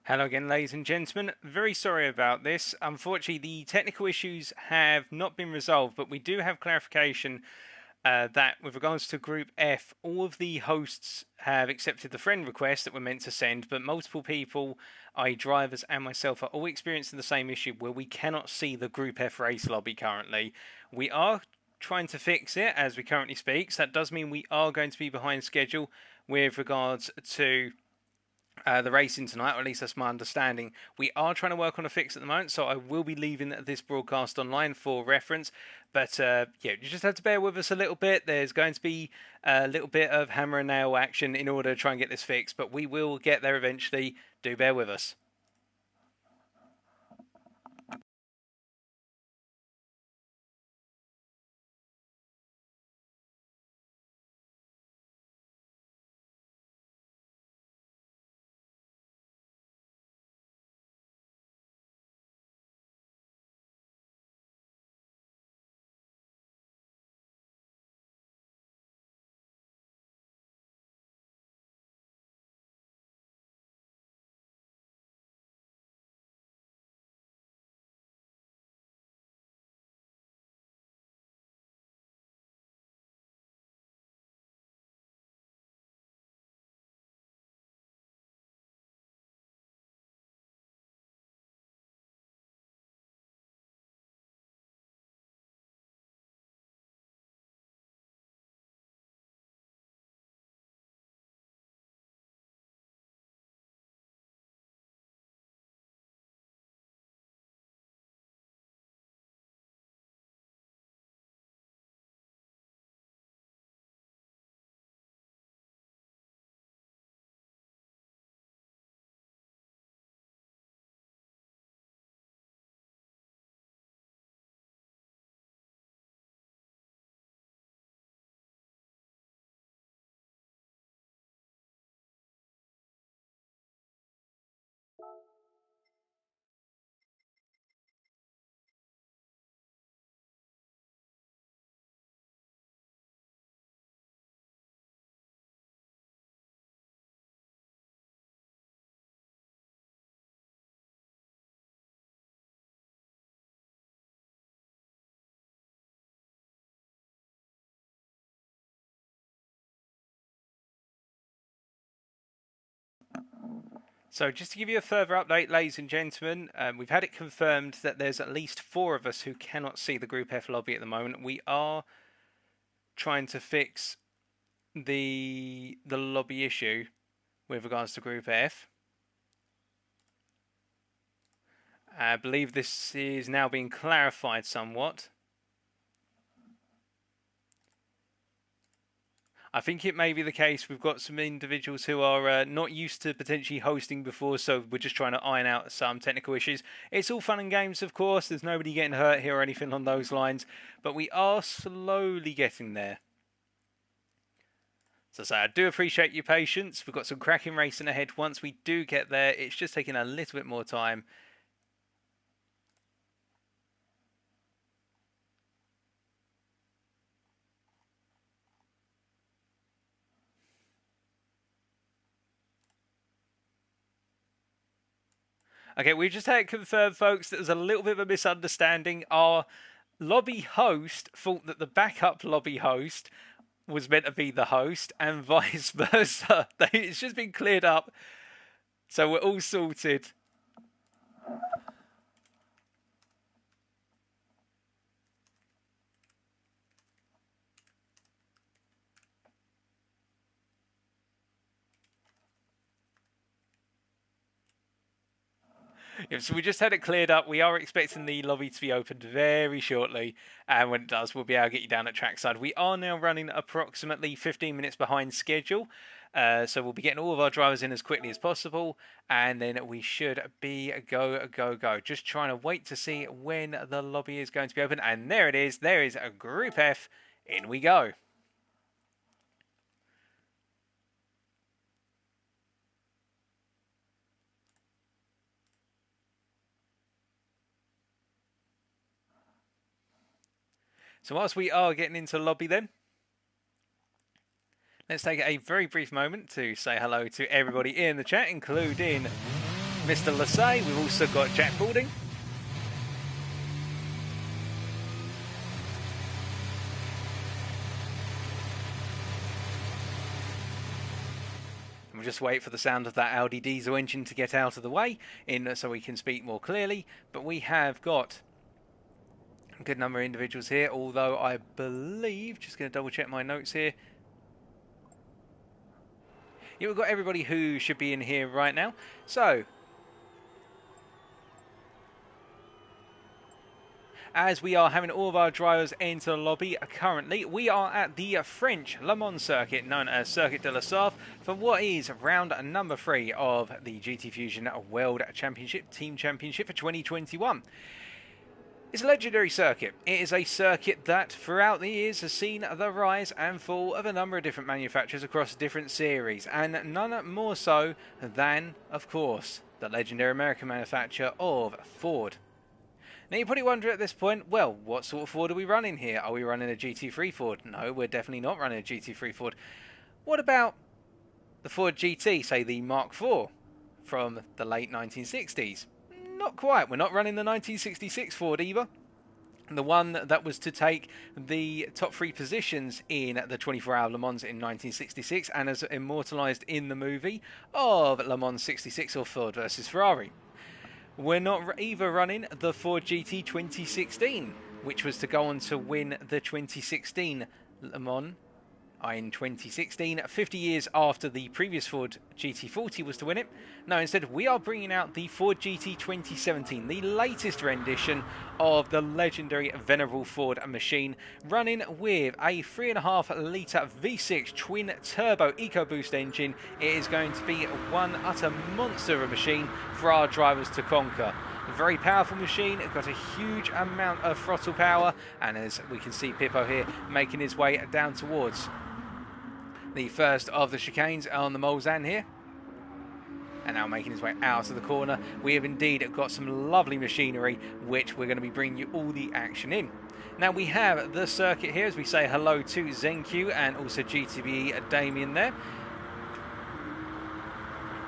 Hello again, ladies and gentlemen. Very sorry about this. Unfortunately, the technical issues have not been resolved, but we do have clarification that with regards to Group F, all of the hosts have accepted the friend request that we're meant to send, but multiple people, i.e. drivers and myself, are all experiencing the same issue where we cannot see the Group F race lobby currently. We are trying to fix it as we currently speak, so that does mean we are going to be behind schedule with regards to the racing tonight, or at least that's my understanding. We are trying to work on a fix at the moment, so I will be leaving this broadcast online for reference. But yeah, you just have to bear with us a little bit. There's going to be a little bit of hammer and nail action in order to try and get this fixed, but we will get there eventually. Do bear with us. So, just to give you a further update, ladies and gentlemen, we've had it confirmed that there's at least four of us who cannot see the Group F lobby at the moment. We are trying to fix the lobby issue with regards to Group F. I believe this is now being clarified somewhat. I think it may be the case we've got some individuals who are not used to potentially hosting before, so we're just trying to iron out some technical issues. It's all fun and games, of course. There's nobody getting hurt here or anything on those lines, but we are slowly getting there. So I say, I do appreciate your patience. We've got some cracking racing ahead. Once we do get there, it's just taking a little bit more time. Okay, we just had it confirmed, folks, that there's a little bit of a misunderstanding. Our lobby host thought that the backup lobby host was meant to be the host, and vice versa. It's just been cleared up, so we're all sorted. Yeah, so we just had it cleared up. We are expecting the lobby to be opened very shortly, and when it does, we'll be able to get you down at trackside. We are now running approximately 15 minutes behind schedule, so we'll be getting all of our drivers in as quickly as possible, and then we should be go. Just trying to wait to see when the lobby is going to be open, and there it is. There is a Group F. In we go. So whilst we are getting into the lobby then, let's take a very brief moment to say hello to everybody in the chat, including Mr. Lassay. We've also got Jack Balding. We'll just wait for the sound of that Audi diesel engine to get out of the way so we can speak more clearly. But we have got a good number of individuals here, although I believe, just going to double check my notes here. Yeah, we've got everybody who should be in here right now. So, as we are having all of our drivers enter the lobby currently, we are at the French Le Mans circuit, known as Circuit de la Sarthe, for what is round number 3 of the GTfusiOn World Championship, Team Championship for 2021. It's a legendary circuit. It is a circuit that throughout the years has seen the rise and fall of a number of different manufacturers across different series, and none more so than, of course, the legendary American manufacturer of Ford. Now you're probably wondering at this point, well, what sort of Ford are we running here? Are we running a GT3 Ford? No, we're definitely not running a GT3 Ford. What about the Ford GT, say the Mark IV from the late 1960s? Not quite. We're not running the 1966 Ford either. The one that was to take the top 3 positions in the 24-hour Le Mans in 1966 and as immortalised in the movie of Le Mans 66 or Ford versus Ferrari. We're not either running the Ford GT 2016, which was to go on to win the 2016 Le Mans in 2016, 50 years after the previous Ford GT40 was to win it. No, instead we are bringing out the Ford GT 2017, the latest rendition of the legendary venerable Ford machine, running with a 3.5 litre V6 twin turbo EcoBoost engine. It is going to be one utter monster of a machine for our drivers to conquer. A very powerful machine. It's got a huge amount of throttle power, and as we can see Pippo here making his way down towards the first of the chicanes on the Mulsanne here, and now making his way out of the corner. We have indeed got some lovely machinery which we're going to be bringing you all the action in. Now we have the circuit here as we say hello to ZenQ and also GTB Damien there.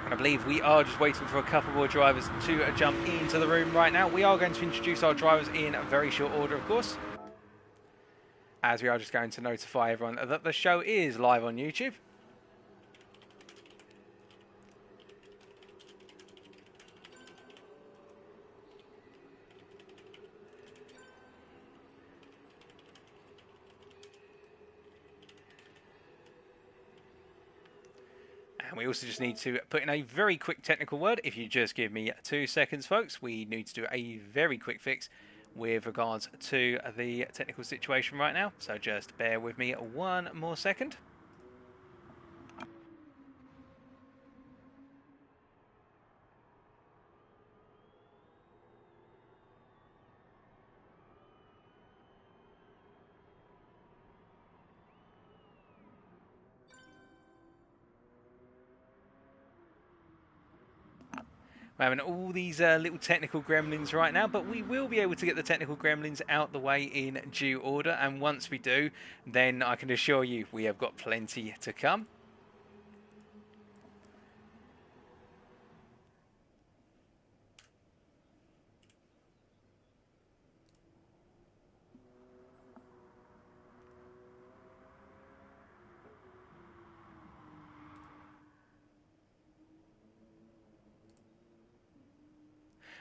And I believe we are just waiting for a couple more drivers to jump into the room right now. We are going to introduce our drivers in a very short order, of course, as we are just going to notify everyone that the show is live on YouTube. And we also just need to put in a very quick technical word. If you just give me 2 seconds, folks, we need to do a very quick fix with regards to the technical situation right now. So just bear with me 1 more second. We're having all these little technical gremlins right now, but we will be able to get the technical gremlins out the way in due order, and once we do, then I can assure you we have got plenty to come.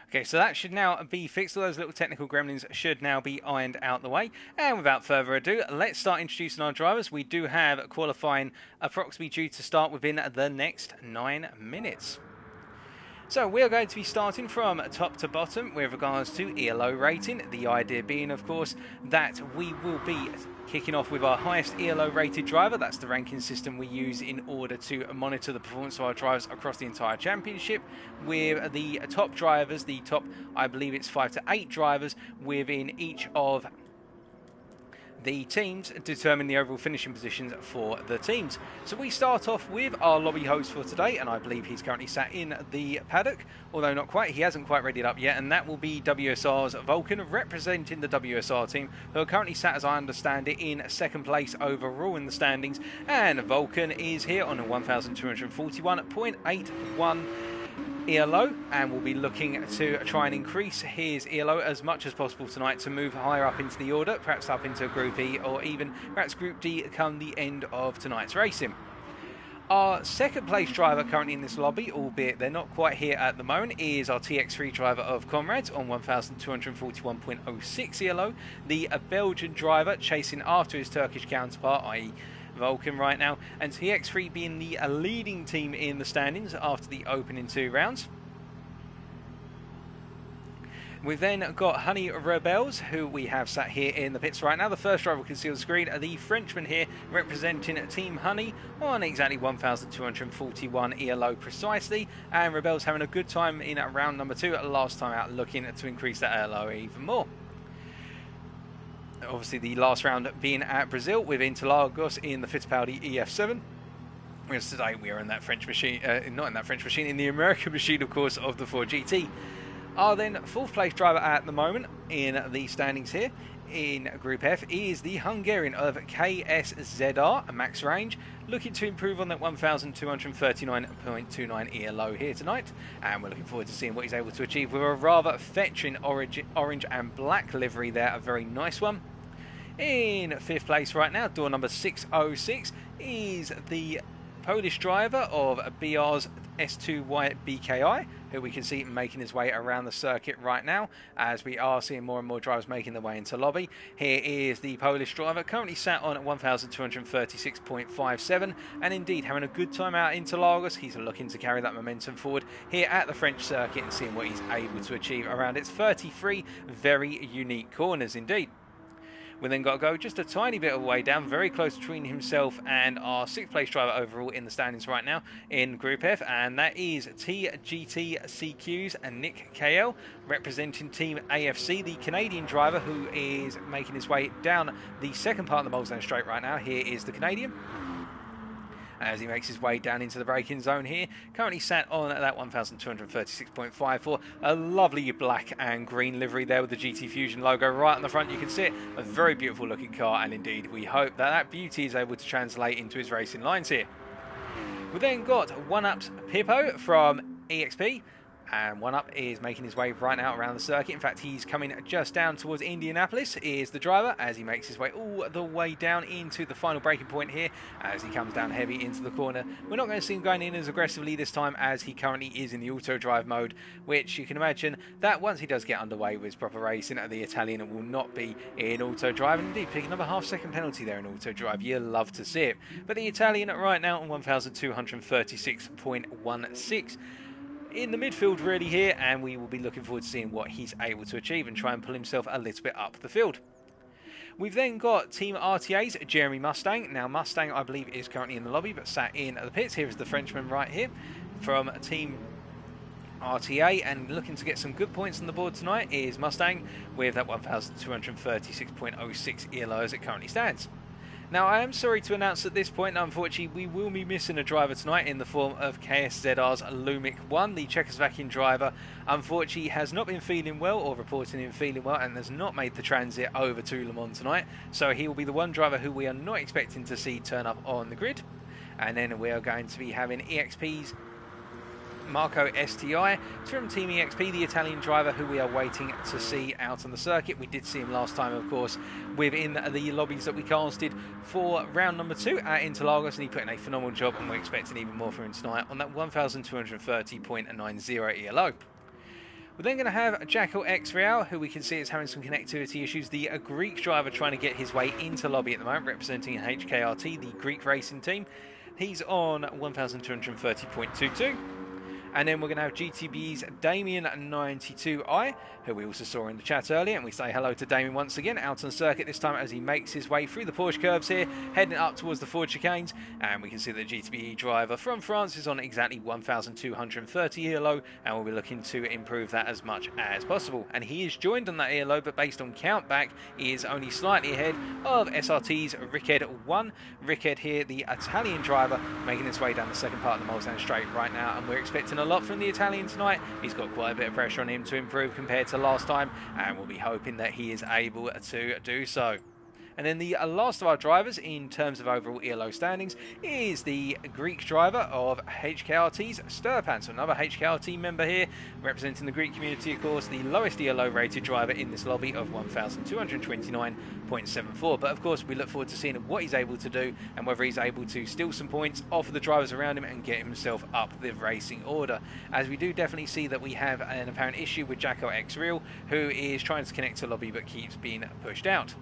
Okay, so that should now be fixed. All those little technical gremlins should now be ironed out the way. And without further ado, let's start introducing our drivers. We do have qualifying approximately due to start within the next 9 minutes. So we are going to be starting from top to bottom with regards to ELO rating. The idea being, of course, that we will be kicking off with our highest ELO rated driver. That's the ranking system we use in order to monitor the performance of our drivers across the entire championship, with the top drivers, the top, I believe it's 5 to 8 drivers within each of the teams determine the overall finishing positions for the teams. So we start off with our lobby host for today, and I believe he's currently sat in the paddock, although not quite. He hasn't quite readied up yet, and that will be WSR's Vulcan, representing the WSR team, who are currently sat, as I understand it, in second place overall in the standings. And Vulcan is here on a 1,241.81 ELO, and we'll be looking to try and increase his ELO as much as possible tonight to move higher up into the order, perhaps up into Group E or even perhaps Group D come the end of tonight's racing. Our second place driver currently in this lobby, albeit they're not quite here at the moment, is our TX3 driver of Comrades on 1241.06 ELO. The Belgian driver chasing after his Turkish counterpart, i.e. Vulcan right now, and TX3 being the leading team in the standings after the opening 2 rounds. We've then got Honey Rebels, who we have sat here in the pits right now. The first driver we can see on the screen, the Frenchman here representing Team Honey on exactly 1,241 ELO precisely. And Rebels having a good time in round number 2, last time out looking to increase that ELO even more. Obviously the last round being at Brazil with Interlagos in the Fittipaldi EF7. Whereas today we are in that French machine, not in that French machine, in the American machine of course of the Ford GT. Our then fourth place driver at the moment in the standings here in Group F is the Hungarian of KSZR, Max Range, looking to improve on that 1,239.29 ELO here tonight, and we're looking forward to seeing what he's able to achieve with a rather fetching orange and black livery there, a very nice one. In fifth place right now, door number 606, is the Polish driver of BR's S2Y BKI, who we can see making his way around the circuit right now, as we are seeing more and more drivers making their way into lobby. Here is the Polish driver, currently sat on 1,236.57, and indeed having a good time out into Lagos. He's looking to carry that momentum forward here at the French circuit and seeing what he's able to achieve around its 33 very unique corners indeed. We then got to go just a tiny bit of a way down, very close between himself and our sixth place driver overall in the standings right now in Group F, and that is TGTCQ's and Nick KL, representing Team AFC, the Canadian driver who is making his way down the second part of the Mulsanne Straight right now. Here is the Canadian, as he makes his way down into the braking zone here. Currently sat on that 1,236.54. A lovely black and green livery there with the GTfusiOn logo right on the front. You can see it. A very beautiful looking car, and indeed we hope that that beauty is able to translate into his racing lines here. We then got One Up's Pippo from EXP. And One Up is making his way right now around the circuit. In fact, he's coming just down towards Indianapolis, is the driver, as he makes his way all the way down into the final braking point here, as he comes down heavy into the corner. We're not going to see him going in as aggressively this time, as he currently is in the auto drive mode, which you can imagine that once he does get underway with proper racing, the Italian will not be in auto drive, and indeed picking up a half-second penalty there in auto drive. You'll love to see it. But the Italian right now on 1,236.16. in the midfield really here, and we will be looking forward to seeing what he's able to achieve and try and pull himself a little bit up the field. We've then got Team RTA's Jeremy Mustang. Now Mustang, I believe, is currently in the lobby but sat in the pits. Here is the Frenchman right here from Team RTA, and looking to get some good points on the board tonight is Mustang with that 1,236.06 ELO as it currently stands. Now, I am sorry to announce at this point, unfortunately, we will be missing a driver tonight in the form of KSZR's Lumic 1. The Czechoslovakian driver, unfortunately, has not been feeling well, or reporting him feeling well, and has not made the transit over to Le Mans tonight. So he will be the one driver who we are not expecting to see turn up on the grid. And then we are going to be having EXP's Marco STI from Team EXP, the Italian driver who we are waiting to see out on the circuit. We did see him last time, of course, within the lobbies that we casted for round number 2 at Interlagos, and he put in a phenomenal job, and we're expecting even more from him tonight on that 1,230.90 ELO. We're then going to have Jackal X Real, who we can see is having some connectivity issues. The Greek driver trying to get his way into lobby at the moment, representing HKRT, the Greek racing team. He's on 1,230.22. And then we're going to have GTB's Damien92i, who we also saw in the chat earlier, and we say hello to Damien once again, out on circuit this time as he makes his way through the Porsche curves here, heading up towards the Ford chicanes, and we can see that the GTB driver from France is on exactly 1,230 ELO, and we'll be looking to improve that as much as possible. And he is joined on that ELO, but based on count back, he is only slightly ahead of SRT's Rickhead 1. Rickhead here, the Italian driver, making his way down the second part of the Mulsanne Straight right now, and we're expecting a lot from the Italian tonight. He's got quite a bit of pressure on him to improve compared to last time, and we'll be hoping that he is able to do so. And then the last of our drivers in terms of overall ELO standings is the Greek driver of HKRT's Sturpan. So another HKRT member here, representing the Greek community, of course, the lowest ELO rated driver in this lobby of 1,229.74. But of course, we look forward to seeing what he's able to do and whether he's able to steal some points off of the drivers around him and get himself up the racing order. As we do definitely see that we have an apparent issue with Jacko X Real, who is trying to connect to lobby but keeps being pushed out.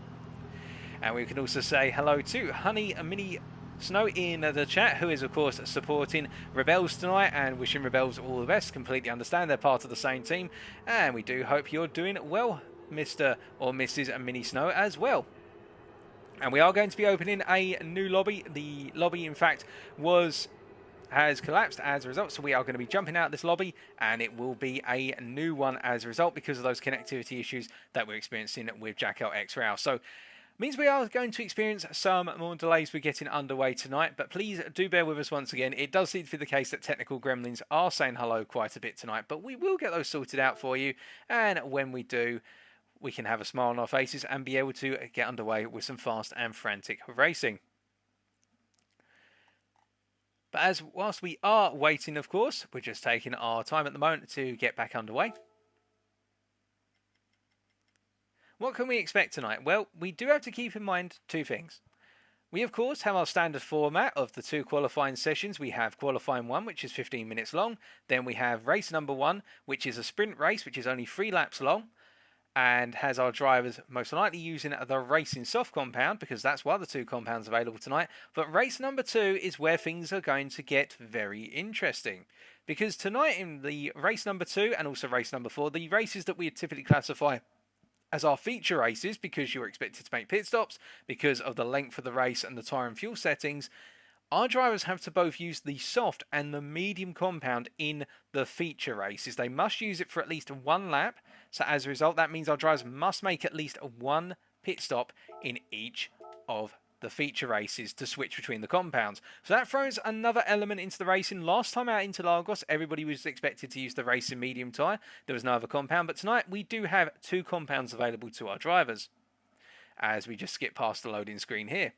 And we can also say hello to Honey Mini Snow in the chat, who is of course supporting Rebels tonight and wishing Rebels all the best. Completely understand, they're part of the same team, and we do hope you're doing well, Mr. or Mrs. Mini Snow, as well. And we are going to be opening a new lobby. The lobby, in fact, has collapsed as a result, so we are going to be jumping out of this lobby, and it will be a new one as a result because of those connectivity issues that we're experiencing with Jacko X Real. So means we are going to experience some more delays with getting underway tonight, but please do bear with us once again. It does seem to be the case that technical gremlins are saying hello quite a bit tonight, but we will get those sorted out for you, and when we do, we can have a smile on our faces and be able to get underway with some fast and frantic racing. But whilst we are waiting, of course, we're just taking our time at the moment to get back underway. What can we expect tonight? Well, we do have to keep in mind two things. We, of course, have our standard format of the two qualifying sessions. We have qualifying 1, which is 15 minutes long. Then we have race number 1, which is a sprint race, which is only 3 laps long, and has our drivers most likely using the racing soft compound, because that's one of the two compounds available tonight. But race number 2 is where things are going to get very interesting, because tonight in the race number 2 and also race number 4, the races that we typically classify as our feature races, because you're expected to make pit stops because of the length of the race and the tyre and fuel settings, our drivers have to both use the soft and the medium compound in the feature races. They must use it for at least 1 lap. So as a result, that means our drivers must make at least 1 pit stop in each of the feature races to switch between the compounds. So that throws another element into the racing. Last time out into Lagos, everybody was expected to use the racing medium tyre. There was no other compound, but tonight we do have 2 compounds available to our drivers, as we just skip past the loading screen here.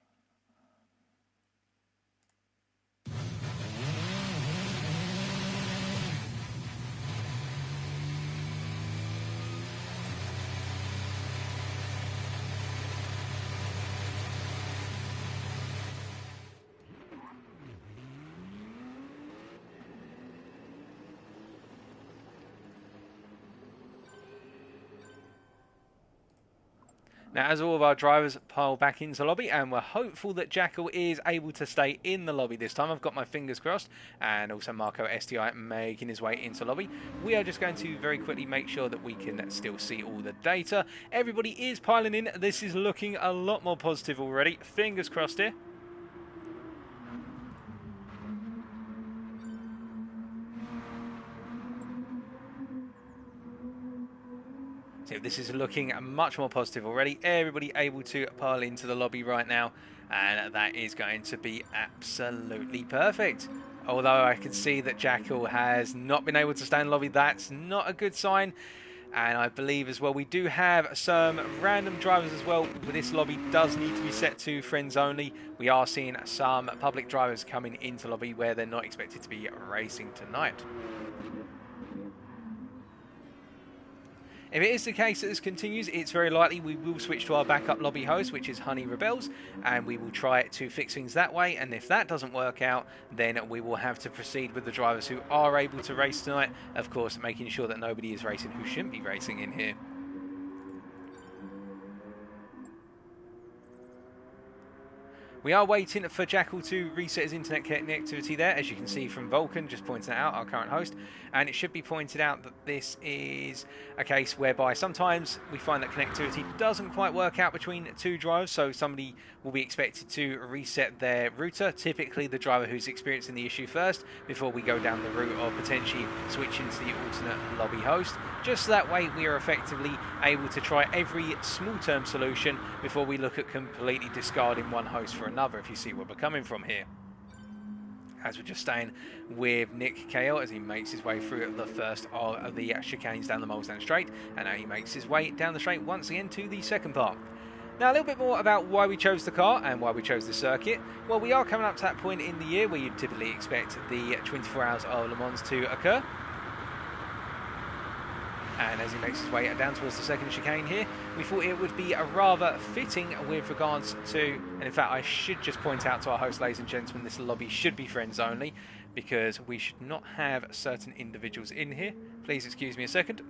Now, as all of our drivers pile back into the lobby, and we're hopeful that Jackal is able to stay in the lobby this time. I've got my fingers crossed, and also Marco STI making his way into the lobby. We are just going to very quickly make sure that we can still see all the data. Everybody is piling in. This is looking a lot more positive already. Fingers crossed here. So this is looking much more positive already. Everybody able to pile into the lobby right now, and that is going to be absolutely perfect. Although I can see that Jackal has not been able to stay in the lobby, that's not a good sign. And I believe as well we do have some random drivers as well. This lobby does need to be set to friends only. We are seeing some public drivers coming into the lobby where they're not expected to be racing tonight. If it is the case that this continues, it's very likely we will switch to our backup lobby host, which is Honey Rebels, and we will try to fix things that way. And if that doesn't work out, then we will have to proceed with the drivers who are able to race tonight. Of course, making sure that nobody is racing who shouldn't be racing in here. We are waiting for Jackal to reset his internet connectivity there, as you can see from Vulcan just pointing out, our current host. And it should be pointed out that this is a case whereby sometimes we find that connectivity doesn't quite work out between 2 drivers, so somebody will be expected to reset their router, typically the driver who's experiencing the issue first, before we go down the route of potentially switching to the alternate lobby host. Just that way we are effectively able to try every small-term solution before we look at completely discarding one host for another, if you see where we're coming from here. As we're just staying with Nick KL as he makes his way through the first of the chicanes down the Molesdown Straight, and now he makes his way down the straight once again to the second part. Now, a little bit more about why we chose the car and why we chose the circuit. Well, we are coming up to that point in the year where you'd typically expect the 24 Hours of Le Mans to occur. And as he makes his way down towards the second chicane here, we thought it would be a rather fitting with regards to, and in fact I should just point out to our host, ladies and gentlemen, this lobby should be friends only, because we should not have certain individuals in here. Please excuse me a second.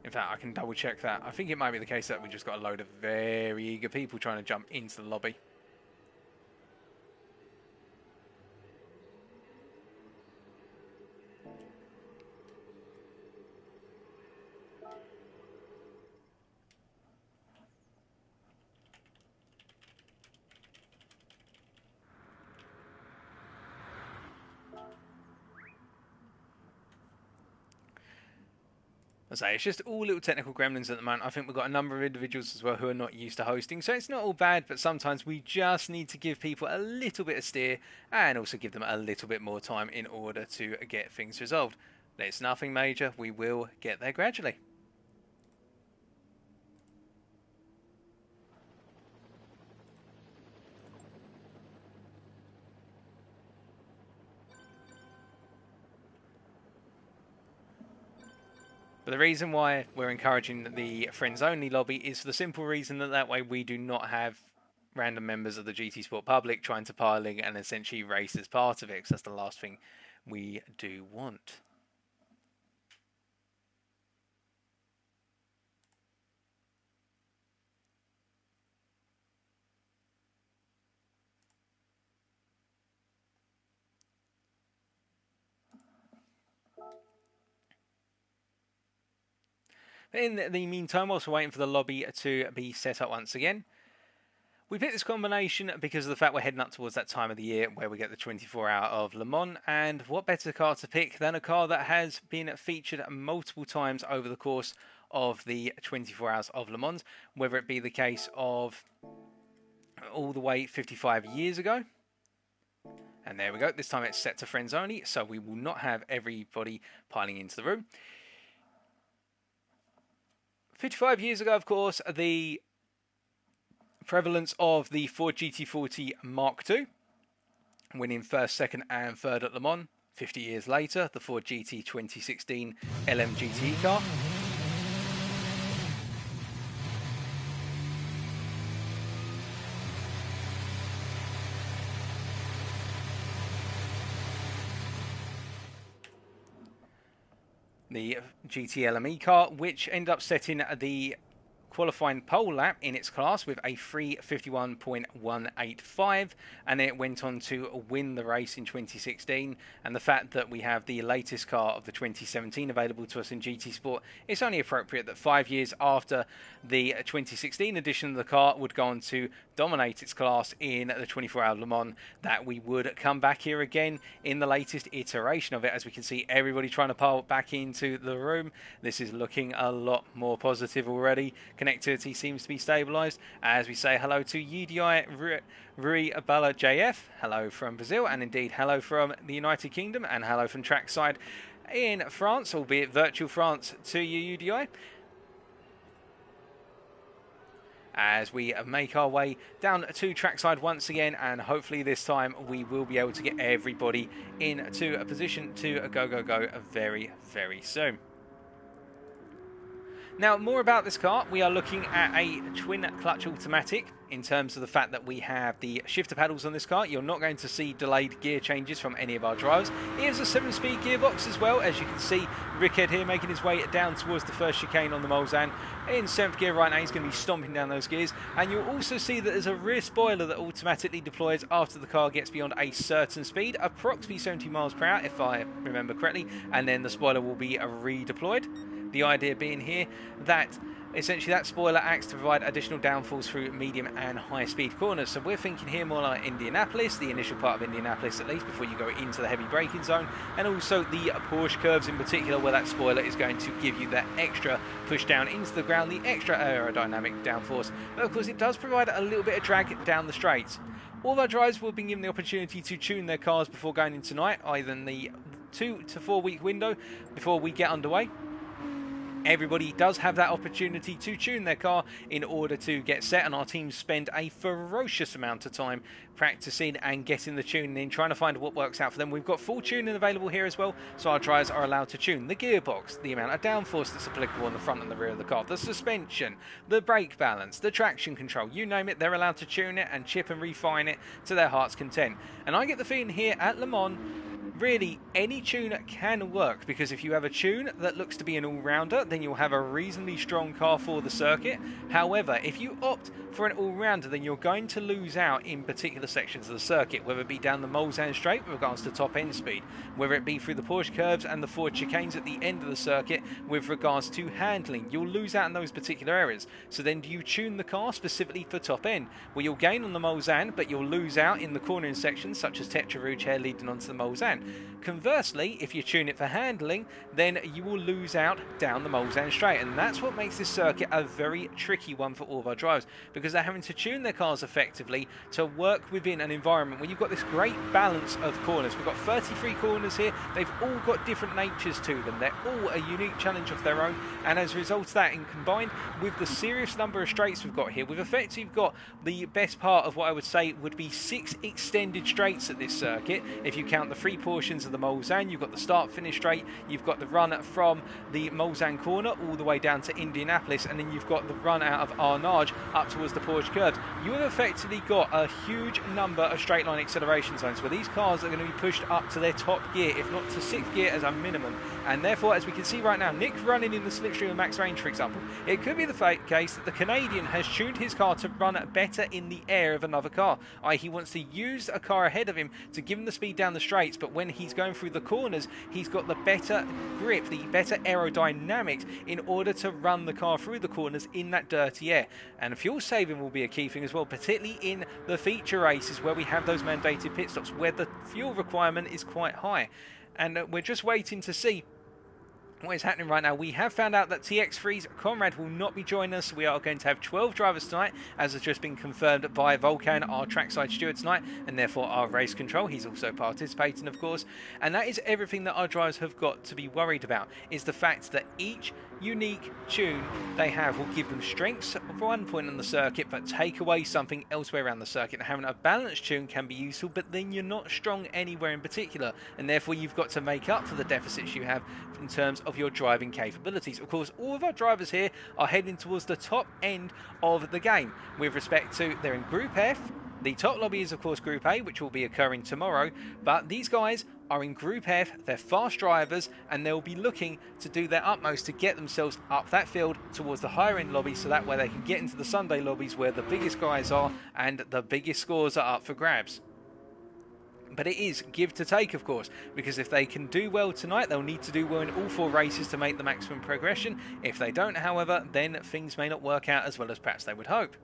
In fact, I can double check that. I think it might be the case that we just got a load of very eager people trying to jump into the lobby. It's just all little technical gremlins at the moment. I think we've got a number of individuals as well who are not used to hosting, so it's not all bad, but sometimes we just need to give people a little bit of steer and also give them a little bit more time in order to get things resolved. It's nothing major, we will get there gradually. But the reason why we're encouraging the friends-only lobby is for the simple reason that way we do not have random members of the GT Sport public trying to pile in and essentially race as part of it, because that's the last thing we do want. In the meantime, whilst we're waiting for the lobby to be set up once again, we picked this combination because of the fact we're heading up towards that time of the year where we get the 24 Hour of Le Mans, and what better car to pick than a car that has been featured multiple times over the course of the 24 Hours of Le Mans, whether it be the case of all the way 55 years ago. And there we go, this time it's set to friends only, so we will not have everybody piling into the room. 55 years ago, of course, the prevalence of the Ford GT40 Mark II, winning first, second and third at Le Mans. 50 years later, the Ford GT 2016 LMGT car. The GT LME car, which ended up setting the qualifying pole lap in its class with a 3:51.185, and then it went on to win the race in 2016. And the fact that we have the latest car of the 2017 available to us in GT Sport, it's only appropriate that 5 years after the 2016 edition of the car would go on to dominate its class in the 24 Hour Le Mans, that we would come back here again in the latest iteration of it. As we can see, everybody trying to pile back into the room. This is looking a lot more positive already. Connectivity seems to be stabilised as we say hello to UDI Rui Abala JF, hello from Brazil, and indeed hello from the United Kingdom, and hello from trackside in France, albeit virtual France, to you, UDI. As we make our way down to trackside once again, and hopefully this time we will be able to get everybody into a position to go very, very soon. Now, more about this car. We are looking at a twin clutch automatic in terms of the fact that we have the shifter paddles on this car. You're not going to see delayed gear changes from any of our drivers. It is a 7-speed gearbox as well, as you can see Rickhead here making his way down towards the first chicane on the Mulsanne. In 7th gear right now, he's going to be stomping down those gears. And you'll also see that there's a rear spoiler that automatically deploys after the car gets beyond a certain speed, approximately 70 miles per hour if I remember correctly, and then the spoiler will be redeployed. The idea being here that essentially that spoiler acts to provide additional downforce through medium and high speed corners. So we're thinking here more like Indianapolis, the initial part of Indianapolis at least, before you go into the heavy braking zone, and also the Porsche curves in particular, where that spoiler is going to give you that extra push down into the ground, the extra aerodynamic downforce. But of course it does provide a little bit of drag down the straights. All of our drivers will be given the opportunity to tune their cars before going into tonight, either in the 2 to 4 week window before we get underway. Everybody does have that opportunity to tune their car in order to get set, and our teams spend a ferocious amount of time practicing and getting the tuning in, trying to find what works out for them. We've got full tuning available here as well, so our drivers are allowed to tune the gearbox, the amount of downforce that's applicable on the front and the rear of the car, the suspension, the brake balance, the traction control, you name it, they're allowed to tune it and chip and refine it to their heart's content. And I get the feeling here at Le Mans, really any tune can work, because if you have a tune that looks to be an all-rounder, then you'll have a reasonably strong car for the circuit. However, if you opt for an all-rounder, then you're going to lose out in particular sections of the circuit, whether it be down the Mulsanne straight with regards to top end speed, whether it be through the Porsche curves and the Ford chicanes at the end of the circuit with regards to handling. You'll lose out in those particular areas. So then do you tune the car specifically for top end? Well, you'll gain on the Mulsanne, but you'll lose out in the cornering sections such as Tetra Rouge here leading onto the Mulsanne. Conversely, if you tune it for handling, then you will lose out down the Mulsanne straight, and that's what makes this circuit a very tricky one for all of our drivers, because they're having to tune their cars effectively to work within an environment where you've got this great balance of corners. We've got 33 corners here. They've all got different natures to them. They're all a unique challenge of their own, and as a result of that, and combined with the serious number of straights we've got here, we've effectively got the best part of what I would say would be 6 extended straights at this circuit. If you count the 3 portions of the Mulsanne, you've got the start finish straight, you've got the run from the Mulsanne corner all the way down to Indianapolis, and then you've got the run out of Arnage up towards the Porsche curves. You have effectively got a huge number of straight line acceleration zones where these cars are going to be pushed up to their top gear, if not to 6th gear as a minimum. And therefore, as we can see right now, Nick running in the slipstream of Max Range, for example, it could be the case that the Canadian has tuned his car to run better in the air of another car. He wants to use a car ahead of him to give him the speed down the straights, but when he's going through the corners, he's got the better grip, the better aerodynamics in order to run the car through the corners in that dirty air. And fuel saving will be a key thing as well, particularly in the feature races where we have those mandated pit stops where the fuel requirement is quite high. And we're just waiting to see what is happening right now. We have found out that TX3's Conrad will not be joining us. We are going to have 12 drivers tonight, as has just been confirmed by Volkan, our trackside steward tonight, and therefore our race control. He's also participating, of course. And that is everything that our drivers have got to be worried about, is the fact that each unique tune they have will give them strengths of one point on the circuit, but take away something elsewhere around the circuit. And having a balanced tune can be useful, but then you're not strong anywhere in particular, and therefore you've got to make up for the deficits you have in terms of your driving capabilities. Of course, all of our drivers here are heading towards the top end of the game with respect to, they're in Group F. The top lobby is, of course, Group A, which will be occurring tomorrow, but these guys are in Group F. They're fast drivers, and they'll be looking to do their utmost to get themselves up that field towards the higher end lobbies, so that way they can get into the Sunday lobbies where the biggest guys are and the biggest scores are up for grabs. But it is give to take, of course, because if they can do well tonight, they'll need to do well in all 4 races to make the maximum progression. If they don't, however, then things may not work out as well as perhaps they would hope.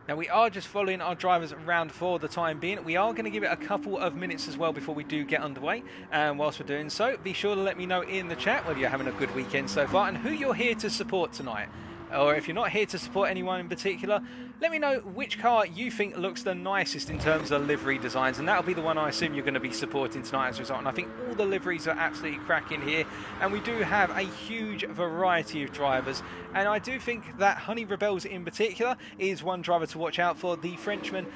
Now, we are just following our drivers around for the time being. We are going to give it a couple of minutes as well before we do get underway. And whilst we're doing so, be sure to let me know in the chat whether you're having a good weekend so far and who you're here to support tonight. Or if you're not here to support anyone in particular, let me know which car you think looks the nicest in terms of livery designs, and that'll be the one I assume you're going to be supporting tonight as a result. And I think all the liveries are absolutely cracking here, and we do have a huge variety of drivers, and I do think that Honey Rebels in particular is one driver to watch out for. The Frenchmen,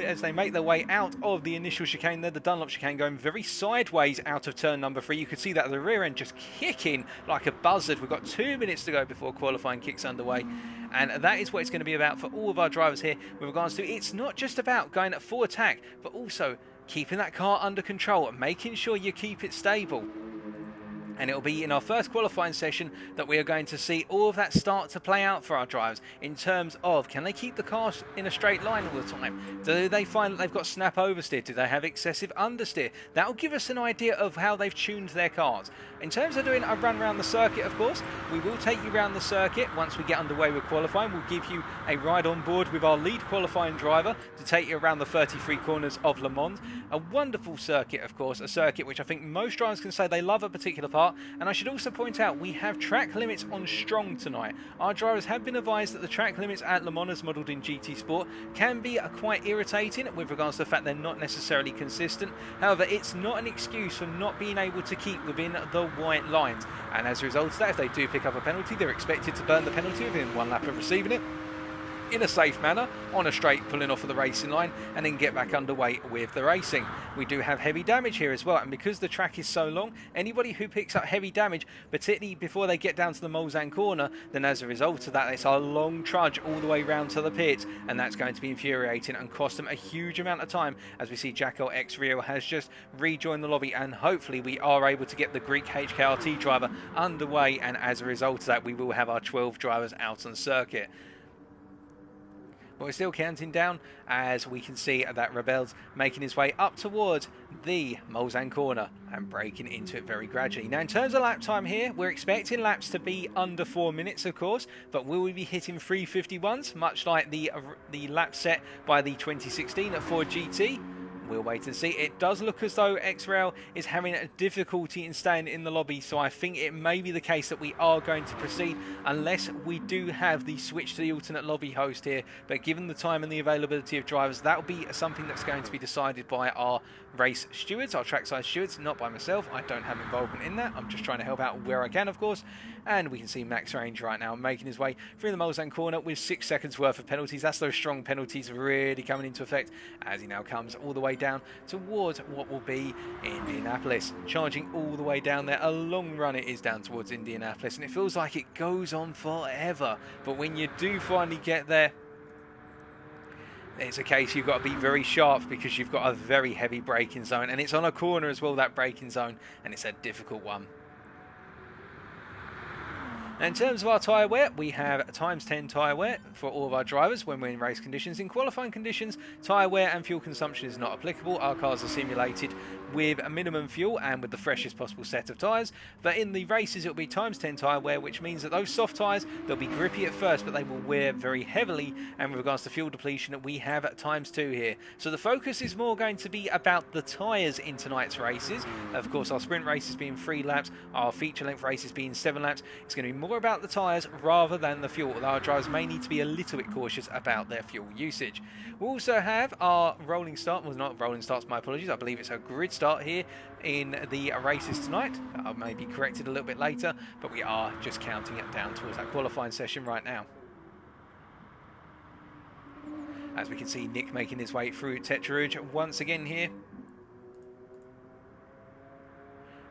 as they make their way out of the initial chicane there, the Dunlop chicane, going very sideways out of turn number 3. You could see that at the rear end just kicking like a buzzard. We've got 2 minutes to go before qualifying kicks underway, and that is what it's going to be about for all of our drivers here with regards to, it's not just about going at full attack, but also keeping that car under control and making sure you keep it stable. And it'll be in our first qualifying session that we are going to see all of that start to play out for our drivers in terms of, can they keep the cars in a straight line all the time? Do they find that they've got snap oversteer? Do they have excessive understeer? That'll give us an idea of how they've tuned their cars. In terms of doing a run around the circuit, of course, we will take you around the circuit. Once we get underway with qualifying, we'll give you a ride on board with our lead qualifying driver to take you around the 33 corners of Le Mans. A wonderful circuit, of course, a circuit which I think most drivers can say they love a particular part. And I should also point out, we have track limits on strong tonight. Our drivers have been advised that the track limits at Le Mans, as modelled in GT Sport, can be quite irritating with regards to the fact they're not necessarily consistent. However, it's not an excuse for not being able to keep within the white lines. And as a result of that, if they do pick up a penalty, they're expected to burn the penalty within 1 lap of receiving it, in a safe manner, on a straight, pulling off of the racing line, and then get back underway with the racing. We do have heavy damage here as well, and because the track is so long, anybody who picks up heavy damage, particularly before they get down to the Mulsanne corner, then as a result of that, it's a long trudge all the way round to the pits, and that's going to be infuriating and cost them a huge amount of time. As we see, Jacko X Rio has just rejoined the lobby, and hopefully we are able to get the Greek HKRT driver underway, and as a result of that, we will have our 12 drivers out on circuit. But we're still counting down, as we can see that Rebel's making his way up towards the Mulsanne corner and breaking into it very gradually. Now, in terms of lap time here, we're expecting laps to be under 4 minutes, of course, but will we be hitting 351s, much like the lap set by the 2016 at Ford GT? We'll wait and see. It does look as though X-Rail is having a difficulty in staying in the lobby, so I think it may be the case that we are going to proceed unless we do have the switch to the alternate lobby host here. But given the time and the availability of drivers, that will be something that's going to be decided by our race stewards, our trackside stewards, not by myself. I don't have involvement in that. I'm just trying to help out where I can, of course. And we can see Max Range right now making his way through the Mulsanne corner with 6 seconds worth of penalties. That's those strong penalties really coming into effect as he now comes all the way down towards what will be Indianapolis. Charging all the way down there. A long run it is down towards Indianapolis, and it feels like it goes on forever. But when you do finally get there, it's a case you've got to be very sharp, because you've got a very heavy braking zone, and it's on a corner as well, that braking zone, and it's a difficult one. Now, in terms of our tyre wear, we have ×10 tyre wear for all of our drivers when we're in race conditions. In qualifying conditions, tyre wear and fuel consumption is not applicable. Our cars are simulated with a minimum fuel and with the freshest possible set of tyres. But in the races, it'll be ×10 tyre wear, which means that those soft tyres, they'll be grippy at first, but they will wear very heavily. And with regards to fuel depletion, we have ×2 here. So the focus is more going to be about the tyres in tonight's races. Of course, our sprint races being 3 laps, our feature length races being 7 laps. It's going to be more about the tyres rather than the fuel, although our drivers may need to be a little bit cautious about their fuel usage. We also have our rolling start, well, not rolling starts, my apologies, I believe it's a grid start here in the races tonight. I may be corrected a little bit later, but we are just counting it down towards that qualifying session right now. As we can see, Nick making his way through Tetra Rouge once again here.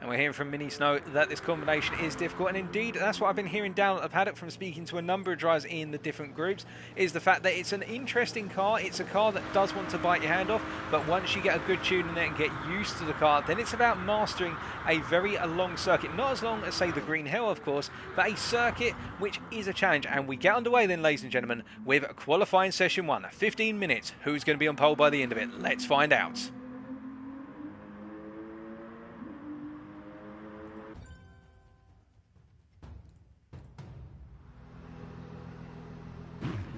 And we're hearing from Mini Snow that this combination is difficult, and indeed that's what I've been hearing down at the paddock from speaking to a number of drivers in the different groups, is the fact that it's an interesting car. It's a car that does want to bite your hand off, but once you get a good tune in it and get used to the car, then it's about mastering a very long circuit. Not as long as, say, the Green Hell, of course, but a circuit which is a challenge. And we get underway then, ladies and gentlemen, with qualifying session 1. 15 minutes. Who's going to be on pole by the end of it? Let's find out.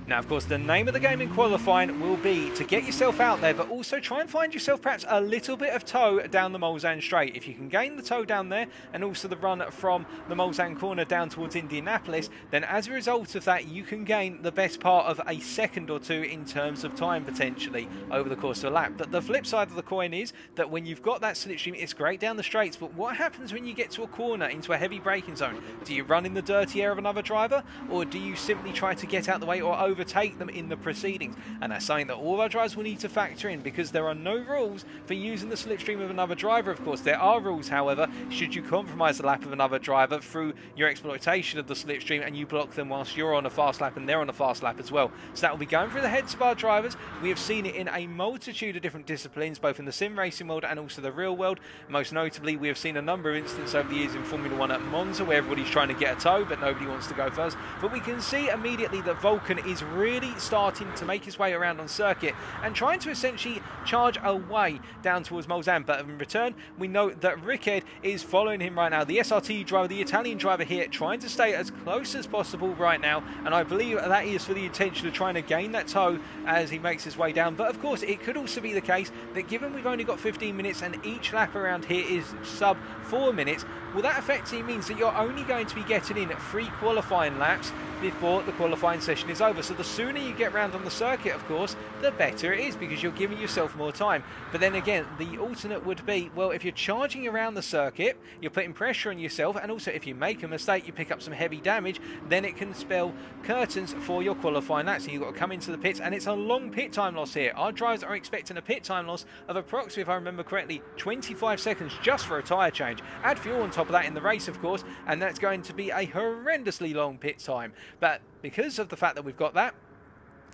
Now, of course, the name of the game in qualifying will be to get yourself out there, but also try and find yourself perhaps a little bit of toe down the Mulsanne straight. If you can gain the toe down there and also the run from the Mulsanne corner down towards Indianapolis, then as a result of that, you can gain the best part of a second or two in terms of time potentially over the course of a lap. But the flip side of the coin is that when you've got that slipstream, it's great down the straights, but what happens when you get to a corner into a heavy braking zone? Do you run in the dirty air of another driver, or do you simply try to get out the way or overtake overtake them in the proceedings. And that's something that all of our drivers will need to factor in, because there are no rules for using the slipstream of another driver. Of course, there are rules, however, should you compromise the lap of another driver through your exploitation of the slipstream and you block them whilst you're on a fast lap and they're on a fast lap as well. So that will be going through the heads of our drivers. We have seen it in a multitude of different disciplines, both in the sim racing world and also the real world. Most notably, we have seen a number of instances over the years in Formula 1 at Monza where everybody's trying to get a tow but nobody wants to go first. But we can see immediately that Vulcan is really starting to make his way around on circuit and trying to essentially charge away down towards Mulsanne. But in return, we know that Rickhead is following him right now. The SRT driver, the Italian driver here, trying to stay as close as possible right now, and I believe that is for the intention of trying to gain that tow as he makes his way down. But of course, it could also be the case that given we've only got 15 minutes and each lap around here is sub 4 minutes, well, that effectively means that you're only going to be getting in 3 qualifying laps before the qualifying session is over. So the sooner you get round on the circuit, of course, the better it is, because you're giving yourself more time. But then again, the alternate would be, well, if you're charging around the circuit, you're putting pressure on yourself, and also if you make a mistake, you pick up some heavy damage, then it can spell curtains for your qualifying lap. So you've got to come into the pits, and it's a long pit time loss here. Our drivers are expecting a pit time loss of approximately, if I remember correctly, 25 seconds just for a tyre change. Add fuel on top of that in the race, of course, and that's going to be a horrendously long pit time. But because of the fact that we've got that,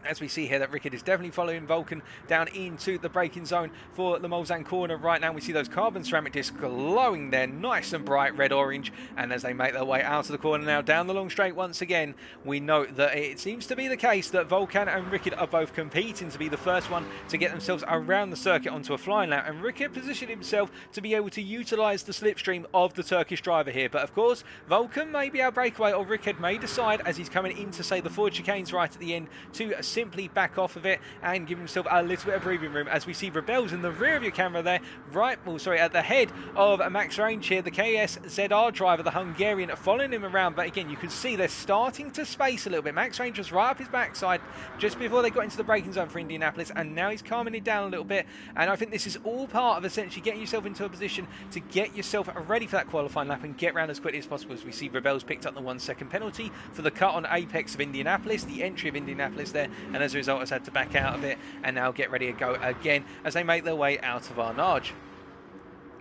as we see here, that Rickard is definitely following Vulcan down into the braking zone for the Mulsanne corner right now. We see those carbon ceramic discs glowing there, nice and bright red-orange, and as they make their way out of the corner now, down the long straight once again, we note that it seems to be the case that Vulcan and Rickard are both competing to be the first one to get themselves around the circuit onto a flying lap, and Rickard positioned himself to be able to utilise the slipstream of the Turkish driver here. But of course, Vulcan may be our breakaway, or Rickard may decide, as he's coming into, say, the forward chicanes right at the end, to simply back off of it and give himself a little bit of breathing room, as we see Rebels in the rear of your camera there, at the head of Max Range here, the KSZR driver, the Hungarian, following him around. But again, you can see they're starting to space a little bit. Max Range was right up his backside just before they got into the braking zone for Indianapolis, and now he's calming it down a little bit. And I think this is all part of essentially getting yourself into a position to get yourself ready for that qualifying lap and get around as quickly as possible. As we see Rebels picked up the 1 second penalty for the cut on apex of Indianapolis, the entry of Indianapolis there, and as a result has had to back out of it and now get ready to go again as they make their way out of Arnage.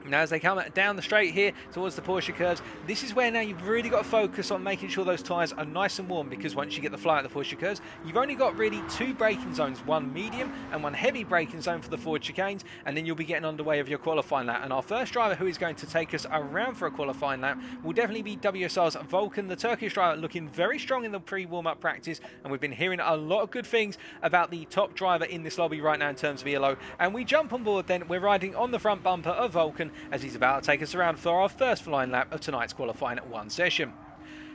Now as they come down the straight here towards the Porsche curves, this is where now you've really got to focus on making sure those tyres are nice and warm, because once you get the fly at the Porsche curves, you've only got really 2 braking zones, 1 medium and 1 heavy braking zone for the forward chicanes, and then you'll be getting underway of your qualifying lap. And our first driver who is going to take us around for a qualifying lap will definitely be WSR's Vulcan, the Turkish driver, looking very strong in the pre-warm-up practice, and we've been hearing a lot of good things about the top driver in this lobby right now in terms of ELO. And we jump on board then, we're riding on the front bumper of Vulcan as he's about to take us around for our first flying lap of tonight's qualifying at 1 session.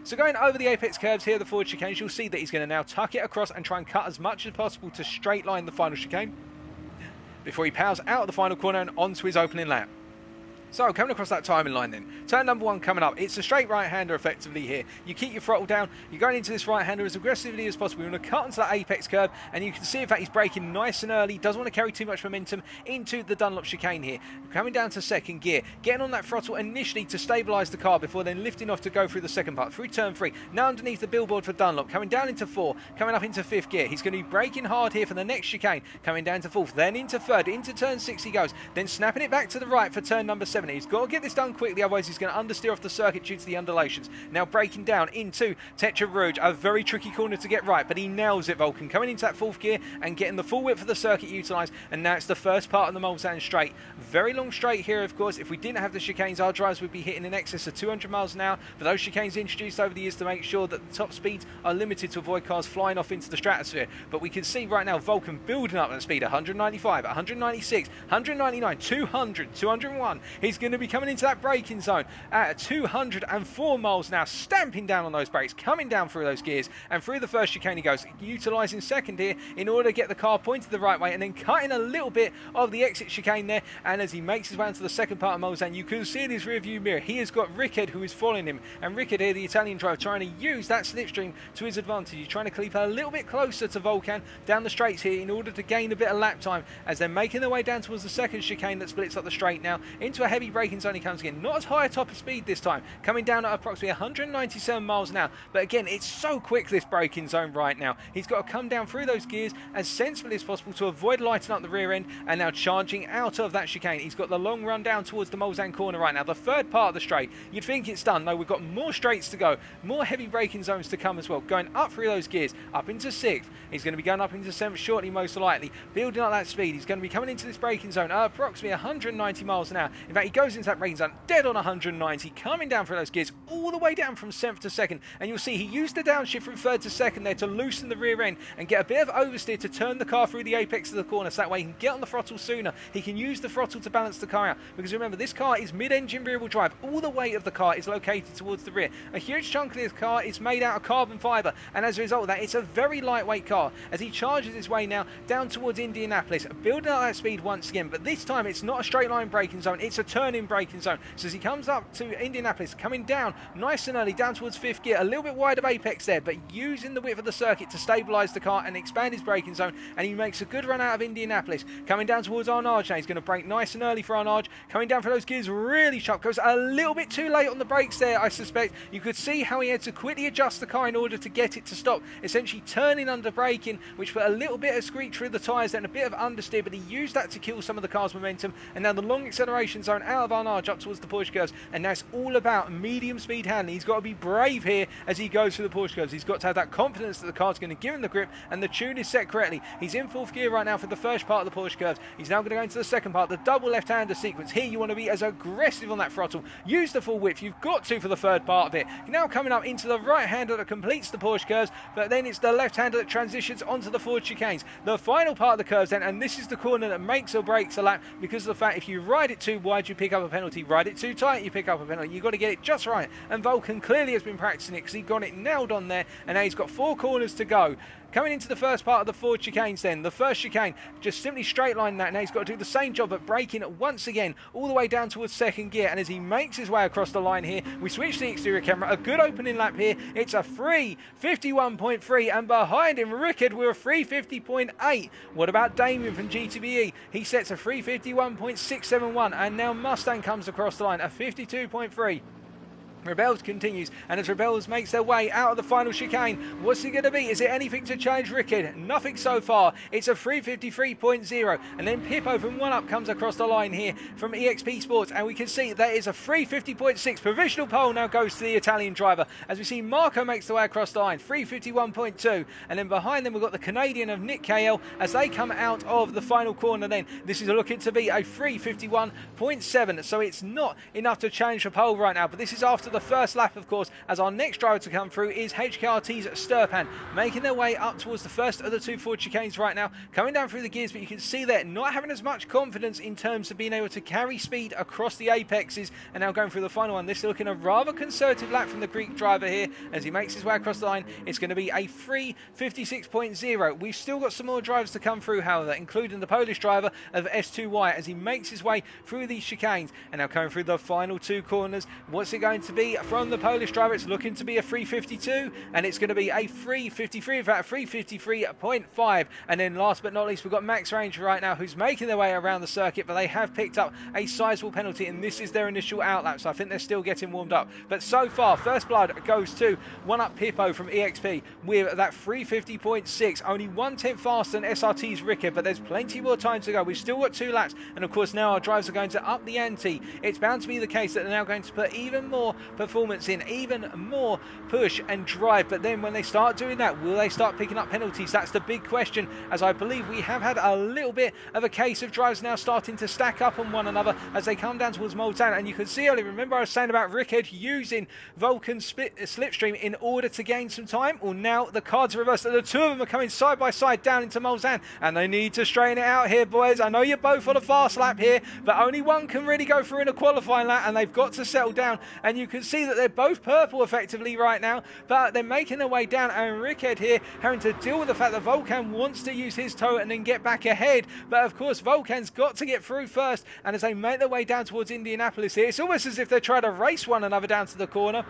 So going over the apex curves here, the forward chicanes, you'll see that he's going to now tuck it across and try and cut as much as possible to straight line the final chicane before he powers out of the final corner and onto his opening lap. So, coming across that timing line then, turn number 1 coming up. It's a straight right-hander effectively here. You keep your throttle down, you're going into this right-hander as aggressively as possible. You want to cut onto that apex curve, and you can see in fact he's braking nice and early, doesn't want to carry too much momentum into the Dunlop chicane here. Coming down to second gear, getting on that throttle initially to stabilise the car before then lifting off to go through the second part, through turn 3. Now underneath the billboard for Dunlop, coming down into 4, coming up into 5th gear. He's going to be braking hard here for the next chicane, coming down to 4th, then into 3rd, into turn 6 he goes, then snapping it back to the right for turn number 7. He's got to get this done quickly, otherwise he's going to understeer off the circuit due to the undulations. Now breaking down into Tetra Rouge, a very tricky corner to get right, but he nails it, Vulcan, coming into that 4th gear and getting the full width of the circuit utilised, and now it's the first part of the Mulsanne straight. Very long straight here, of course. If we didn't have the chicanes, our drivers would be hitting in excess of 200 miles an hour, but those chicanes introduced over the years to make sure that the top speeds are limited to avoid cars flying off into the stratosphere. But we can see right now Vulcan building up that speed, 195, 196, 199, 200, 201. He's going to be coming into that braking zone at 204 miles now, stamping down on those brakes, coming down through those gears, and through the first chicane he goes, utilising second here in order to get the car pointed the right way, and then cutting a little bit of the exit chicane there. And as he makes his way into the second part of Mulsanne, you can see in his rear view mirror he has got Rickhead who is following him, and Rickhead here, the Italian driver, trying to use that slipstream to his advantage. He's trying to creep a little bit closer to Vulcan down the straights here in order to gain a bit of lap time as they're making their way down towards the second chicane that splits up the straight now into a heavy heavy braking zone he comes again. Not as high a top of speed this time, coming down at approximately 197 miles an hour. But again, it's so quick, this braking zone right now. He's got to come down through those gears as sensibly as possible to avoid lighting up the rear end, and now charging out of that chicane. He's got the long run down towards the Mulsanne corner right now, the third part of the straight. You'd think it's done. No, we've got more straights to go, more heavy braking zones to come as well. Going up through those gears, up into 6th. He's going to be going up into 7th shortly, most likely. Building up that speed. He's going to be coming into this braking zone at approximately 190 miles an hour. In fact, he goes into that braking zone dead on 190, coming down through those gears all the way down from 7th to 2nd. And you'll see he used the downshift from 3rd to 2nd there to loosen the rear end and get a bit of oversteer to turn the car through the apex of the corner, so that way he can get on the throttle sooner. He can use the throttle to balance the car out, because remember, this car is mid-engine rear-wheel drive. All the weight of the car is located towards the rear. A huge chunk of this car is made out of carbon fibre, and as a result of that, it's a very lightweight car. As he charges his way now down towards Indianapolis, building up that speed once again, but this time it's not a straight line braking zone, it's a turning braking zone. So as he comes up to Indianapolis, coming down nice and early down towards 5th gear, a little bit wide of apex there, but using the width of the circuit to stabilise the car and expand his braking zone, and he makes a good run out of Indianapolis. Coming down towards Arnage now, he's going to brake nice and early for Arnage, coming down for those gears really sharp, goes a little bit too late on the brakes there, I suspect. You could see how he had to quickly adjust the car in order to get it to stop, essentially turning under braking, which put a little bit of screech through the tyres and a bit of understeer, but he used that to kill some of the car's momentum. And now the long acceleration zone out of Arnage up towards the Porsche curves, and now it's all about medium speed handling. He's got to be brave here as he goes through the Porsche curves. He's got to have that confidence that the car's going to give him the grip and the tune is set correctly. He's in 4th gear right now for the first part of the Porsche curves. He's now going to go into the second part, the double left-hander sequence. Here you want to be as aggressive on that throttle. Use the full width. You've got to for the third part of it. Now coming up into the right-hander that completes the Porsche curves, but then it's the left-hander that transitions onto the Ford chicanes. The final part of the curves then, and this is the corner that makes or breaks a lap, because of the fact if you ride it too wide, you pick up a penalty. Ride it too tight, you pick up a penalty. You've got to get it just right. And Vulcan clearly has been practicing it, because he got it nailed on there, and now he's got 4 corners to go. Coming into the first part of the Ford chicanes then, the first chicane, just simply straight line that. Now he's got to do the same job at braking once again, all the way down towards 2nd gear. And as he makes his way across the line here, we switch the exterior camera. A good opening lap here. It's a 3:51.3, and behind him, Rickard with a 3:50.8. What about Damien from GTBE? He sets a 3:51.671, and now Mustang comes across the line, a 52.3. Rebels continues, and as Rebels makes their way out of the final chicane, what's it going to be? Is it anything to challenge Rickard? Nothing so far. It's a 3:53.0, and then Pippo from 1UP comes across the line here from EXP Sports, and we can see that is a 3:50.6. Provisional pole now goes to the Italian driver, as we see Marco makes the way across the line, 3:51.2, and then behind them we've got the Canadian of Nick KL as they come out of the final corner then. This is looking to be a 3:51.7, so it's not enough to challenge the pole right now, but this is after the first lap, of course, as our next driver to come through is HKRT's Sturpan, making their way up towards the first of the 2 Ford chicanes right now, coming down through the gears, but you can see they're not having as much confidence in terms of being able to carry speed across the apexes, and now going through the final one. This is looking a rather conservative lap from the Greek driver here as he makes his way across the line. It's going to be a 3:56.0. We've still got some more drivers to come through, however, including the Polish driver of S2Y as he makes his way through these chicanes, and now coming through the final 2 corners. What's it going to be from the Polish driver? It's looking to be a 3:52, and it's going to be a 3:53, in fact, a 3:53.5. And then last but not least, we've got Max Ranger right now, who's making their way around the circuit, but they have picked up a sizable penalty, and this is their initial out lap, so I think they're still getting warmed up. But so far, first blood goes to 1UP Pippo from EXP with that 3:50.6, only 1/10 faster than SRT's Rickard, but there's plenty more time to go. We've still got 2 laps, and of course now our drivers are going to up the ante. It's bound to be the case that they're now going to put even more performance in, even more push and drive, but then when they start doing that, will they start picking up penalties? That's the big question, as I believe we have had a little bit of a case of drivers now starting to stack up on one another as they come down towards Mulsanne. And you can see earlier, remember I was saying about Rickard using Vulcan's slipstream in order to gain some time? Well, now the cards are reversed, and the 2 of them are coming side by side down into Mulsanne, and they need to straighten it out here, boys. I know you're both on a fast lap here, but only one can really go through in a qualifying lap, and they've got to settle down. And you can see that they're both purple effectively right now, but they're making their way down, and Rickard here having to deal with the fact that Vulcan wants to use his toe and then get back ahead, but of course Vulcan's got to get through first. And as they make their way down towards Indianapolis here, it's almost as if they're trying to race one another down to the corner.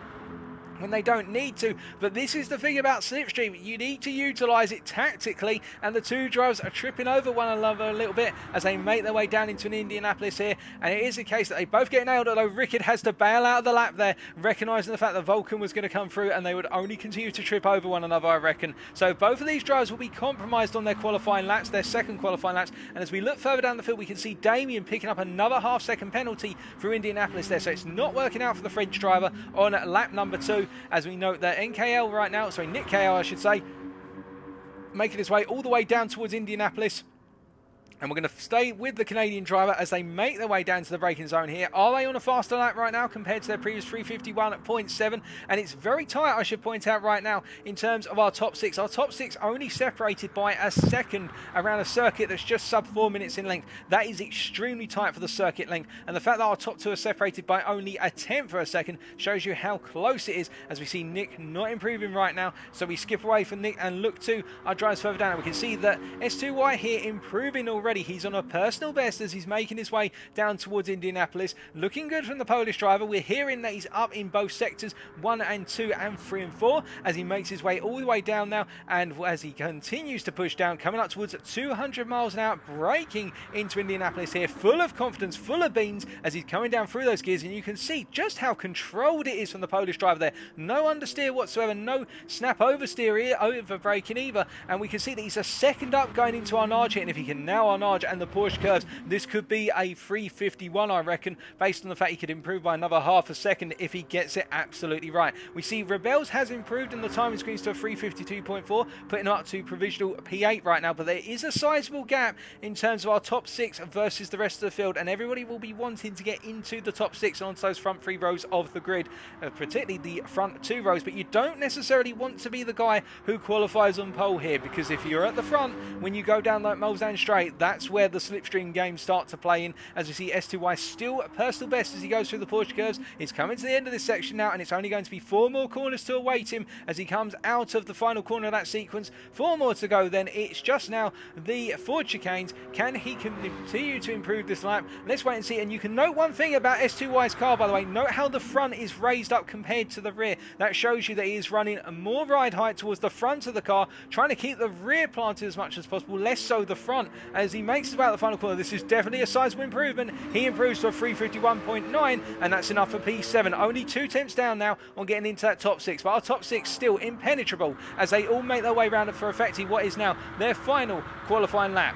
when they don't need to. But this is the thing about Slipstream, you need to utilise it tactically, and the two drivers are tripping over one another a little bit as they make their way down into an Indianapolis here, and it is a case that they both get nailed, although Rickard has to bail out of the lap there, recognising the fact that Vulcan was going to come through and they would only continue to trip over one another, I reckon. So both of these drivers will be compromised on their qualifying laps, their second qualifying laps, and as we look further down the field we can see Damien picking up another half-second penalty through Indianapolis there, so it's not working out for the French driver on lap number 2. As we note that NKL right now, sorry, Nick KL I should say, making his way all the way down towards Indianapolis. And we're going to stay with the Canadian driver as they make their way down to the braking zone here. Are they on a faster lap right now compared to their previous 3:51.7? And it's very tight, I should point out right now, in terms of our top 6. Our top 6 only separated by a second around a circuit that's just sub 4 minutes in length. That is extremely tight for the circuit length. And the fact that our top 2 are separated by only a tenth of a second shows you how close it is, as we see Nick not improving right now. So we skip away from Nick and look to our drivers further down. We can see that S2Y here improving already. He's on a personal best as he's making his way down towards Indianapolis. Looking good from the Polish driver. We're hearing that he's up in both sectors 1 and 2 and 3 and 4 as he makes his way all the way down now, and as he continues to push down, coming up towards 200 miles an hour, braking into Indianapolis here, full of confidence, full of beans as he's coming down through those gears, and you can see just how controlled it is from the Polish driver there. No understeer whatsoever, no snap oversteer, over braking either, and we can see that he's a second up going into Arnage here, and if he can now Arnage and the Porsche curves, this could be a 3:51, I reckon, based on the fact he could improve by another half a second if he gets it absolutely right. We see Rebels has improved in the timing screens to a 3:52.4, putting up to provisional P8 right now, but there is a sizable gap in terms of our top 6 versus the rest of the field, and everybody will be wanting to get into the top 6 and onto those front 3 rows of the grid, particularly the front 2 rows, but you don't necessarily want to be the guy who qualifies on pole here, because if you're at the front when you go down like Mulsanne straight, that's where the slipstream games start to play in. As you see, S2Y still at personal best as he goes through the Porsche curves. He's coming to the end of this section now, and it's only going to be 4 more corners to await him as he comes out of the final corner of that sequence. 4 more to go then. It's just now the Ford chicanes. Can he continue to improve this lap? Let's wait and see. And you can note one thing about S2Y's car, by the way. Note how the front is raised up compared to the rear. That shows you that he is running more ride height towards the front of the car, trying to keep the rear planted as much as possible, less so the front. As he makes his way out the final corner, this is definitely a sizable improvement. He improves to a 3:51.9, and that's enough for P7. Only 2 tenths down now on getting into that top 6, but our top 6 still impenetrable as they all make their way around for effecting what is now their final qualifying lap.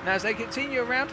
Now as they continue around,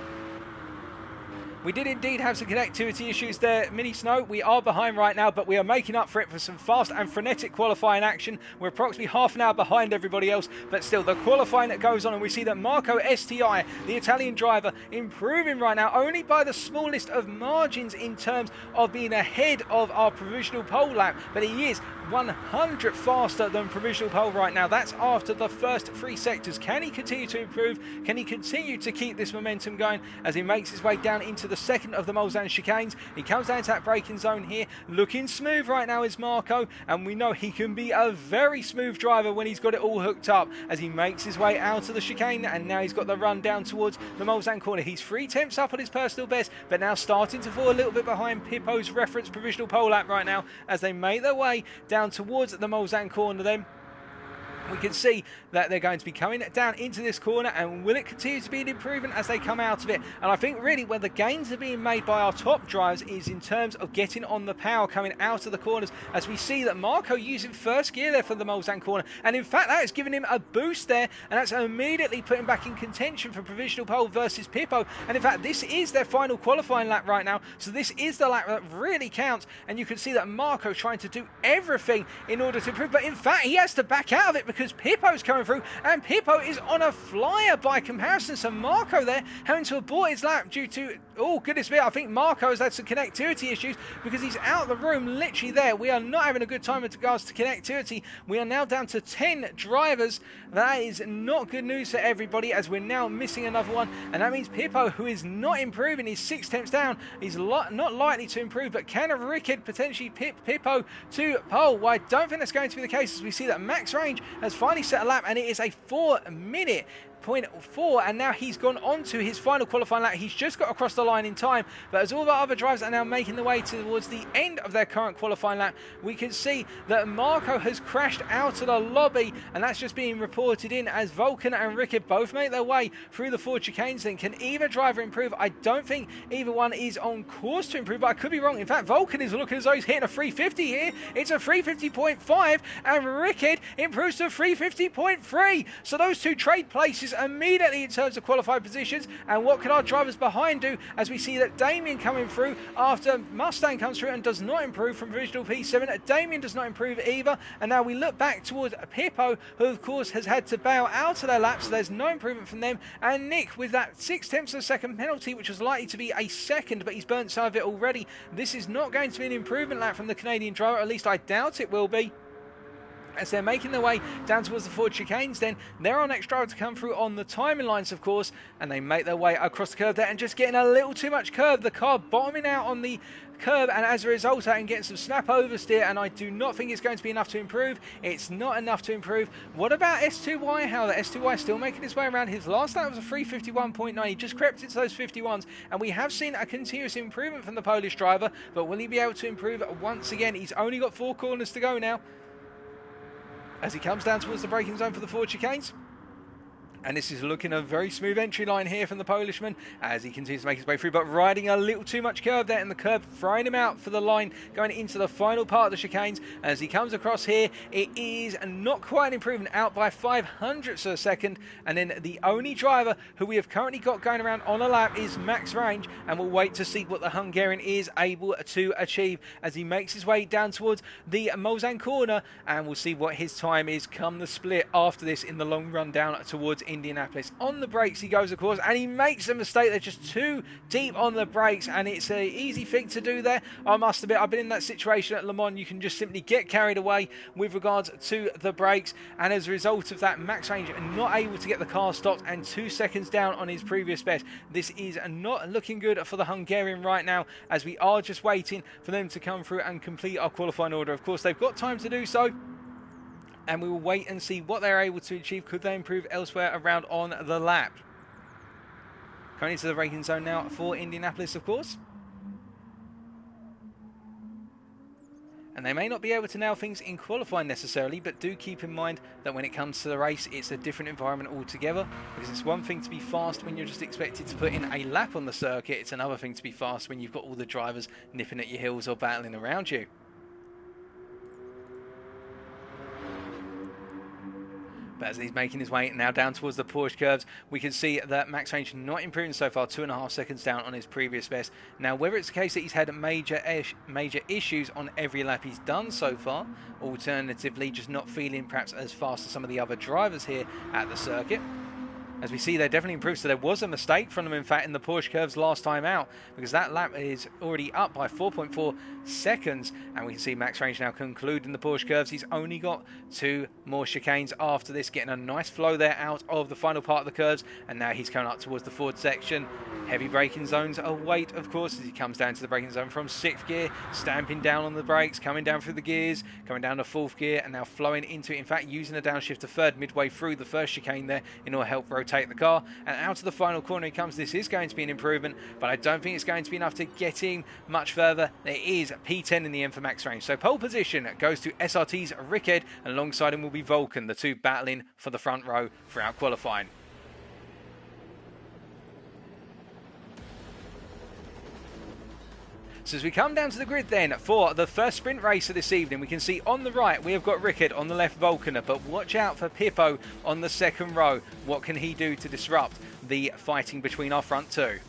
we did indeed have some connectivity issues there, Mini Snow. We are behind right now, but we are making up for it for some fast and frenetic qualifying action. We're approximately half an hour behind everybody else, but still the qualifying that goes on, and we see that Marco STI, the Italian driver, improving right now only by the smallest of margins in terms of being ahead of our provisional pole lap, but he is 100 faster than provisional pole right now. That's after the first 3 sectors. Can he continue to improve? Can he continue to keep this momentum going as he makes his way down into the second of the Mulsanne chicanes? He comes down to that braking zone here. Looking smooth right now is Marco, and we know he can be a very smooth driver when he's got it all hooked up as he makes his way out of the chicane, and now he's got the run down towards the Mulsanne corner. He's 3 tenths up on his personal best, but now starting to fall a little bit behind Pippo's reference provisional pole lap right now as they make their way down towards the Mulsanne corner then. We can see that they're going to be coming down into this corner, and will it continue to be an improvement as they come out of it? And I think really where the gains are being made by our top drivers is in terms of getting on the power coming out of the corners, as we see that Marco using first gear there for the Mulsanne corner, and in fact that is giving him a boost there, and that's immediately putting back in contention for provisional pole versus Pippo. And in fact this is their final qualifying lap right now, so this is the lap that really counts, and you can see that Marco trying to do everything in order to improve, but in fact he has to back out of it because Pippo's coming through, and Pippo is on a flyer by comparison. So Marco there having to abort his lap due to, oh goodness me, I think Marco has had some connectivity issues because he's out of the room literally there. We are not having a good time with regards to connectivity. We are now down to 10 drivers. That is not good news for everybody as we're now missing another one, and that means Pippo, who is not improving, he's 6 tenths down. He's not likely to improve, but can Rickard potentially pip Pippo to pole? Well, I don't think that's going to be the case as we see that Max Range has finally set a lap, and it is a 4-minute 58.4, and now he's gone on to his final qualifying lap. He's just got across the line in time, but as all of our other drivers are now making their way towards the end of their current qualifying lap, we can see that Marco has crashed out of the lobby, and that's just being reported in as Vulcan and Rickard both make their way through the Ford chicanes. Then can either driver improve? I don't think either one is on course to improve, but I could be wrong. In fact, Vulcan is looking as though he's hitting a 350 here. It's a 350.5, and Rickard improves to 350.3. So those two trade places immediately in terms of qualified positions. And what can our drivers behind do, as we see that Damien coming through after Mustang comes through and does not improve from provisional P7. Damien does not improve either. And now we look back towards Pippo, who of course has had to bail out of their lap, so there's no improvement from them. And Nick with that 0.6 of a second penalty, which was likely to be a second, but he's burnt some of it already. This is not going to be an improvement lap from the Canadian driver, at least I doubt it will be. As they're making their way down towards the Ford chicanes, then they're our next driver to come through on the timing lines, of course, and they make their way across the curve there and just getting a little too much curve. The car bottoming out on the curb, and as a result and getting some snap oversteer, and I do not think it's going to be enough to improve. It's not enough to improve. What about S2Y? How the S2Y still making his way around. His last lap was a 351.9. He just crept into those 51s, and we have seen a continuous improvement from the Polish driver, but will he be able to improve once again? He's only got 4 corners to go now as he comes down towards the braking zone for the Ford chicanes. And this is looking a very smooth entry line here from the Polishman as he continues to make his way through, but riding a little too much curve there, and the curb throwing him out for the line going into the final part of the chicanes. As he comes across here, it is not quite an improvement, out by 0.05 of a second. And then the only driver who we have currently got going around on a lap is Max Range, and we'll wait to see what the Hungarian is able to achieve as he makes his way down towards the Mulsanne corner, and we'll see what his time is come the split after this in the long run down towards Indianapolis. On the brakes he goes, of course, and he makes a mistake. They're just too deep on the brakes, and it's an easy thing to do there. I must admit, I've been in that situation at Le Mans. You can just simply get carried away with regards to the brakes, and as a result of that, Max Range not able to get the car stopped and 2 seconds down on his previous best. This is not looking good for the Hungarian right now, as we are just waiting for them to come through and complete our qualifying order. Of course, they've got time to do so, and we will wait and see what they're able to achieve. Could they improve elsewhere around on the lap? Coming into the braking zone now for Indianapolis, of course. And they may not be able to nail things in qualifying necessarily, but do keep in mind that when it comes to the race, it's a different environment altogether. Because it's one thing to be fast when you're just expected to put in a lap on the circuit. It's another thing to be fast when you've got all the drivers nipping at your heels or battling around you. But as he's making his way now down towards the Porsche curves, we can see that Max Range not improving so far, 2.5 seconds down on his previous best. Now, whether it's the case that he's had major issues on every lap he's done so far, alternatively just not feeling perhaps as fast as some of the other drivers here at the circuit. As we see, they're definitely improved. So there was a mistake from them, in fact, in the Porsche curves last time out, because that lap is already up by 4.4 seconds. And we can see Max Range now concluding the Porsche curves. He's only got 2 more chicanes after this, getting a nice flow there out of the final part of the curves. And now he's coming up towards the Ford section. Heavy braking zones await, of course, as he comes down to the braking zone from 6th gear, stamping down on the brakes, coming down through the gears, coming down to 4th gear, and now flowing into it. In fact, using a downshift to 3rd midway through the first chicane there in order to help rotate the car. And out to the final corner he comes. This is going to be an improvement, but I don't think it's going to be enough to get him much further. There is P10 in the end for Max Range. So pole position goes to SRT's Rickard, and alongside him will be Vulcan, the two battling for the front row throughout qualifying. So as we come down to the grid then for the first sprint race of this evening, we can see on the right we have got Rickard, on the left Vulcaner, but watch out for Pippo on the second row. What can he do to disrupt the fighting between our front two?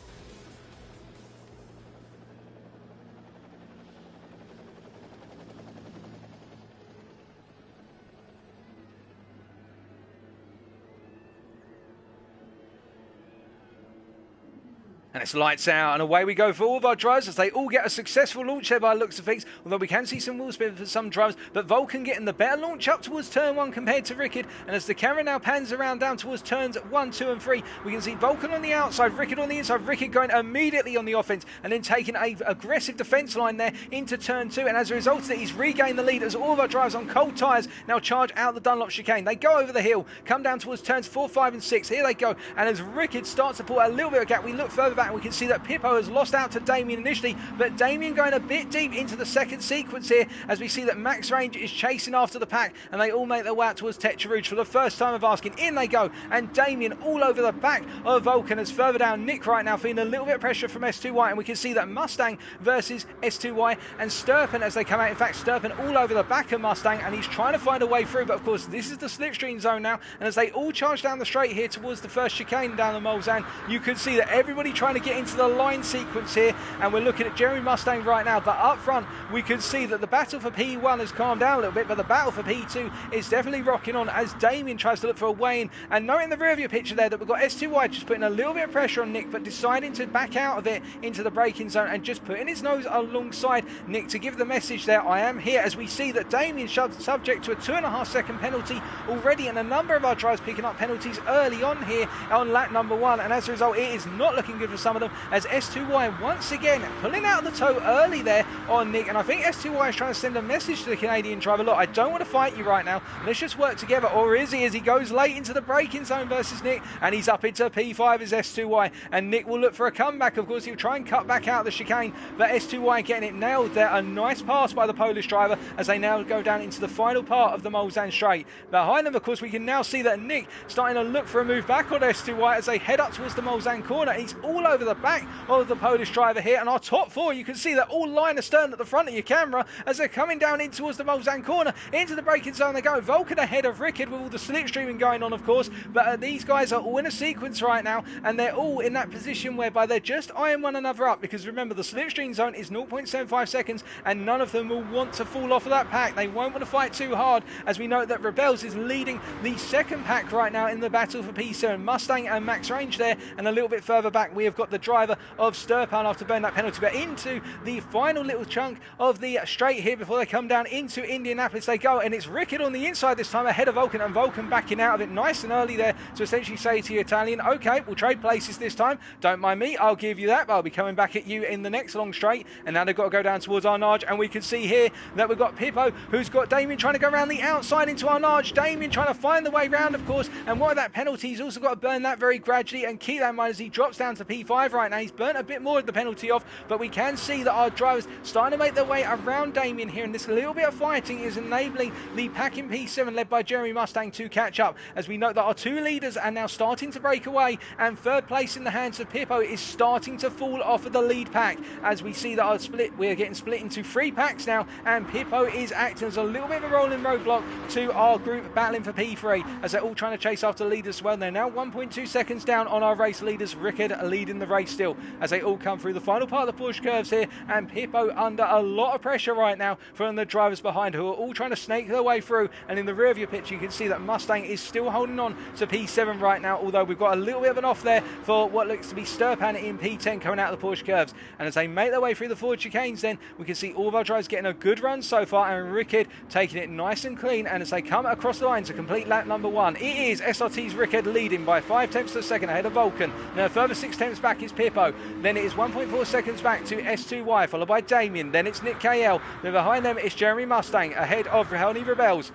And it's lights out, and away we go for all of our drivers as they all get a successful launch there by the looks of things, although we can see some wheel spin for some drivers, but Vulcan getting the better launch up towards turn 1 compared to Rickard, and as the camera now pans around down towards turns 1, 2 and 3, we can see Vulcan on the outside, Rickard on the inside, Rickard going immediately on the offense and then taking a aggressive defence line there into turn 2, and as a result of it, he's regained the lead as all of our drivers on cold tyres now charge out the Dunlop chicane. They go over the hill, come down towards turns 4, 5 and 6, here they go, and as Rickard starts to pull a little bit of gap, we look further back and we can see that Pippo has lost out to Damien initially, but Damien going a bit deep into the second sequence here as we see that Max Range is chasing after the pack and they all make their way out towards Tetrarouge for the first time of asking. In they go, and Damien all over the back of Vulcan as further down Nick right now feeling a little bit of pressure from S2Y, and we can see that Mustang versus S2Y and Sturpen as they come out. In fact, Sturpen all over the back of Mustang and he's trying to find a way through, but of course this is the slipstream zone now, and as they all charge down the straight here towards the first chicane down the Mulsanne, you can see that everybody trying to get into the line sequence here, and we're looking at Jeremy Mustang right now, but up front we can see that the battle for P1 has calmed down a little bit, but the battle for P2 is definitely rocking on as Damien tries to look for a way in, and note in the rear of your picture there that we've got S2Y just putting a little bit of pressure on Nick, but deciding to back out of it into the braking zone and just putting his nose alongside Nick to give the message there, I am here, as we see that Damien subject to a 2.5 second penalty already, and a number of our drivers picking up penalties early on here on lap number 1, and as a result it is not looking good for some of them as S2Y once again pulling out the toe early there on Nick, and I think S2Y is trying to send a message to the Canadian driver, look, I don't want to fight you right now, let's just work together, or is he, as he goes late into the braking zone versus Nick, and he's up into P5 as S2Y, and Nick will look for a comeback, of course he'll try and cut back out the chicane, but S2Y getting it nailed there, a nice pass by the Polish driver as they now go down into the final part of the Mulsanne straight. Behind them, of course, we can now see that Nick starting to look for a move back on S2Y as they head up towards the Mulsanne corner. He's all over the back of the Polish driver here, and our top 4, you can see they're all line astern at the front of your camera as they're coming down in towards the Mulsanne corner. Into the braking zone they go. Vulcan ahead of Rickard with all the slipstreaming going on, of course, but these guys are all in a sequence right now, and they're all in that position whereby they're just eyeing one another up, because remember, the slipstream zone is 0.75 seconds, and none of them will want to fall off of that pack. They won't want to fight too hard, as we know that Rebels is leading the second pack right now in the battle for P7. Mustang and Max Range there, and a little bit further back we have got the driver of Sturpan after burning that penalty, but into the final little chunk of the straight here before they come down into Indianapolis they go, and it's Rickard on the inside this time ahead of Vulcan, and Vulcan backing out of it nice and early there to essentially say to the Italian, okay, we'll trade places this time, don't mind me, I'll give you that, but I'll be coming back at you in the next long straight. And now they've got to go down towards Arnage, and we can see here that we've got Pippo who's got Damien trying to go around the outside into Arnage, Damien trying to find the way round, of course, and what that penalty, he's also got to burn that very gradually, and keep that in mind as he drops down to P5 right now. He's burnt a bit more of the penalty off, but we can see that our drivers starting to make their way around Damien here, and this little bit of fighting is enabling the pack in P7 led by Jeremy Mustang to catch up, as we note that our 2 leaders are now starting to break away, and third place in the hands of Pippo is starting to fall off of the lead pack, as we see that we're getting split into 3 packs now, and Pippo is acting as a little bit of a rolling roadblock to our group battling for P3, as they're all trying to chase after leaders as well. They're now 1.2 seconds down on our race leaders, Rickard leading the race still, as they all come through the final part of the push curves here, and Pippo under a lot of pressure right now from the drivers behind, who are all trying to snake their way through, and in the rear of your picture you can see that Mustang is still holding on to P7 right now, although we've got a little bit of an off there for what looks to be Sturpan in P10 coming out of the push curves, and as they make their way through the forward chicanes then we can see all of our drivers getting a good run so far, and Rickard taking it nice and clean, and as they come across the line to complete lap number 1, it is SRT's Rickard leading by 5 tenths of a second ahead of Vulcan. Now a further 6 tenths back is Pippo, then it is 1.4 seconds back to S2Y, followed by Damien, then it's Nick KL, then behind them it's Jeremy Mustang ahead of Helny Rebels.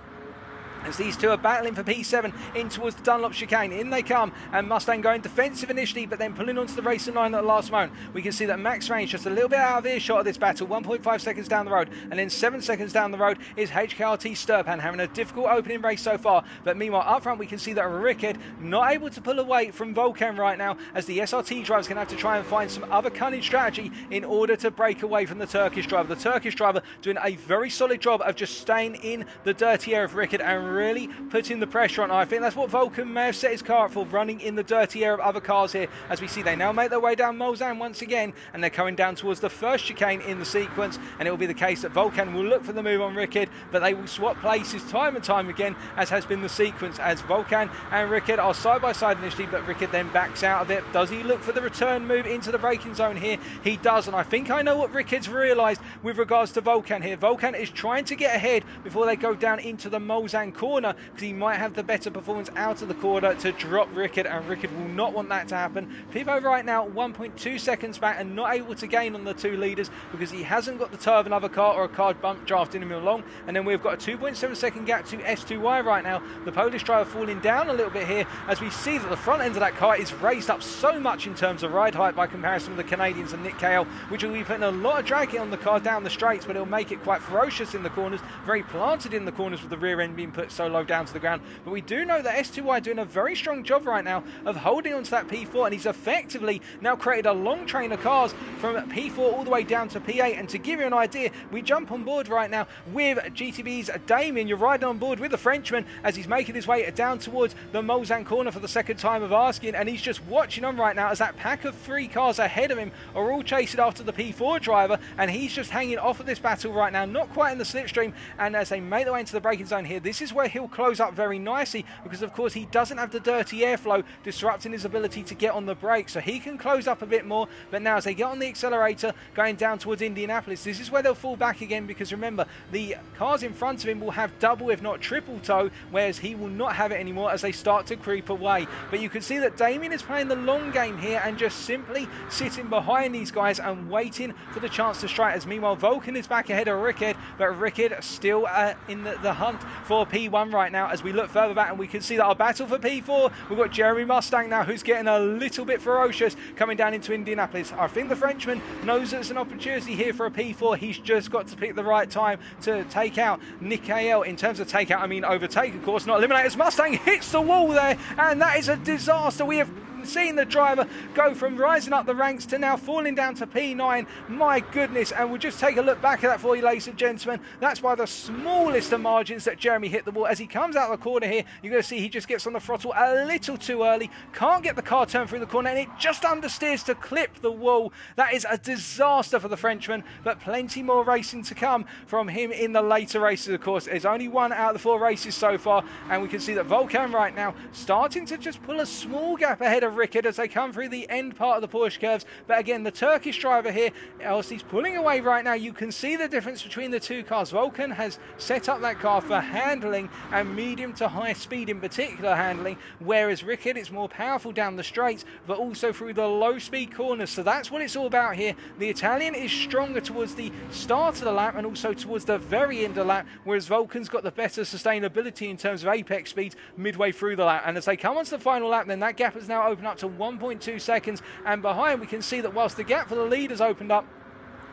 As these two are battling for P7 in towards the Dunlop chicane. In they come, and Mustang going defensive initially, but then pulling onto the racing line at the last moment. We can see that Max Range just a little bit out of earshot of this battle, 1.5 seconds down the road, and then 7 seconds down the road is HKRT Sturpan having a difficult opening race so far. But meanwhile up front we can see that Rickard not able to pull away from Vulcan right now, as the SRT driver's going to have to try and find some other cunning strategy in order to break away from the Turkish driver. The Turkish driver doing a very solid job of just staying in the dirty air of Rickard, and really putting the pressure on. I think that's what Vulcan may have set his car up for, running in the dirty air of other cars here. As we see, they now make their way down Mulsanne once again, and they're coming down towards the first chicane in the sequence, and it will be the case that Vulcan will look for the move on Rickard, but they will swap places time and time again, as has been the sequence, as Vulcan and Rickard are side by side initially, but Rickard then backs out of it. Does he look for the return move into the braking zone here? He does, and I think I know what Rickard's realised with regards to Vulcan here. Vulcan is trying to get ahead before they go down into the Mulsanne corner, because he might have the better performance out of the corner to drop Rickard, and Rickard will not want that to happen. Pivo right now 1.2 seconds back and not able to gain on the two leaders because he hasn't got the tyre of another car or a car bump drafting him along. And then we've got a 2.7 second gap to S2Y right now. The Polish driver falling down a little bit here, as we see that the front end of that car is raised up so much in terms of ride height by comparison with the Canadians and Nick KL, which will be putting a lot of drag on the car down the straights, but it'll make it quite ferocious in the corners, very planted in the corners with the rear end being put so low down to the ground. But we do know that S2Y doing a very strong job right now of holding onto that P4, and he's effectively now created a long train of cars from P4 all the way down to P8. And to give you an idea, we jump on board right now with GTB's Damien. You're riding on board with the Frenchman as he's making his way down towards the Mulsanne corner for the second time of asking, and he's just watching on right now as that pack of 3 cars ahead of him are all chasing after the P4 driver, and he's just hanging off of this battle right now, not quite in the slipstream. And as they make their way into the braking zone here, this is where he'll close up very nicely, because of course he doesn't have the dirty airflow disrupting his ability to get on the brakes, so he can close up a bit more. But now as they get on the accelerator going down towards Indianapolis, this is where they'll fall back again, because remember, the cars in front of him will have double if not triple tow, whereas he will not have it anymore as they start to creep away. But you can see that Damien is playing the long game here and just simply sitting behind these guys and waiting for the chance to strike, as meanwhile Vulcan is back ahead of Rickard, but Rickard still in the hunt for P1 right now. As we look further back, and we can see that our battle for P4, we've got Jeremy Mustang now, who's getting a little bit ferocious coming down into Indianapolis. I think the Frenchman knows there's an opportunity here for a P4. He's just got to pick the right time to take out Nick KL. In terms of takeout, I mean overtake, of course, not eliminate, as Mustang hits the wall there, and that is a disaster. We have seen the driver go from rising up the ranks to now falling down to P9. My goodness, and we'll just take a look back at that for you, ladies and gentlemen. That's by the smallest of margins that Jeremy hit the wall. As he comes out of the corner here, you're going to see he just gets on the throttle a little too early, can't get the car turned through the corner, and it just understeers to clip the wall. That is a disaster for the Frenchman, but plenty more racing to come from him in the later races. Of course, there's only 1 out of the 4 races so far, and we can see that Vulcan right now starting to just pull a small gap ahead of Rickard as they come through the end part of the Porsche curves. But again, the Turkish driver here, else he's pulling away right now. You can see the difference between the two cars. Vulcan has set up that car for handling and medium to high speed in particular handling, whereas Rickard is more powerful down the straights but also through the low speed corners. So that's what it's all about here. The Italian is stronger towards the start of the lap and also towards the very end of the lap, whereas Vulcan's got the better sustainability in terms of apex speeds midway through the lap. And as they come onto the final lap, then that gap has now opened up to 1.2 seconds, and behind we can see that whilst the gap for the lead has opened up,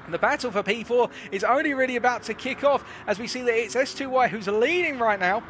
the battle for P4 is only really about to kick off, as we see that it's S2Y who's leading right now.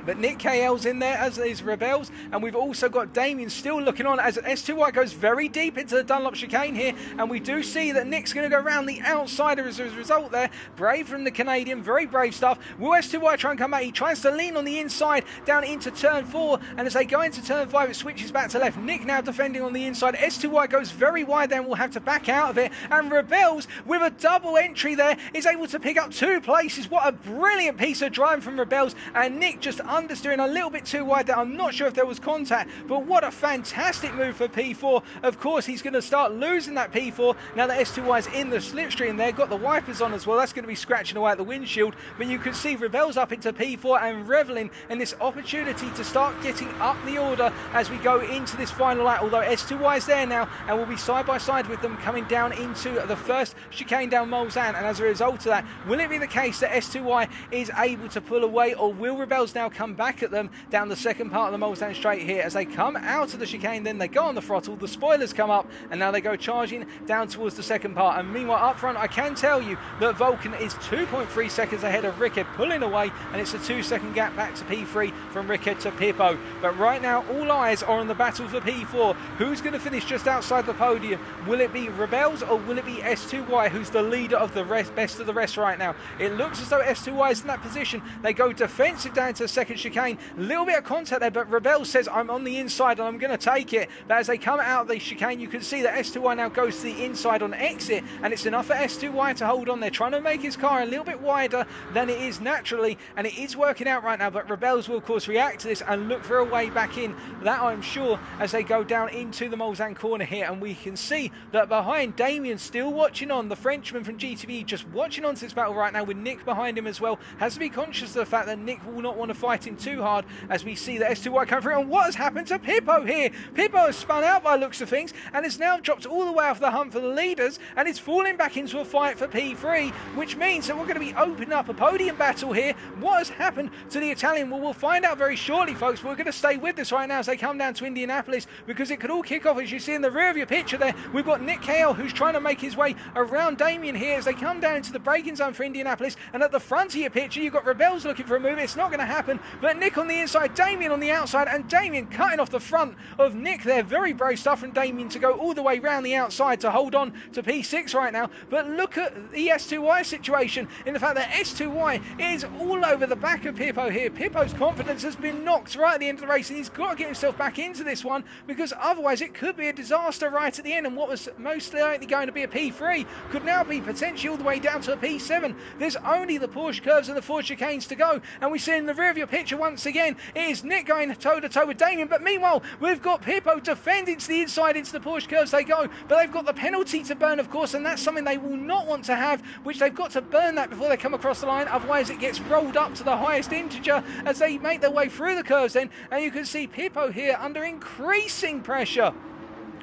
But Nick KL's in there, as is Rebels, and we've also got Damien still looking on as S2Y goes very deep into the Dunlop chicane here, and we do see that Nick's going to go around the outsider as a result there. Brave from the Canadian, very brave stuff. Will S2Y try and come back? He tries to lean on the inside down into turn 4, and as they go into turn 5, it switches back to left. Nick now defending on the inside. S2Y goes very wide, then will have to back out of it, and Rebels, with a double entry there, is able to pick up 2 places. What a brilliant piece of driving from Rebels, and Nick just understeering a little bit too wide there. I'm not sure if there was contact, but what a fantastic move for P4. Of course, he's going to start losing that P4 now that S2Y's in the slipstream there. Got the wipers on as well. That's going to be scratching away at the windshield, but you can see Rebels up into P4 and reveling in this opportunity to start getting up the order as we go into this final lap, although S2Y's there now and will be side by side with them coming down into the first chicane down Mulsanne. And as a result of that, will it be the case that S2Y is able to pull away, or will Rebels now come come back at them down the second part of the Mulsanne straight here. As they come out of the chicane, then they go on the throttle, the spoilers come up, and now they go charging down towards the second part. And meanwhile, up front, I can tell you that Vulcan is 2.3 seconds ahead of Rickhead, pulling away, and it's a 2-second gap back to P3 from Rickhead to Pippo. But right now, all eyes are on the battle for P4. Who's going to finish just outside the podium? Will it be Rebels or will it be S2Y, who's the leader of the best of the rest right now? It looks as though S2Y is in that position. They go defensive down to the second chicane. A little bit of contact there, but Rebels says, I'm on the inside and I'm going to take it. But as they come out of the chicane, you can see that S2Y now goes to the inside on exit, and it's enough for S2Y to hold on. They're trying to make his car a little bit wider than it is naturally, and it is working out right now, but Rebels will of course react to this and look for a way back in, that I'm sure, as they go down into the Mulsanne corner here. And we can see that behind, Damien still watching on, the Frenchman from GTV just watching on to this battle right now, with Nick behind him as well. Has to be conscious of the fact that Nick will not want to fight him too hard, as we see that S2Y come through. And what has happened to Pippo here? Pippo has spun out by looks of things and has now dropped all the way off the hunt for the leaders, and it's falling back into a fight for P3, which means that we're going to be opening up a podium battle here. What has happened to the Italian? Well, we'll find out very shortly, folks, but we're going to stay with this right now as they come down to Indianapolis, because it could all kick off. As you see in the rear of your picture there, we've got Nick KL, who's trying to make his way around Damien here as they come down into the braking zone for Indianapolis, and at the front of your picture you've got Rebels looking for a move. It's not going to happen, but Nick on the inside, Damien on the outside, and Damien cutting off the front of Nick there. Very brave stuff from Damien to go all the way round the outside to hold on to P6 right now. But look at the S2Y situation, in the fact that S2Y is all over the back of Pippo here. Pippo's confidence has been knocked right at the end of the race, and he's got to get himself back into this one, because otherwise it could be a disaster right at the end, and what was most likely going to be a P3 could now be potentially all the way down to a P7. There's only the Porsche curves and the Ford chicanes to go, and we see in the rear of your picture once again, it is Nick going toe-to-toe with Damien. But meanwhile, we've got Pippo defending to the inside into the Porsche curves they go, but they've got the penalty to burn, of course, and that's something they will not want to have, which they've got to burn that before they come across the line, otherwise it gets rolled up to the highest integer as they make their way through the curves then. And you can see Pippo here under increasing pressure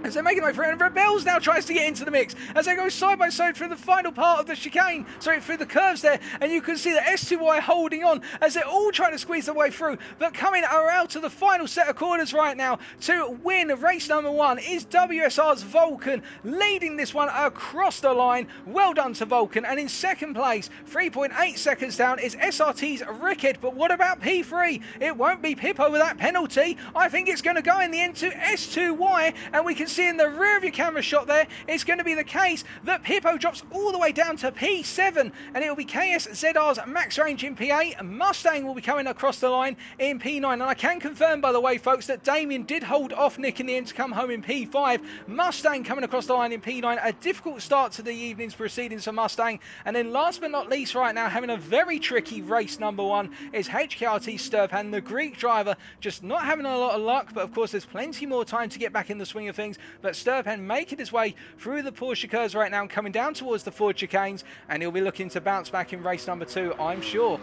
as they're making their way through, and Rebels now tries to get into the mix as they go side by side through the final part of the chicane, sorry, through the curves there, and you can see that S2Y holding on as they're all trying to squeeze their way through. But coming out to the final set of corners right now to win race number 1 is WSR's Vulcan, leading this one across the line. Well done to Vulcan. And in second place, 3.8 seconds down, is SRT's Rickhead. But what about P3? It won't be Pippo with that penalty. I think it's going to go in the end to S2Y, and we can see in the rear of your camera shot there, it's going to be the case that Pippo drops all the way down to P7, and it will be KSZR's Max Range in P8. Mustang will be coming across the line in P9, and I can confirm, by the way, folks, that Damien did hold off Nick in the end to come home in P5. Mustang coming across the line in P9. A difficult start to the evening's proceedings for Mustang. And then last but not least right now, having a very tricky race number 1 is HKRT Sturpan, the Greek driver, just not having a lot of luck, but of course there's plenty more time to get back in the swing of things. But Sturpan making his way through the Porsche curves right now and coming down towards the Ford chicanes, and he'll be looking to bounce back in race number 2, I'm sure.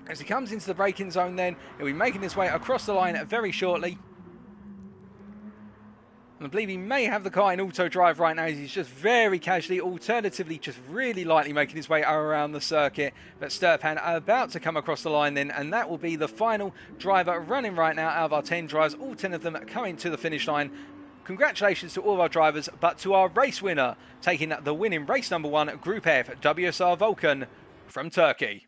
As he comes into the braking zone then, he'll be making his way across the line very shortly. I believe he may have the car in auto drive right now. He's just very casually, alternatively, just really lightly making his way around the circuit. But Sturpan about to come across the line then, and that will be the final driver running right now out of our 10 drivers, all 10 of them coming to the finish line. Congratulations to all of our drivers, but to our race winner, taking the win in race number 1, Group F, WSR Vulcan from Turkey.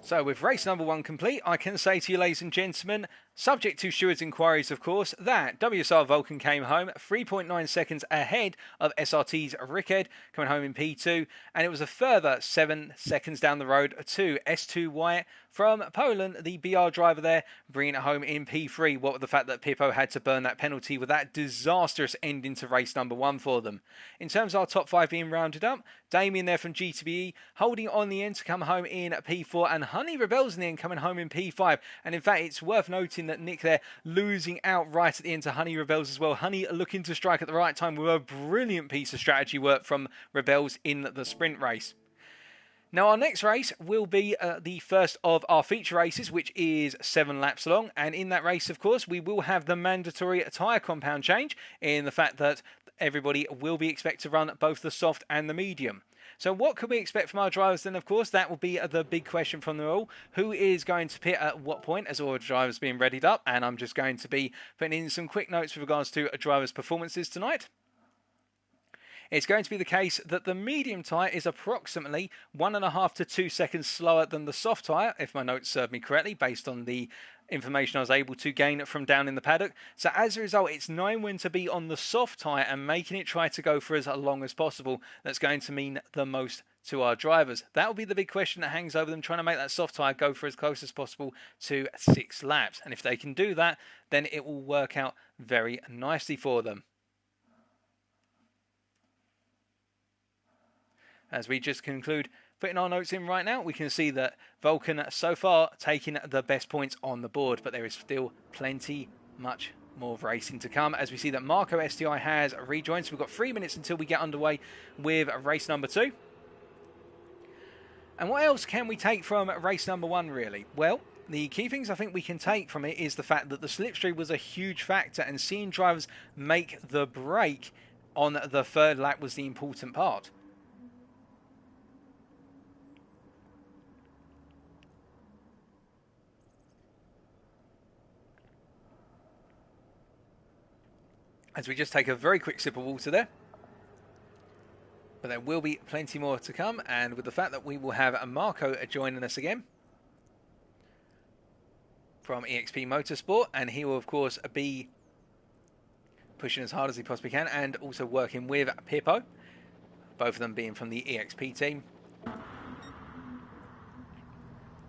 So with race number 1 complete, I can say to you, ladies and gentlemen, subject to stewards' inquiries, of course, that WSR Vulcan came home 3.9 seconds ahead of SRT's Rickhead, coming home in P2, and it was a further 7 seconds down the road to S2Y from Poland, the BR driver there, bringing it home in P3. What with the fact that Pippo had to burn that penalty with that disastrous ending to race number 1 for them. In terms of our top 5 being rounded up, Damien there from GTBE holding on the end to come home in P4, and Honey Rebels in the end coming home in P5. And in fact, it's worth noting that Nick there losing out right at the end to Honey Rebels as well. Honey looking to strike at the right time with a brilliant piece of strategy work from Rebels in the sprint race. Now, our next race will be the first of our feature races, which is 7 laps long. And in that race, of course, we will have the mandatory tyre compound change in the fact that everybody will be expected to run both the soft and the medium. So what can we expect from our drivers then? Of course, that will be the big question from them all. Who is going to pit at what point as all the drivers being readied up? And I'm just going to be putting in some quick notes with regards to a driver's performances tonight. It's going to be the case that the medium tyre is approximately 1.5 to 2 seconds slower than the soft tyre, if my notes serve me correctly, based on the information I was able to gain from down in the paddock. So as a result, it's knowing when to be on the soft tyre and making it try to go for as long as possible. That's going to mean the most to our drivers. That will be the big question that hangs over them, trying to make that soft tyre go for as close as possible to 6 laps. And if they can do that, then it will work out very nicely for them. As we just conclude putting our notes in right now, we can see that Vulcan so far taking the best points on the board, but there is still much more racing to come. As we see that Marco STI has rejoined, so we've got 3 minutes until we get underway with race number 2. And what else can we take from race number 1, really? Well, the key things I think we can take from it is the fact that the slipstream was a huge factor, and seeing drivers make the break on the 3rd lap was the important part. As we just take a very quick sip of water there. But there will be plenty more to come, and with the fact that we will have Marco joining us again from EXP Motorsport, and he will of course be pushing as hard as he possibly can and also working with Pippo, both of them being from the EXP team.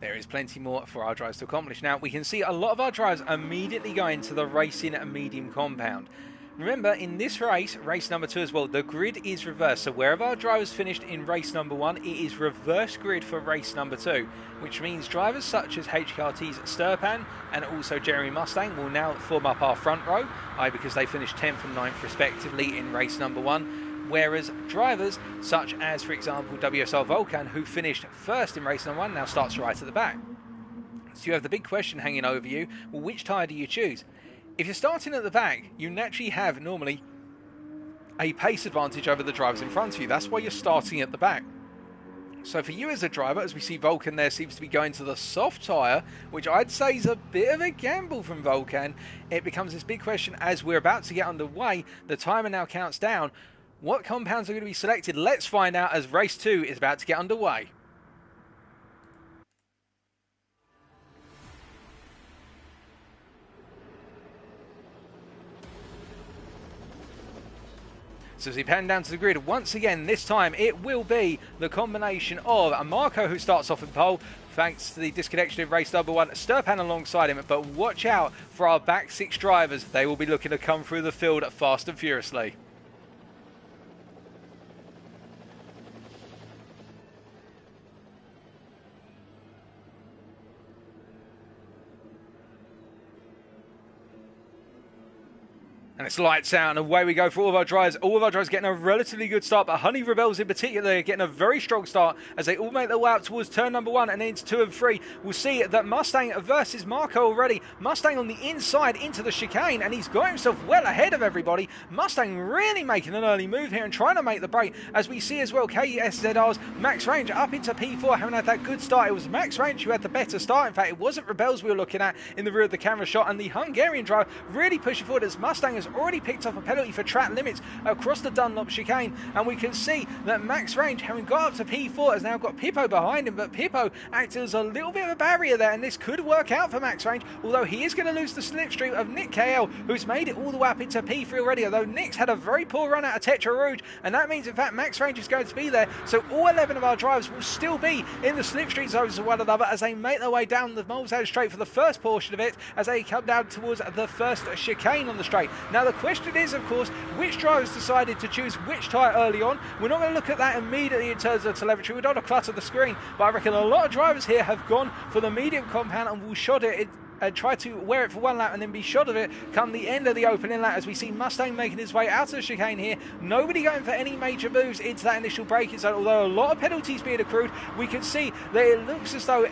There is plenty more for our drivers to accomplish. Now, we can see a lot of our drivers immediately going to the racing medium compound. Remember, in this race, race number 2 as well, the grid is reversed. So wherever our drivers finished in race number 1, it is reverse grid for race number 2, which means drivers such as HKRT's Sturpan and also Jeremy Mustang will now form up our front row, because they finished 10th and 9th respectively in race number 1. Whereas drivers such as, for example, WSR Vulcan, who finished 1st in race number 1, now starts right at the back. So you have the big question hanging over you, well, which tyre do you choose? If you're starting at the back, you naturally have normally a pace advantage over the drivers in front of you. That's why you're starting at the back. So for you as a driver, as we see Vulcan there seems to be going to the soft tyre, which I'd say is a bit of a gamble from Vulcan, it becomes this big question as we're about to get underway. The timer now counts down. What compounds are going to be selected? Let's find out as race 2 is about to get underway. So as we pan down to the grid, once again, this time it will be the combination of Marco, who starts off in pole, thanks to the disconnection of race number 1, Sturpan alongside him. But watch out for our back 6 drivers. They will be looking to come through the field fast and furiously. And it's lights out, and away we go for all of our drivers. All of our drivers getting a relatively good start, but Honey Rebels in particular getting a very strong start as they all make their way up towards turn number 1 and into 2 and 3. We'll see that Mustang versus Marco already. Mustang on the inside into the chicane, and he's got himself well ahead of everybody. Mustang really making an early move here and trying to make the break, as we see as well KSZR's Max Range up into P4, having had that good start. It was Max Range who had the better start. In fact, it wasn't Rebels we were looking at in the rear of the camera shot, and the Hungarian driver really pushing forward as Mustang has already picked up a penalty for track limits across the Dunlop chicane, and we can see that Max Range, having got up to P4, has now got Pippo behind him, but Pippo acted as a little bit of a barrier there, and this could work out for Max Range, although he is going to lose the slipstream of Nick KL, who's made it all the way up into P3 already, although Nick's had a very poor run out of Tetra Rouge, and that means in fact Max Range is going to be there, so all 11 of our drivers will still be in the slipstream zones of one another as they make their way down the Moleshead straight for the first portion of it, as they come down towards the first chicane on the straight. Now the question is, of course, which drivers decided to choose which tyre early on. We're not going to look at that immediately in terms of telemetry. We don't want to clutter the screen, but I reckon a lot of drivers here have gone for the medium compound and will shot it try to wear it for one lap and then be shot of it come the end of the opening lap, as we see Mustang making his way out of the chicane here. Nobody going for any major moves into that initial braking zone, although a lot of penalties being accrued. We can see that it looks as though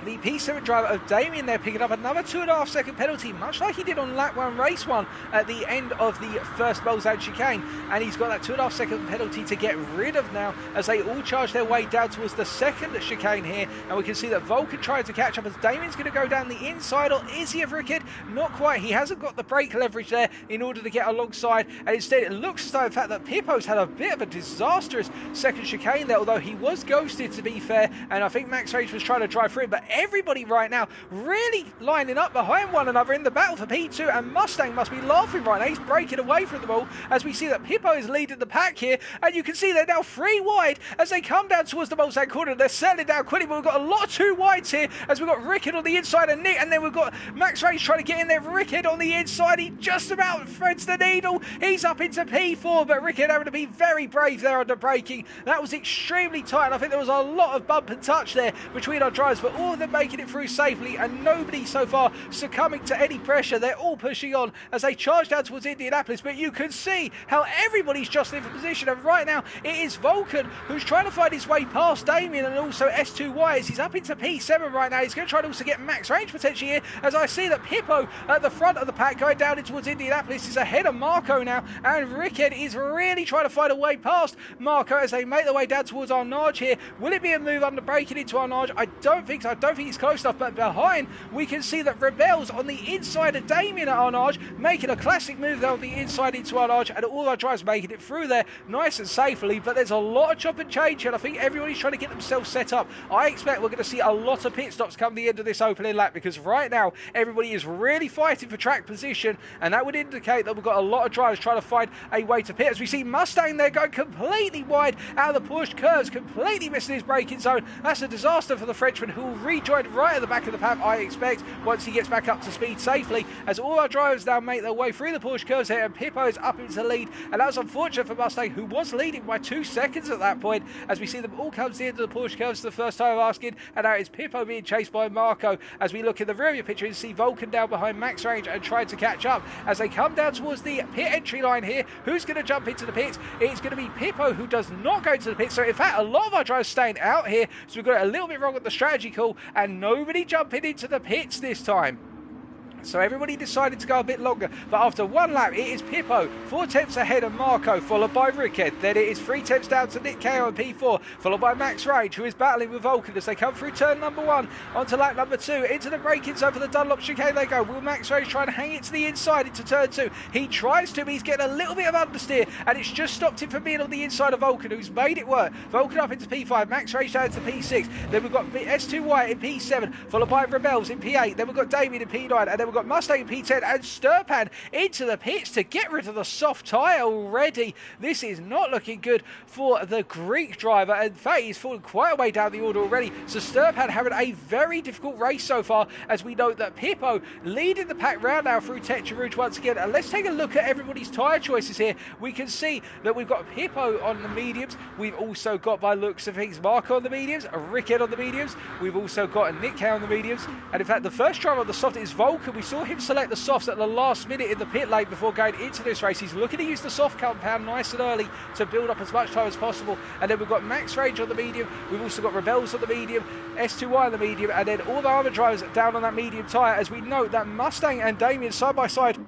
the P7 driver of Damien there picking up another 2.5 second penalty, much like he did on lap 1 race 1 at the end of the first Bolzan chicane, and he's got that 2.5 second penalty to get rid of now as they all charge their way down towards the second chicane here. And we can see that Vulcan trying to catch up as Damien's going to go down the inside, or is he of Rickard? Not quite. He hasn't got the brake leverage there in order to get alongside, and instead it looks as though in fact that Pippo's had a bit of a disastrous second chicane there, although he was ghosted to be fair, and I think Max Rage was trying to drive through it, but everybody right now really lining up behind one another in the battle for P2, and Mustang must be laughing right now. He's breaking away from them all as we see that Pippo is leading the pack here, and you can see they're now 3 wide as they come down towards the Bolzan corner. They're settling down quickly, but we've got a lot of 2 wides here as we've got Rickard on the inside and Nick, and then we've got Max Rage trying to get in there. Rickard on the inside, he just about threads the needle. He's up into P4, but Rickard having to be very brave there under braking. That was extremely tight, and I think there was a lot of bump and touch there between our drivers, but all of them making it through safely and nobody so far succumbing to any pressure. They're all pushing on as they charge down towards Indianapolis, but you can see how everybody's just in position, and right now it is Vulcan who's trying to find his way past Damien and also S2Y as he's up into P7 right now. He's going to try to also get max range potentially here, as I see that Pippo at the front of the pack going down towards Indianapolis is ahead of Marco now, and Rickard is really trying to find a way past Marco as they make their way down towards Arnage here. Will it be a move under braking into Arnage? I don't think so. I don't think he's close enough, but behind we can see that Rebels on the inside of Damien at Arnage making a classic move there on the inside into Arnage, and all our drivers making it through there nice and safely. But there's a lot of chop and change, and I think everybody's trying to get themselves set up. I expect we're going to see a lot of pit stops come the end of this opening lap, because right now everybody is really fighting for track position, and that would indicate that we've got a lot of drivers trying to find a way to pit, as we see Mustang there going completely wide out of the pushed curves, completely missing his braking zone. That's a disaster for the Frenchman, who will rejoin right at the back of the pack, I expect, once he gets back up to speed safely, as all our drivers now make their way through the Porsche curves here, and Pippo is up into the lead, and that was unfortunate for Mustang, who was leading by 2 seconds at that point, as we see them all come to the end of the Porsche curves for the first time of asking, and now it's Pippo being chased by Marco, as we look in the rear view picture and see Vulcan down behind Max Range and trying to catch up as they come down towards the pit entry line here. Who's going to jump into the pits? It's going to be Pippo, who does not go into the pits, so in fact a lot of our drivers staying out here, so we've got it a little bit wrong with the strategy call, and nobody jumping into the pits this time. So everybody decided to go a bit longer, but after 1 lap it is Pippo 4 tenths ahead of Marco, followed by Rickard. Then it is 3 tenths down to Nick KO and P4, followed by Max Rage, who is battling with Vulcan as they come through turn number 1 onto lap number 2 into the braking zone for the Dunlop chicane they go. Will Max Rage try and hang it to the inside into turn 2? He tries to, but he's getting a little bit of understeer, and it's just stopped him from being on the inside of Vulcan, who's made it work. Vulcan up into P5, Max Rage down to P6, then we've got S2Y in P7, followed by Rebels in P8, then we've got Damien in P9, and then we've got Mustang in P10, and Sturpan into the pits to get rid of the soft tyre already. This is not looking good for the Greek driver. In fact, he's fallen quite a way down the order already. So Sturpan having a very difficult race so far, as we know that Pippo leading the pack round now through Tetra Rouge once again. And let's take a look at everybody's tyre choices here. We can see that we've got Pippo on the mediums. We've also got, by looks of things, Marco on the mediums, Rickard on the mediums. We've also got Nick K on the mediums. And in fact, the first driver on the soft is Vulcan. We saw him select the softs at the last minute in the pit lane before going into this race. He's looking to use the soft compound nice and early to build up as much time as possible. And then we've got Max Rage on the medium, we've also got Rebels on the medium, S2Y on the medium, and then all the other drivers down on that medium tyre, as we note that Mustang and Damien side by side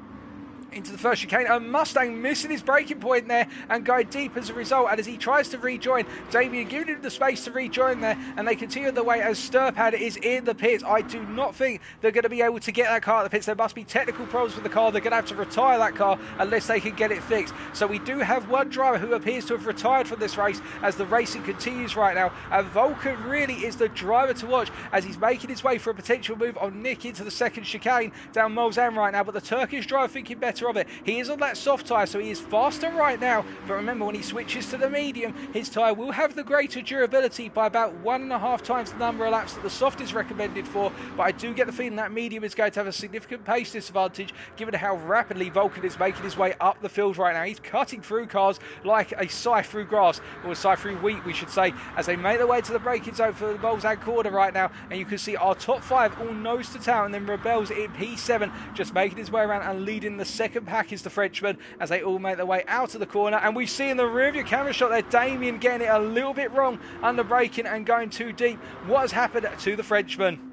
into the first chicane, and Mustang missing his braking point there and going deep as a result. And as he tries to rejoin, Damien giving him the space to rejoin there, and they continue their way as Sturpad is in the pits. I do not think they're going to be able to get that car at the pits. There must be technical problems with the car. They're going to have to retire that car unless they can get it fixed. So we do have one driver who appears to have retired from this race as the racing continues right now, and Vulcan really is the driver to watch as he's making his way for a potential move on Nick into the second chicane down Mulsanne right now. But the Turkish driver thinking better better of it. He is on that soft tyre, so he is faster right now, but remember, when he switches to the medium, his tyre will have the greater durability by about 1.5 times the number of laps that the soft is recommended for, but I do get the feeling that medium is going to have a significant pace disadvantage given how rapidly Vulcan is making his way up the field right now. He's cutting through cars like a scythe through grass, or a scythe through wheat we should say, as they make their way to the braking zone for the Bolzan corner right now, and you can see our top 5 all nose to tail, and then Rebels in P7 just making his way around and leading the second pack is the Frenchman as they all make their way out of the corner. And we see in the rear view camera shot there Damien getting it a little bit wrong under braking and going too deep. What has happened to the Frenchman?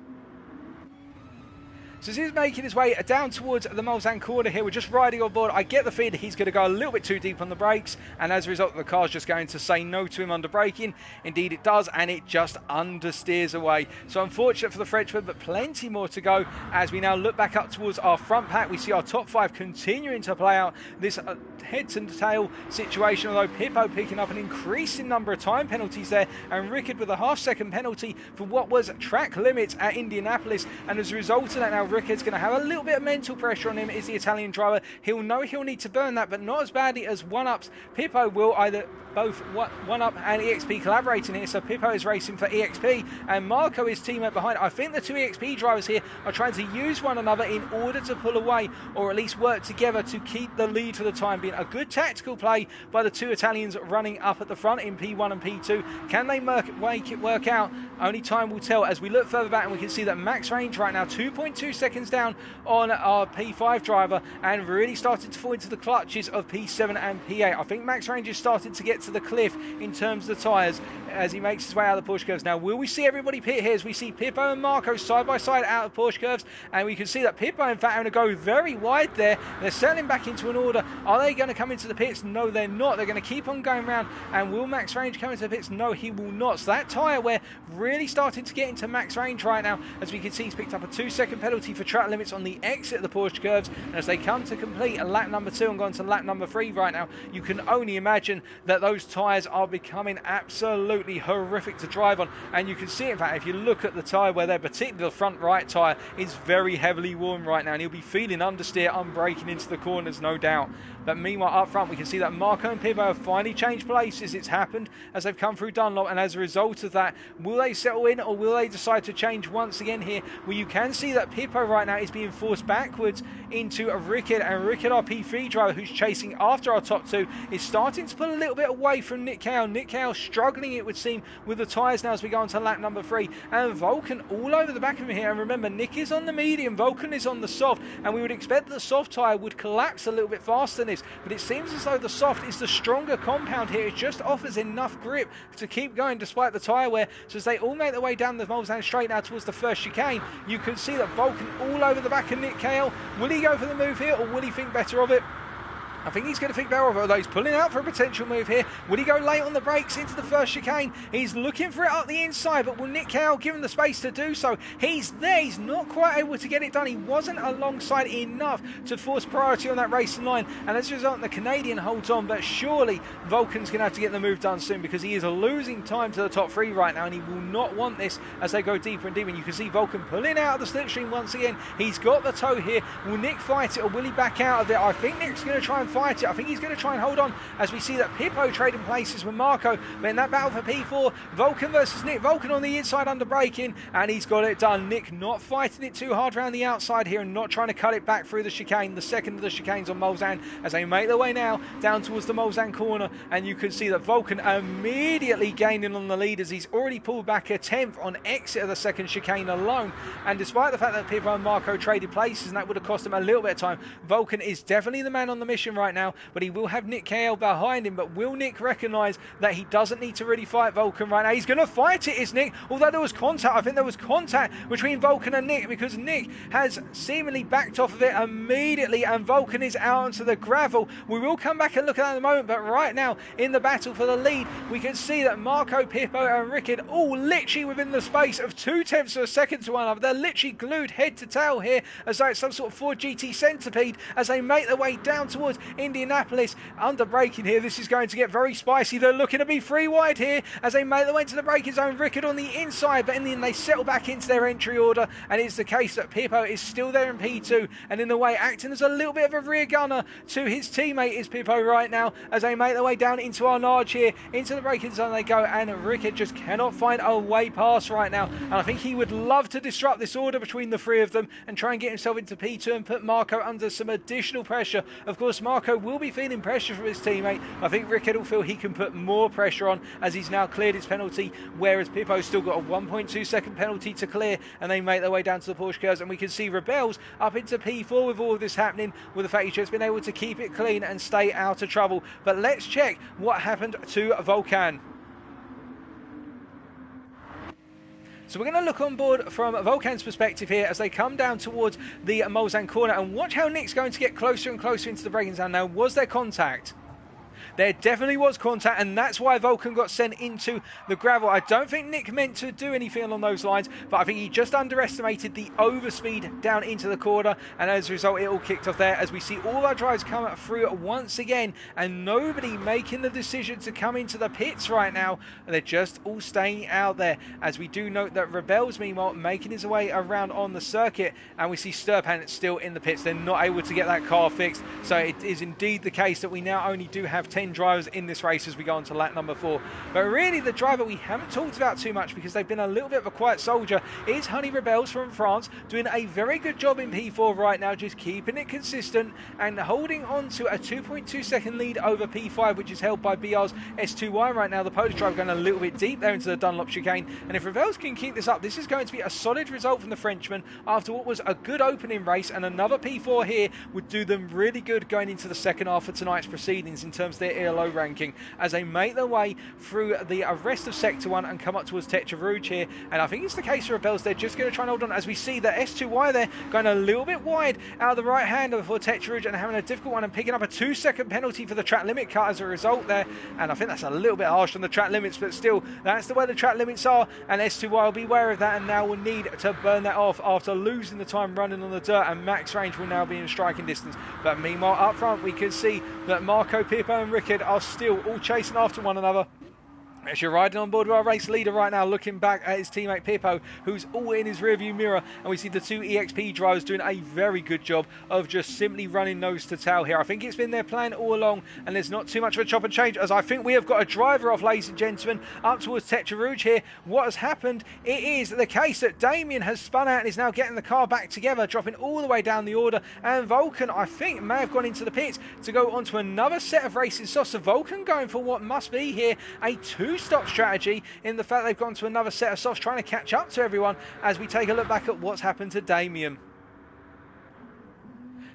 So as he's making his way down towards the Mulsanne corner here, we're just riding on board. I get the feeling he's going to go a little bit too deep on the brakes, and as a result, the car's just going to say no to him under braking. Indeed it does, and it just understeers away. So unfortunate for the Frenchman, but plenty more to go as we now look back up towards our front pack. We see our top 5 continuing to play out this head to tail situation, although Pippo picking up an increasing number of time penalties there, and Rickard with a half-second penalty for what was track limits at Indianapolis. And as a result of that, now Rickard's going to have a little bit of mental pressure on him, is the Italian driver. He'll know he'll need to burn that, but not as badly as one-ups. Pippo will either both one-up and EXP collaborating here, so Pippo is racing for EXP and Marco is teammate behind. I think the two EXP drivers here are trying to use one another in order to pull away, or at least work together to keep the lead for the time being. A good tactical play by the two Italians running up at the front in P1 and P2. Can they make it work out? Only time will tell. As we look further back, and we can see that max range right now 2.2 seconds down on our P5 driver, and really started to fall into the clutches of P7 and P8. I think max range is starting to get to the cliff in terms of the tyres as he makes his way out of the Porsche curves. Now, will we see everybody pit here as we see Pippo and Marco side by side out of Porsche curves? And we can see that Pippo, in fact, having to go very wide there. They're settling back into an order. Are they going to come into the pits? No, they're not. They're going to keep on going round. And will max range come into the pits? No, he will not. So that tyre wear really starting to get into max range right now. As we can see, he's picked up a 2-second penalty for track limits on the exit of the Porsche curves. And as they come to complete lap number 2 and go on to lap number 3 right now, you can only imagine that those tyres are becoming absolutely horrific to drive on. And you can see, in fact, if you look at the tyre where they're, particularly the front right tyre is very heavily worn right now, and he'll be feeling understeer, unbraking into the corners, no doubt. But meanwhile, up front, we can see that Marco and Pippo have finally changed places. It's happened as they've come through Dunlop, and as a result of that, will they settle in or will they decide to change once again here? Well, you can see that Pippo right now is being forced backwards into a Rickard, and Rickard, our P3 driver, who's chasing after our top 2, is starting to pull a little bit away from Nick Cale. Nick Cale struggling, it would seem, with the tyres now as we go on to lap number 3, and Vulcan all over the back of him here. And remember, Nick is on the medium, Vulcan is on the soft, and we would expect that the soft tyre would collapse a little bit faster than this, but it seems as though the soft is the stronger compound here. It just offers enough grip to keep going despite the tyre wear. So as they all make their way down the Mulsanne straight now towards the first chicane, you can see that Vulcan all over the back of Nick Cale. Will he go for the move here, or will he think better of it? I think he's going to think better of it, although he's pulling out for a potential move here. Will he go late on the brakes into the first chicane? He's looking for it up the inside, but will Nick Cale give him the space to do so? He's there. He's not quite able to get it done. He wasn't alongside enough to force priority on that racing line, and as a result, the Canadian holds on, but surely Vulcan's going to have to get the move done soon, because he is losing time to the top 3 right now, and he will not want this as they go deeper and deeper. And you can see Vulcan pulling out of the slipstream once again. He's got the toe here. Will Nick fight it, or will he back out of it? I think Nick's going to try and fight it. I think he's going to try and hold on, as we see that Pippo trading places with Marco. But in that battle for P4, Vulcan versus Nick, Vulcan on the inside under braking, and he's got it done. Nick not fighting it too hard around the outside here and not trying to cut it back through the chicane, the second of the chicanes on Mulsanne, as they make their way now down towards the Mulsanne corner. And you can see that Vulcan immediately gaining on the lead as he's already pulled back a 10th on exit of the second chicane alone. And despite the fact that Pippo and Marco traded places, and that would have cost him a little bit of time, Vulcan is definitely the man on the mission right now. But he will have Nick Cale behind him. But will Nick recognise that he doesn't need to really fight Vulcan right now? He's going to fight it, is Nick. Although there was contact, I think there was contact between Vulcan and Nick, because Nick has seemingly backed off of it immediately, and Vulcan is out onto the gravel. We will come back and look at that in a moment, but right now in the battle for the lead, we can see that Marco, Pippo and Rickard all literally within the space of 0.2 of a second to one another. They're literally glued head to tail here, as though it's some sort of Ford GT centipede, as they make their way down towards Indianapolis under braking here. This is going to get very spicy. They're looking to be free wide here as they make their way to the braking zone. Rickard on the inside, but in the end they settle back into their entry order, and it's the case that Pippo is still there in P2, and in a way acting as a little bit of a rear gunner to his teammate is Pippo right now as they make their way down into our Narge here. Into the braking zone they go, and Rickard just cannot find a way past right now, and I think he would love to disrupt this order between the three of them and try and get himself into P2 and put Marco under some additional pressure. Of course, Marco will be feeling pressure from his teammate. I think Rickard will feel he can put more pressure on as he's now cleared his penalty, whereas Pippo's still got a 1.2 second penalty to clear, and they make their way down to the Porsche curves, and we can see Rebels up into P4 with all of this happening, with the fact he's just been able to keep it clean and stay out of trouble. But let's check what happened to Volkan. So we're going to look on board from Volkan's perspective here as they come down towards the Mulsanne corner, and watch how Nick's going to get closer and closer into the braking zone. Now, was there contact? There definitely was contact, and that's why Volkan got sent into the gravel. I don't think Nick meant to do anything along those lines, but I think he just underestimated the overspeed down into the corner, and as a result it all kicked off there as we see all our drivers come through once again, and nobody making the decision to come into the pits right now. They're just all staying out there, as we do note that Rebels meanwhile making his way around on the circuit, and we see Sturpan still in the pits. They're not able to get that car fixed, so it is indeed the case that we now only do have 10 drivers in this race as we go on to lap number 4. But really the driver we haven't talked about too much because they've been a little bit of a quiet soldier is Honey Rebels from France, doing a very good job in P4 right now, just keeping it consistent and holding on to a 2.2 second lead over P5, which is held by BR's S2Y right now. The Polish driver going a little bit deep there into the Dunlop chicane, and if Rebels can keep this up, this is going to be a solid result from the Frenchman after what was a good opening race, and another P4 here would do them really good going into the second half of tonight's proceedings in terms of their ELO ranking as they make their way through the rest of Sector 1 and come up towards Tetra Rouge here. And I think it's the case for Rebels, they're just going to try and hold on as we see that S2Y there going a little bit wide out of the right hander before Tetra Rouge and having a difficult one and picking up a 2-second penalty for the track limit cut as a result there. And I think that's a little bit harsh on the track limits, but still that's the way the track limits are, and S2Y will be aware of that and now will need to burn that off after losing the time running on the dirt, and max range will now be in striking distance. But meanwhile up front we can see that Marco, Pippo and Rickard are still all chasing after one another. As you're riding on board with our race leader right now, looking back at his teammate Pippo, who's all in his rearview mirror, and we see the two EXP drivers doing a very good job of just simply running nose to tail here. I think it's been their plan all along, and there's not too much of a chop and change, as I think we have got a driver off, ladies and gentlemen, up towards Tetra Rouge here. What has happened? It is the case that Damien has spun out and is now getting the car back together, dropping all the way down the order, and Volkan, I think, may have gone into the pits to go on to another set of racing softs. So Volkan going for what must be here a two-stop strategy, in the fact they've gone to another set of softs, trying to catch up to everyone as we take a look back at what's happened to Damien.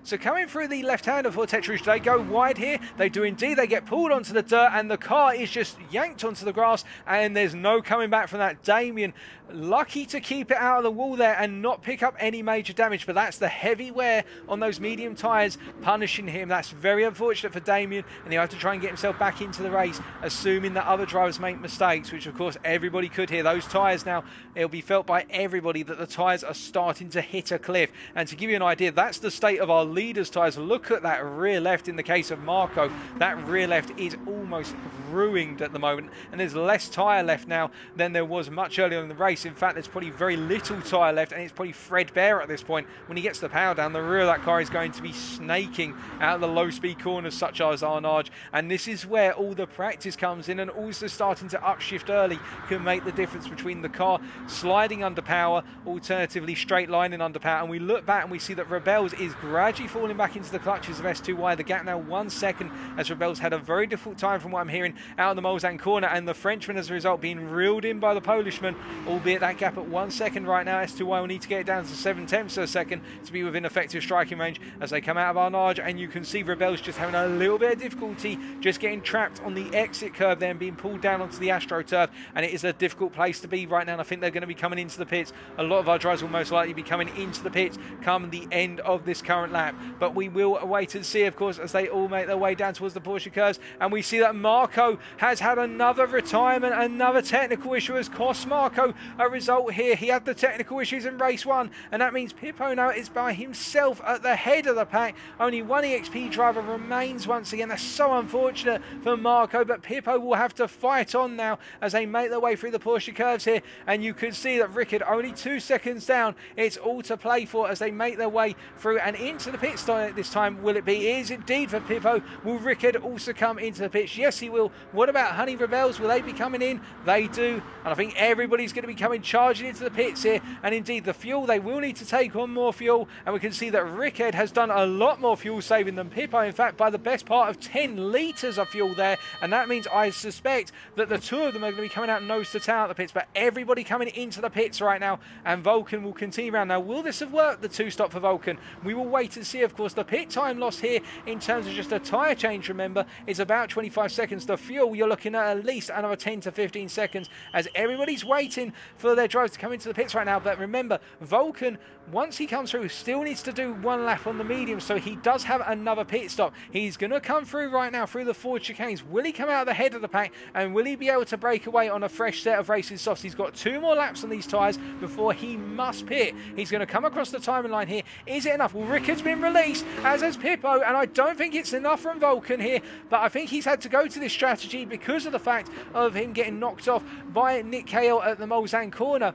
So coming through the left-hander for Tetra Rouge, they go wide here. They do indeed. They get pulled onto the dirt, and the car is just yanked onto the grass, and there's no coming back from that. Damien lucky to keep it out of the wall there and not pick up any major damage, but that's the heavy wear on those medium tyres punishing him. That's very unfortunate for Damien, and he'll have to try and get himself back into the race, assuming that other drivers make mistakes, which of course everybody could here. Those tyres now, it'll be felt by everybody that the tyres are starting to hit a cliff. And to give you an idea, that's the state of our leaders' tyres. Look at that rear left in the case of Marco. That rear left is almost ruined at the moment, and there's less tyre left now than there was much earlier in the race. In fact, there's probably very little tyre left, and it's probably threadbare at this point. When he gets the power down, the rear of that car is going to be snaking out of the low-speed corners such as Arnage, and this is where all the practice comes in, and also starting to upshift early can make the difference between the car sliding under power, alternatively straight lining under power. And we look back and we see that Rebels is gradually falling back into the clutches of S2Y. The gap now 1 second, as Rebels had a very difficult time from what I'm hearing out in the Mulsanne corner, and the Frenchman as a result being reeled in by the Polishman, albeit that gap at 1 second right now. S2Y will need to get it down to 7/10 of a second to be within effective striking range as they come out of Arnage, and you can see Rebels just having a little bit of difficulty just getting trapped on the exit curve there and being pulled down onto the AstroTurf, and it is a difficult place to be right now, and I think they're going to be coming into the pits. A lot of our drivers will most likely be coming into the pits come the end of this current lap. lap, but we will wait and see, of course, as they all make their way down towards the Porsche curves. And we see that Marco has had another retirement. Another technical issue has cost Marco a result here. He had the technical issues in race 1, and that means Pippo now is by himself at the head of the pack. Only one EXP driver remains once again. That's so unfortunate for Marco, but Pippo will have to fight on now as they make their way through the Porsche curves here. And you can see that Rickard only 2 seconds down. It's all to play for as they make their way through and into the pit stop this time. Will it be? It is indeed for Pippo. Will Rickard also come into the pits? Yes, he will. What about Honey Rebels? Will they be coming in? They do. And I think everybody's going to be coming charging into the pits here. And indeed, the fuel, they will need to take on more fuel. And we can see that Rickard has done a lot more fuel saving than Pippo. In fact, by the best part of 10 litres of fuel there. And that means I suspect that the two of them are going to be coming out nose to tail at the pits. But everybody coming into the pits right now. And Vulcan will continue around. Now, will this have worked, the 2-stop for Vulcan? We will wait and see, of course. The pit time loss here in terms of just a tyre change, remember, is about 25 seconds. The fuel, you're looking at least another 10 to 15 seconds as everybody's waiting for their drivers to come into the pits right now. But remember, Vulcan, once he comes through, still needs to do 1 lap on the medium, so he does have another pit stop. He's going to come through right now through the Ford chicanes. Will he come out the head of the pack, and will he be able to break away on a fresh set of racing softs? He's got 2 more laps on these tyres before he must pit. He's going to come across the timing line here. Is it enough? Well, Rickard's been released, as has Pippo, and I don't think it's enough from Vulcan here, but I think he's had to go to this strategy because of the fact of him getting knocked off by Nick Cale at the Mulsanne corner.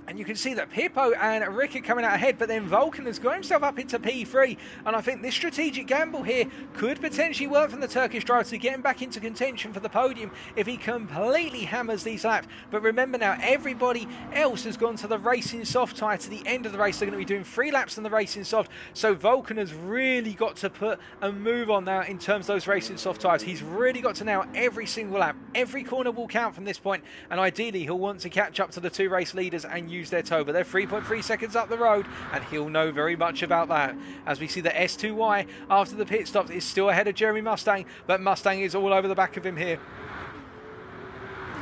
And you can see that Pippo and Rickard coming out ahead, but then Vulcan has got himself up into P3. And I think this strategic gamble here could potentially work from the Turkish driver to get him back into contention for the podium if he completely hammers these laps. But remember now, everybody else has gone to the racing soft tyre to the end of the race. They're going to be doing 3 laps on the racing soft. So Vulcan has really got to put a move on now in terms of those racing soft tyres. He's really got to nail every single lap. Every corner will count from this point. And ideally, he'll want to catch up to the 2 race leaders and use their toe, but they're 3.3 seconds up the road, and he'll know very much about that. As we see the S2Y after the pit stops is still ahead of Jeremy Mustang, but Mustang is all over the back of him here.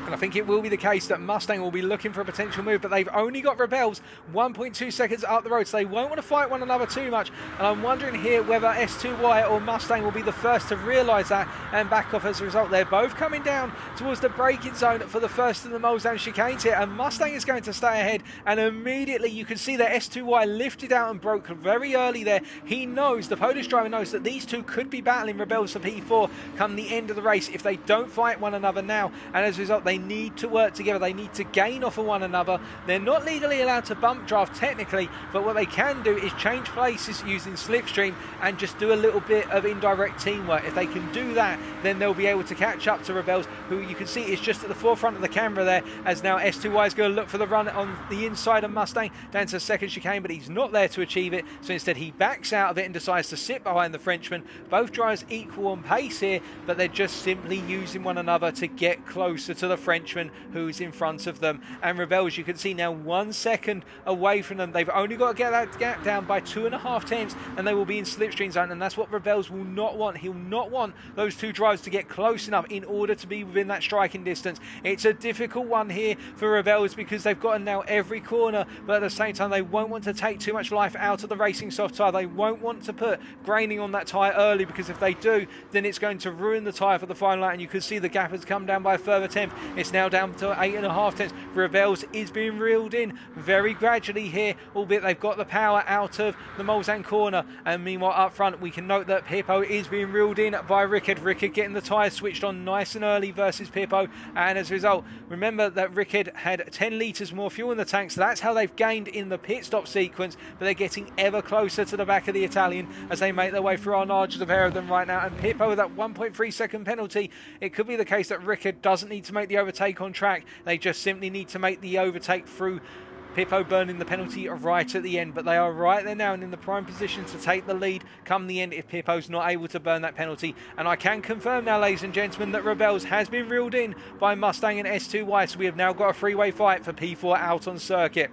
And I think it will be the case that Mustang will be looking for a potential move, but they've only got Rebels 1.2 seconds up the road, so they won't want to fight one another too much. And I'm wondering here whether S2Y or Mustang will be the first to realise that and back off as a result. They're both coming down towards the braking zone for the first of the Mulsanne chicanes here, and Mustang is going to stay ahead. And immediately you can see that S2Y lifted out and broke very early there. He knows, the Polish driver knows, that these two could be battling Rebels for P4 come the end of the race if they don't fight one another now. And as a result, they need to work together. They need to gain off of one another. They're not legally allowed to bump draft technically, but what they can do is change places using slipstream and just do a little bit of indirect teamwork. If they can do that, then they'll be able to catch up to Rebels, who you can see is just at the forefront of the camera there, as now S2Y is going to look for the run on the inside of Mustang down to second chicane, but he's not there to achieve it, so instead he backs out of it and decides to sit behind the Frenchman. Both drivers equal on pace here, but they're just simply using one another to get closer to the Frenchman who's in front of them. And Rebels, you can see now 1 second away from them. They've only got to get that gap down by 2.5 tenths, and they will be in slipstream zone, and that's what Rebels will not want. He'll not want those two drivers to get close enough in order to be within that striking distance. It's a difficult one here for Rebels because they've got to nail every corner, but at the same time they won't want to take too much life out of the racing soft tyre. They won't want to put graining on that tyre early, because if they do, then it's going to ruin the tyre for the final lap. And you can see the gap has come down by a further tenth. It's now down to 8.5 tenths. Rebels is being reeled in very gradually here, albeit they've got the power out of the Mulsanne corner. And meanwhile up front we can note that Pippo is being reeled in by Rickard. Rickard getting the tyres switched on nice and early versus Pippo, and as a result, remember that Rickard had 10 litres more fuel in the tank, so that's how they've gained in the pit stop sequence, but they're getting ever closer to the back of the Italian as they make their way through our largest of pair of them right now. And Pippo with that 1.3 second penalty, it could be the case that Rickard doesn't need to make the overtake on track. They just simply need to make the overtake through Pippo burning the penalty right at the end, but they are right there now and in the prime position to take the lead come the end if Pippo's not able to burn that penalty. And I can confirm now, ladies and gentlemen, that Rebels has been reeled in by Mustang and S2Y, so we have now got a three-way fight for P4 out on circuit.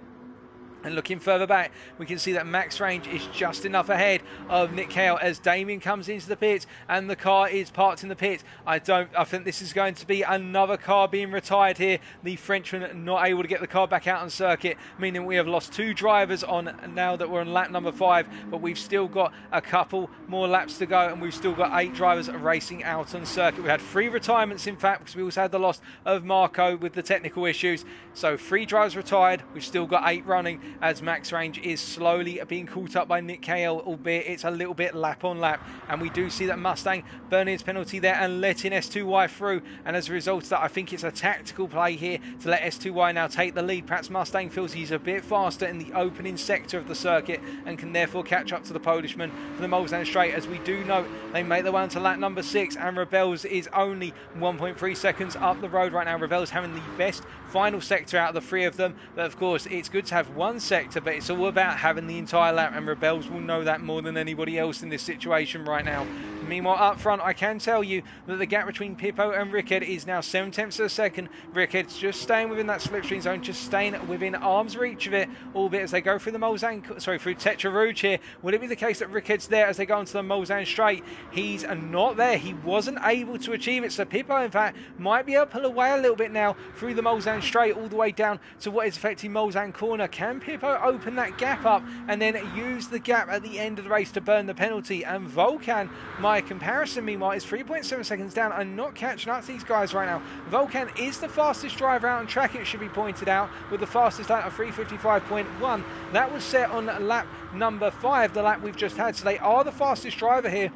And looking further back, we can see that Max Range is just enough ahead of Nick Kale as Damien comes into the pits and the car is parked in the pits. I think this is going to be another car being retired here. The Frenchman not able to get the car back out on circuit, meaning we have lost 2 drivers on now that we're on lap number 5, but we've still got a couple more laps to go and we've still got 8 drivers racing out on circuit. We had 3 retirements in fact, because we also had the loss of Marco with the technical issues. So 3 drivers retired, we've still got 8 running, as Max Range is slowly being caught up by Nick Kale, albeit it's a little bit lap on lap. And we do see that Mustang burning his penalty there and letting S2Y through. And as a result of that, I think it's a tactical play here to let S2Y now take the lead. Perhaps Mustang feels he's a bit faster in the opening sector of the circuit and can therefore catch up to the Polishman for the Mulsanne Straight. As we do note, they make their way onto lap number 6 and Rebels is only 1.3 seconds up the road right now. Rebels having the best final sector out of the 3 of them. But of course, it's good to have one sector, but it's all about having the entire lap, and Rebels will know that more than anybody else in this situation right now. Meanwhile, up front, I can tell you that the gap between Pippo and Rickard is now 7/10 of a second. Rickard's just staying within that slipstream zone, just staying within arm's reach of it, albeit as they go through the through Tetra Rouge here. Will it be the case that Rickard's there as they go into the Mulsanne Straight? He's not there. He wasn't able to achieve it. So Pippo, in fact, might be able to pull away a little bit now through the Mulsanne Straight all the way down to what is effectively Mulsanne Corner. Can Pippo open that gap up and then use the gap at the end of the race to burn the penalty? And Volkan, my comparison, meanwhile, is 3.7 seconds down and not catching up to these guys right now. Volkan is the fastest driver out on track, it should be pointed out, with the fastest lap of 3:55.1. That was set on lap number 5, the lap we've just had, so they are the fastest driver here.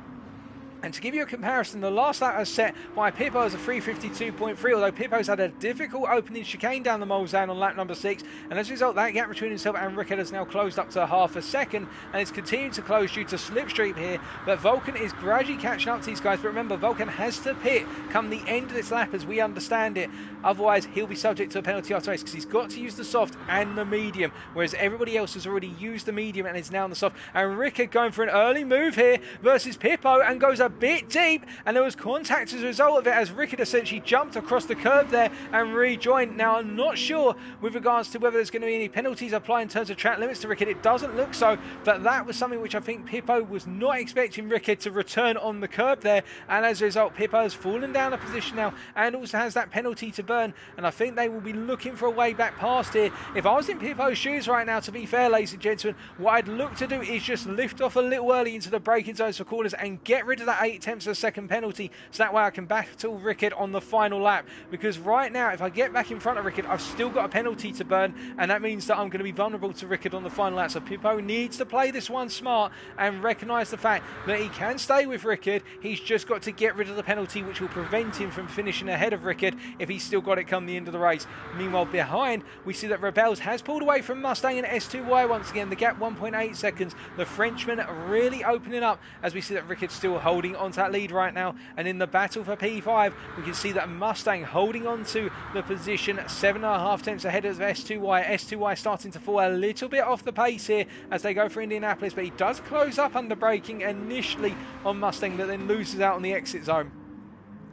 And to give you a comparison, the last lap was set by Pippo as a 3:52.3, although Pippo's had a difficult opening chicane down the Mulsanne on lap number 6, and as a result, that gap between himself and Rickard has now closed up to half a second, and it's continuing to close due to slipstream here. But Volkan is gradually catching up to these guys, but remember, Volkan has to pit come the end of this lap as we understand it. Otherwise, he'll be subject to a penalty after race because he's got to use the soft and the medium, whereas everybody else has already used the medium and is now on the soft. And Rickard going for an early move here versus Pippo and goes a bit deep, and there was contact as a result of it as Rickard essentially jumped across the curb there and rejoined. Now, I'm not sure with regards to whether there's going to be any penalties applied in terms of track limits to Rickard. It doesn't look so, but that was something which I think Pippo was not expecting Rickard to return on the curb there, and as a result, Pippo has fallen down a position now and also has that penalty to burn, and I think they will be looking for a way back past here. If I was in Pippo's shoes right now, to be fair, ladies and gentlemen, what I'd look to do is just lift off a little early into the braking zones for corners and get rid of that 8/10 of a second penalty, so that way I can battle Rickard on the final lap, because right now if I get back in front of Rickard, I've still got a penalty to burn, and that means that I'm going to be vulnerable to Rickard on the final lap. So Pippo needs to play this one smart and recognise the fact that he can stay with Rickard. He's just got to get rid of the penalty, which will prevent him from finishing ahead of Rickard if he's still got it come the end of the race. Meanwhile, behind, we see that Rebels has pulled away from Mustang and S2Y once again. The gap 1.8 seconds. The Frenchman really opening up as we see that Rickard's still holding onto that lead right now. And in the battle for P5, we can see that Mustang holding on to the position 7.5 tenths ahead of S2Y. S2Y starting to fall a little bit off the pace here as they go for Indianapolis, but he does close up under braking initially on Mustang, but then loses out on the exit zone.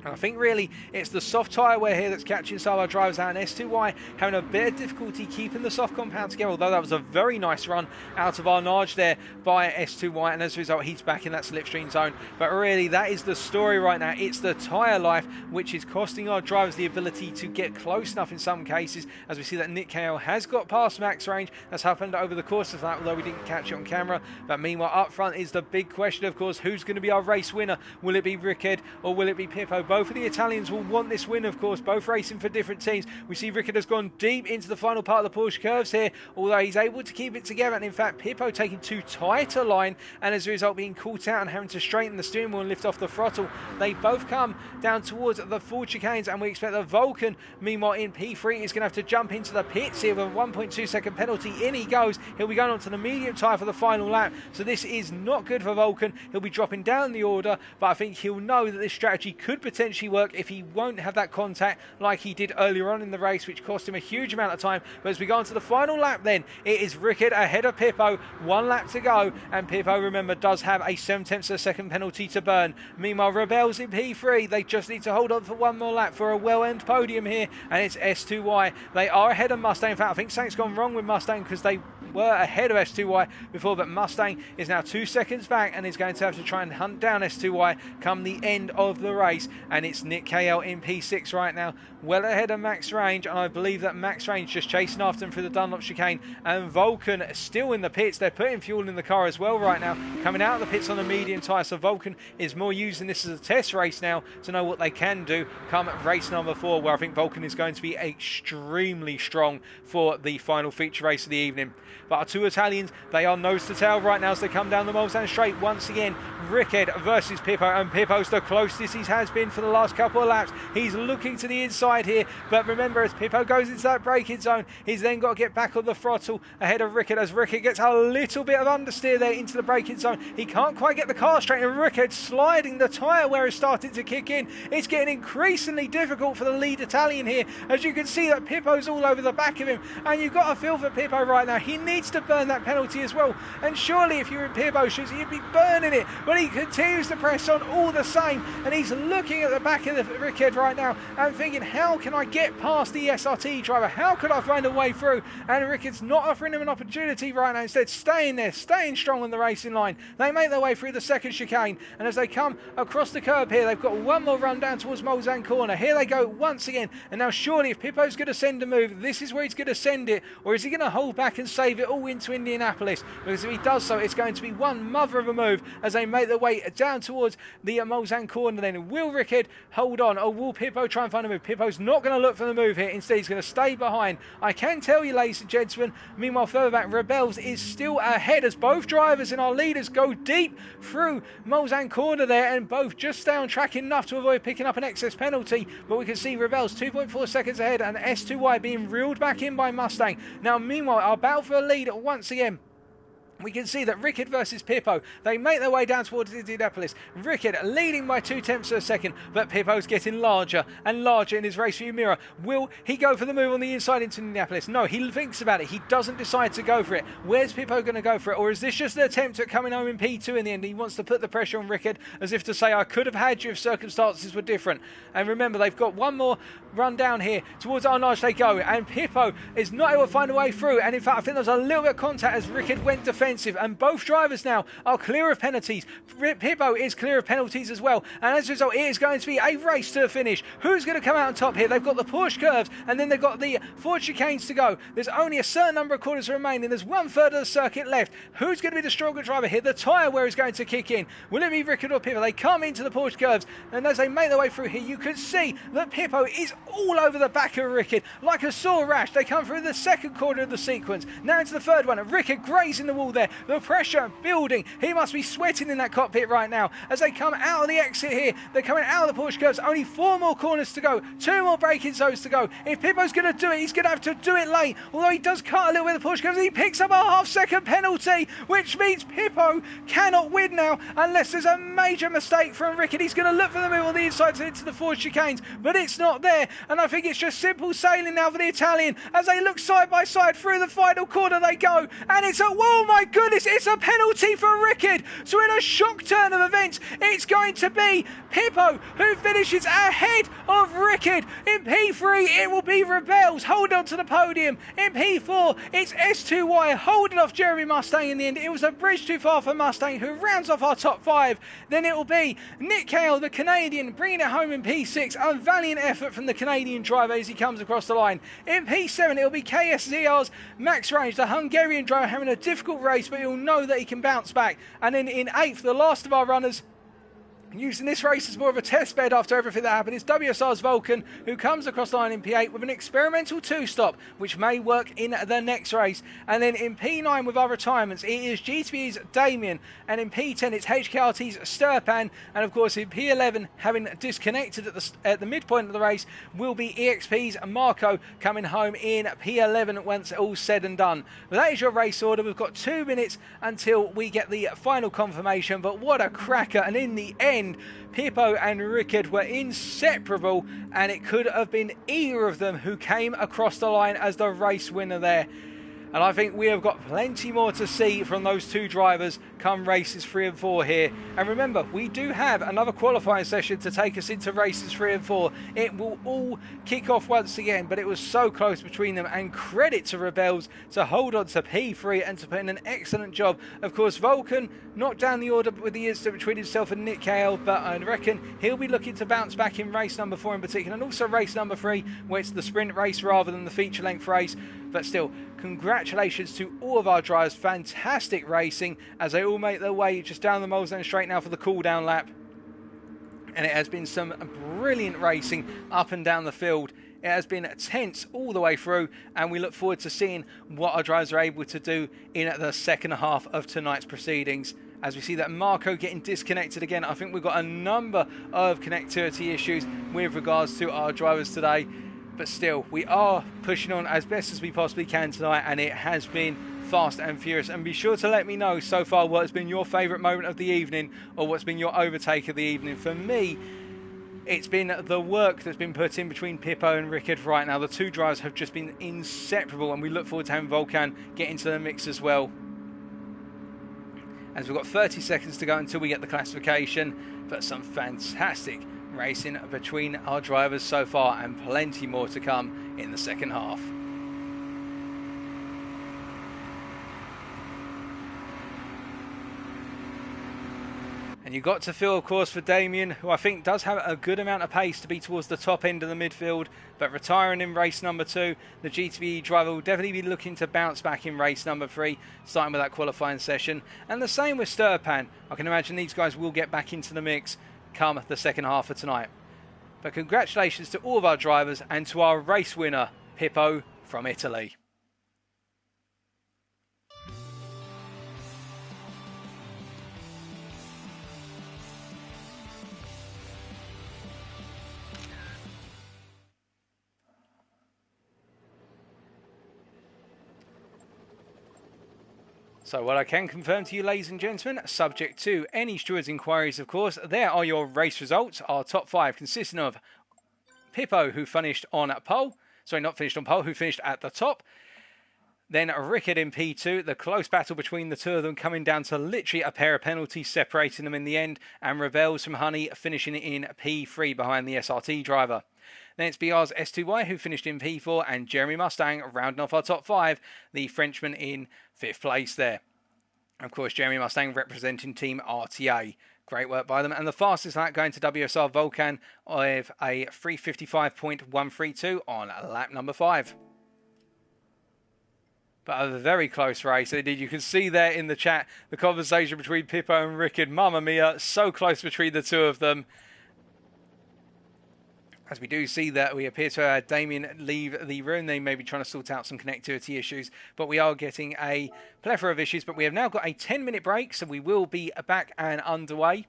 I think really it's the soft tyre wear here that's catching some of our drivers out, and S2Y having a bit of difficulty keeping the soft compound together, although that was a very nice run out of Arnage there by S2Y, and as a result he's back in that slipstream zone. But really that is the story right now. It's the tyre life which is costing our drivers the ability to get close enough in some cases, as we see that Nick Kale has got past Max Range. That's happened over the course of that, although we didn't catch it on camera. But meanwhile, up front is the big question, of course, who's going to be our race winner? Will it be Rickard or will it be Pippo? Both of the Italians will want this win, of course, both racing for different teams. We see Rickard has gone deep into the final part of the Porsche curves here, although he's able to keep it together, and in fact Pippo taking too tight a line and as a result being caught out and having to straighten the steering wheel and lift off the throttle. They both come down towards the full chicanes, and we expect that Volkan, meanwhile in P3, is going to have to jump into the pits here with a 1.2 second penalty. In he goes. He'll be going on to the medium tyre for the final lap, so this is not good for Volkan. He'll be dropping down the order, but I think he'll know that this strategy could potentially potentially work if he won't have that contact like he did earlier on in the race, which cost him a huge amount of time. But as we go on to the final lap then, it is Rickard ahead of Pippo, 1 lap to go, and Pippo, remember, does have a 7/10 of a second penalty to burn. Meanwhile, Rebels in P3, they just need to hold on for 1 more lap for a well-earned podium here, and it's S2Y. They are ahead of Mustang. In fact, I think something's gone wrong with Mustang because they were ahead of S2Y before, but Mustang is now 2 seconds back and is going to have to try and hunt down S2Y come the end of the race. And it's Nick KL in P6 right now, well ahead of Max Range, and I believe that Max Range just chasing after him through the Dunlop chicane, and Vulcan still in the pits. They're putting fuel in the car as well right now, coming out of the pits on a medium tyre, so Vulcan is more using this as a test race now to know what they can do come race number 4, where I think Vulcan is going to be extremely strong for the final feature race of the evening. But our 2 Italians, they are nose to tail right now as they come down the Mulsanne straight. Once again, Rickard versus Pippo, and Pippo's the closest he has been for the last couple of laps. He's looking to the inside here, but remember, as Pippo goes into that braking zone, he's then got to get back on the throttle ahead of Rickard, as Rickard gets a little bit of understeer there into the braking zone. He can't quite get the car straight, and Rickard sliding. The tyre wear is starting to kick in. It's getting increasingly difficult for the lead Italian here, as you can see that Pippo's all over the back of him, and you've got to feel for Pippo right now. He needs to burn that penalty as well, and surely if you're in Pippo's shoes, you'd be burning it, but he continues to press on all the same, and he's looking at the back of the Rickard right now and thinking, how can I get past the SRT driver? How could I find a way through? And Rickard's not offering him an opportunity right now, instead staying there, staying strong on the racing line. They make their way through the second chicane, and as they come across the curb here, they've got 1 more run down towards Mulsanne corner. Here they go once again, and now surely if Pippo's going to send a move, this is where he's going to send it, or is he going to hold back and save it all into Indianapolis? Because if he does so, it's going to be one mother of a move as they make their way down towards the Mulsanne corner. Then will Rickard hold on, or will Pippo try and find a move? Pippo's not going to look for the move here, instead he's going to stay behind. I can tell you, ladies and gentlemen, meanwhile further back, Rebels is still ahead as both drivers and our leaders go deep through Mulsanne corner there, and both just stay on track enough to avoid picking up an excess penalty. But we can see Rebels 2.4 seconds ahead, and S2Y being reeled back in by Mustang. Now meanwhile, our battle for a lead once again, we can see that Rickard versus Pippo, they make their way down towards Indianapolis. Rickard leading by 0.2 of a second, but Pippo's getting larger and larger in his race view mirror. Will he go for the move on the inside into Indianapolis? No, he thinks about it. He doesn't decide to go for it. Where's Pippo going to go for it? Or is this just an attempt at coming home in P2 in the end? He wants to put the pressure on Rickard as if to say, I could have had you if circumstances were different. And remember, they've got 1 more run down here towards Arnage they go, and Pippo is not able to find a way through. And in fact, I think there was a little bit of contact as Rickard went defensive, and both drivers now are clear of penalties. Pippo is clear of penalties as well, and as a result, it is going to be a race to the finish. Who's going to come out on top here? They've got the Porsche curves, and then they've got the 4 chicanes to go. There's only a certain number of corners remaining. There's 1/3 of the circuit left. Who's going to be the stronger driver here? The tyre wear is going to kick in. Will it be Rickard or Pippo? They come into the Porsche curves, and as they make their way through here, you can see that Pippo is all over the back of Rickard like a sore rash. They come through the second corner of the sequence, now into the third one. Rickard grazing the wall there. The pressure building. He must be sweating in that cockpit right now as they come out of the exit here. They're coming out of the Porsche curves. Only 4 more corners to go. 2 more braking zones to go. If Pippo's going to do it, he's going to have to do it late. Although he does cut a little bit of the Porsche curves, he picks up a half-second penalty, which means Pippo cannot win now unless there's a major mistake from Rickard. He's going to look for the move on the inside to into the 4 chicanes, but it's not there. And I think it's just simple sailing now for the Italian as they look side by side through the final corner they go. And it's a, oh my goodness, it's a penalty for Rickard. So in a shock turn of events, it's going to be Pippo who finishes ahead of Rickard. In P3, it will be Rebels holding on to the podium. In P4, it's S2Y holding off Jeremy Mustang in the end. It was a bridge too far for Mustang, who rounds off our top 5. Then it will be Nick Cale, the Canadian, bringing it home in P6. A valiant effort from the Canadian driver as he comes across the line. In P7, it will be KSZR's Max Range, the Hungarian driver, having a difficult race, but he'll know that he can bounce back. And then in 8th, the last of our runners, using this race as more of a test bed after everything that happened, is WSR's Vulcan, who comes across the line in P8 with an experimental 2-stop, which may work in the next race. And then in P9 with our retirements, it is GT's Damien, and in P10 it's HKRT's Sturpan, and of course in P11, having disconnected at the midpoint of the race, will be EXP's Marco coming home in P11 once all's said and done. But that is your race order. We've got 2 minutes until we get the final confirmation, but what a cracker, and in the end, end. Pippo and Rickard were inseparable, and it could have been either of them who came across the line as the race winner there. And I think we have got plenty more to see from those two drivers come races 3 and 4 here. And remember, we do have another qualifying session to take us into races 3 and 4. It will all kick off once again, but it was so close between them. And credit to Rebels to hold on to P3 and to put in an excellent job. Of course, Vulcan knocked down the order with the incident between himself and Nick Cale, but I reckon he'll be looking to bounce back in race number 4 in particular, and also race number 3, where it's the sprint race rather than the feature length race. But still, congratulations to all of our drivers. Fantastic racing as they all make their way just down the Molesden straight now for the cool down lap. And it has been some brilliant racing up and down the field. It has been tense all the way through, and we look forward to seeing what our drivers are able to do in the second half of tonight's proceedings. As we see that Marco getting disconnected again, I think we've got a number of connectivity issues with regards to our drivers today. But still, we are pushing on as best as we possibly can tonight, and it has been fast and furious. And be sure to let me know so far what has been your favourite moment of the evening, or what's been your overtake of the evening. For me, it's been the work that's been put in between Pippo and Rickard right now. The two drivers have just been inseparable, and we look forward to having Vulcan get into the mix as well. As we've got 30 seconds to go until we get the classification, but some fantastic racing between our drivers so far, and plenty more to come in the second half. And you've got to feel, of course, for Damien, who I think does have a good amount of pace to be towards the top end of the midfield, but retiring in race number 2, the GTB driver will definitely be looking to bounce back in race number 3, starting with that qualifying session. And the same with Sturpan. I can imagine these guys will get back into the mix come the second half of tonight. But congratulations to all of our drivers and to our race winner, Pippo from Italy. So what I can confirm to you, ladies and gentlemen, subject to any stewards' inquiries, of course, there are your race results. Our top 5 consisting of Pippo, who finished on pole. Sorry, not finished on pole, who finished at the top. Then Rickard in P2, the close battle between the two of them coming down to literally a pair of penalties separating them in the end. And Rebels from Honey finishing in P3 behind the SRT driver. Then it's BR's S2Y who finished in P4, and Jeremy Mustang rounding off our top 5, the Frenchman in 5th place there. Of course, Jeremy Mustang representing Team RTA. Great work by them. And the fastest lap going to WSR Vulcan with a 3:55.132 on lap number 5. But a very close race indeed. You can see there in the chat the conversation between Pippo and Rickard. Mamma mia, so close between the two of them. As we do see that we appear to have Damien leave the room. They may be trying to sort out some connectivity issues, but we are getting a plethora of issues. But we have now got a 10-minute break, so we will be back and underway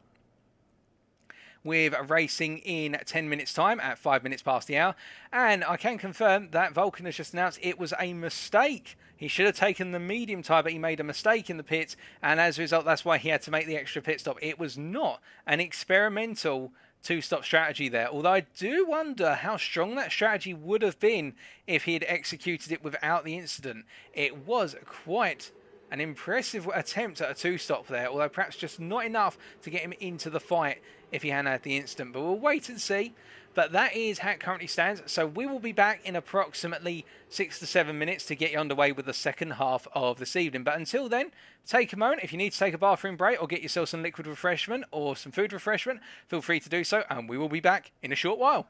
with racing in 10 minutes time at 5 minutes past the hour. And I can confirm that Vulcan has just announced it was a mistake. He should have taken the medium tyre, but he made a mistake in the pits, and as a result, that's why he had to make the extra pit stop. It was not an experimental two-stop strategy there, although I do wonder how strong that strategy would have been if he had executed it without the incident. It was quite an impressive attempt at a two-stop there, although perhaps just not enough to get him into the fight if he hadn't had the incident. But we'll wait and see. But that is how it currently stands. So we will be back in approximately 6 to 7 minutes to get you underway with the second half of this evening. But until then, take a moment. If you need to take a bathroom break or get yourself some liquid refreshment or some food refreshment, feel free to do so. And we will be back in a short while.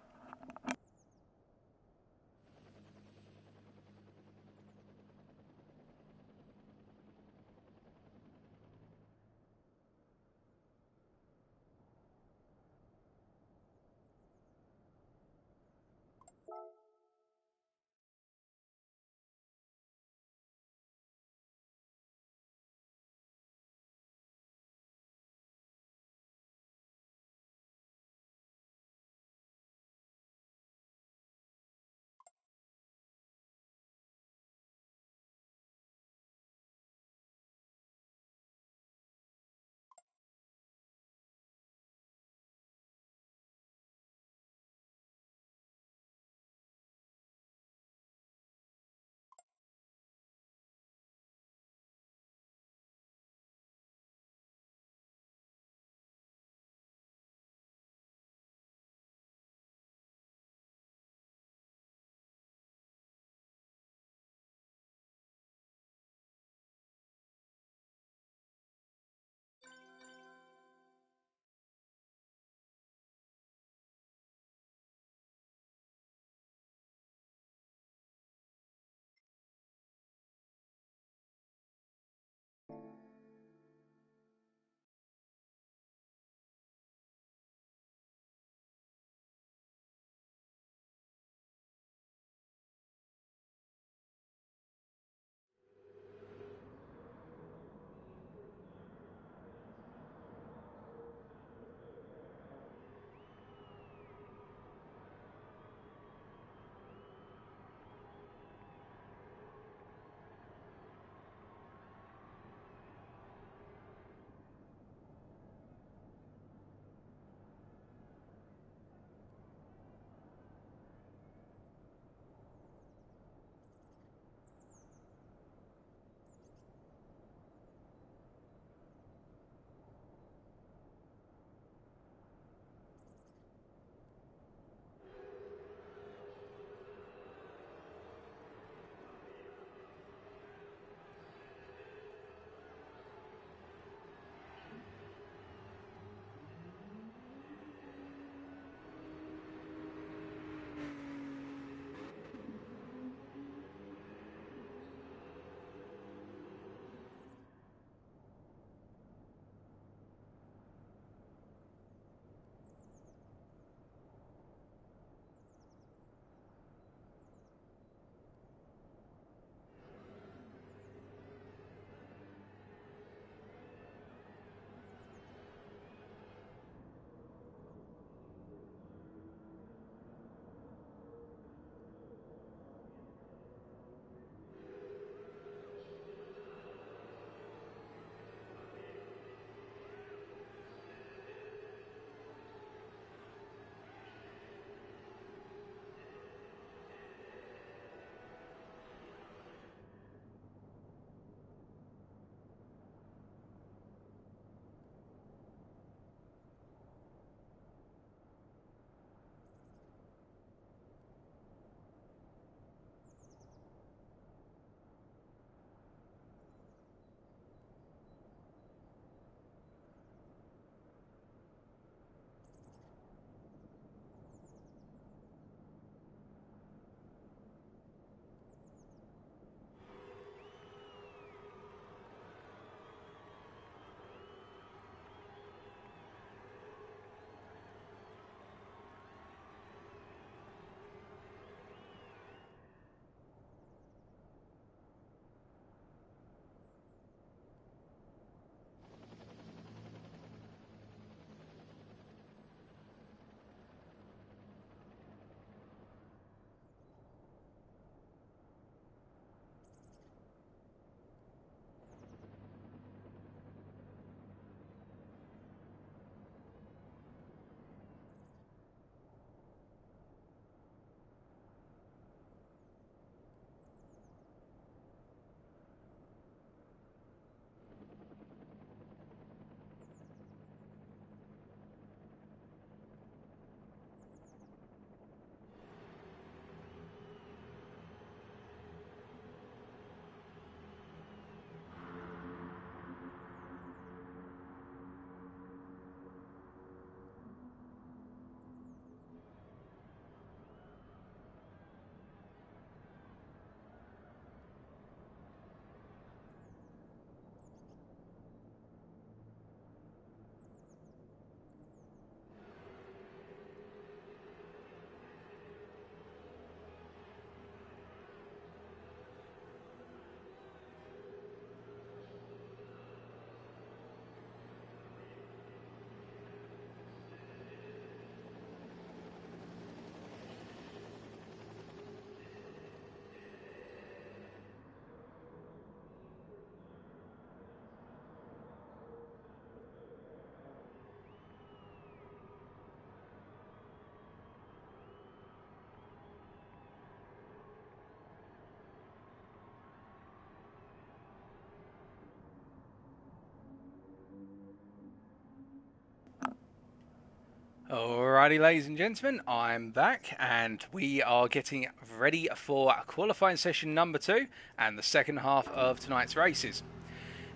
Alrighty, ladies and gentlemen, I'm back and we are getting ready for qualifying session number 2 and the second half of tonight's races.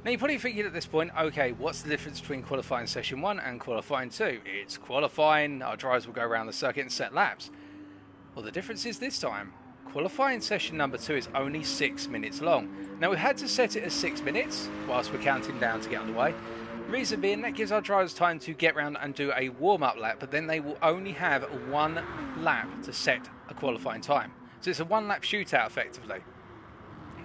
Now you're probably thinking at this point, okay, what's the difference between qualifying session 1 and qualifying 2? It's qualifying, our drivers will go around the circuit and set laps. Well, the difference is this time, qualifying session number 2 is only 6 minutes long. Now we've had to set it as 6 minutes whilst we're counting down to get underway. Reason being, that gives our drivers time to get round and do a warm-up lap, but then they will only have 1 lap to set a qualifying time. So it's a 1-lap shootout, effectively.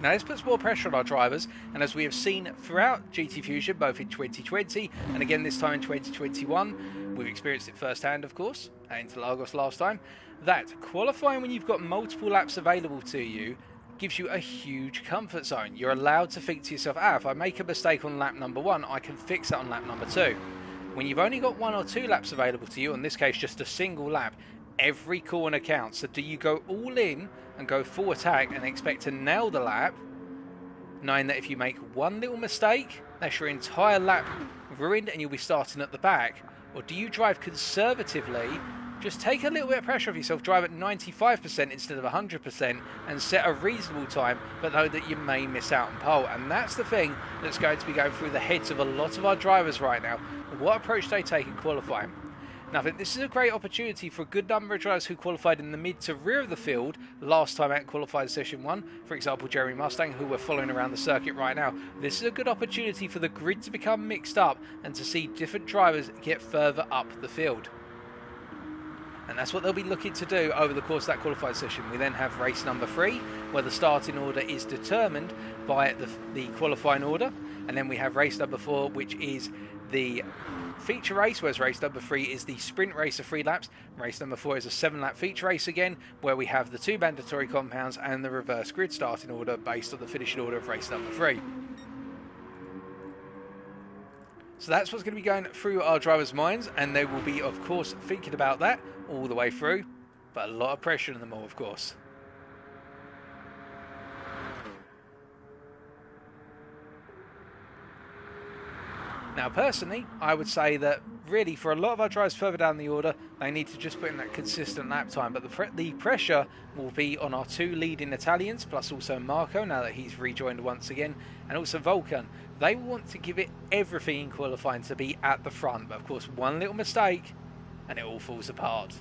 Now this puts more pressure on our drivers, and as we have seen throughout GT Fusion, both in 2020 and again this time in 2021, we've experienced it firsthand, of course, at Interlagos last time, that qualifying when you've got multiple laps available to you gives you a huge comfort zone. You're allowed to think to yourself, if I make a mistake on lap number 1, I can fix that on lap number 2. When you've only got 1 or 2 laps available to you, in this case just a single lap, every corner counts. So do you go all in and go full attack and expect to nail the lap, knowing that if you make one little mistake, that's your entire lap ruined and you'll be starting at the back? Or do you drive conservatively, just take a little bit of pressure off yourself, drive at 95% instead of 100% and set a reasonable time, but know that you may miss out on pole? And that's the thing that's going to be going through the heads of a lot of our drivers right now. What approach they take in qualifying. Now I think this is a great opportunity for a good number of drivers who qualified in the mid to rear of the field last time out qualified session 1. For example, Jeremy Mustang, who we're following around the circuit right now. This is a good opportunity for the grid to become mixed up and to see different drivers get further up the field. And that's what they'll be looking to do over the course of that qualifying session. We then have race number 3, where the starting order is determined by the qualifying order. And then we have race number 4, which is the feature race, whereas race number 3 is the sprint race of 3 laps. Race number 4 is a 7-lap feature race again, where we have the 2 mandatory compounds and the reverse grid starting order based on the finishing order of race number 3. So that's what's going to be going through our drivers' minds, and they will be, of course, thinking about that all the way through, but a lot of pressure on them all, of course. Now, personally, I would say that really for a lot of our drivers further down the order, they need to just put in that consistent lap time. But the pressure will be on our 2 leading Italians, plus also Marco, now that he's rejoined once again, and also Vulcan. They want to give it everything in qualifying to be at the front. But of course, one little mistake and it all falls apart.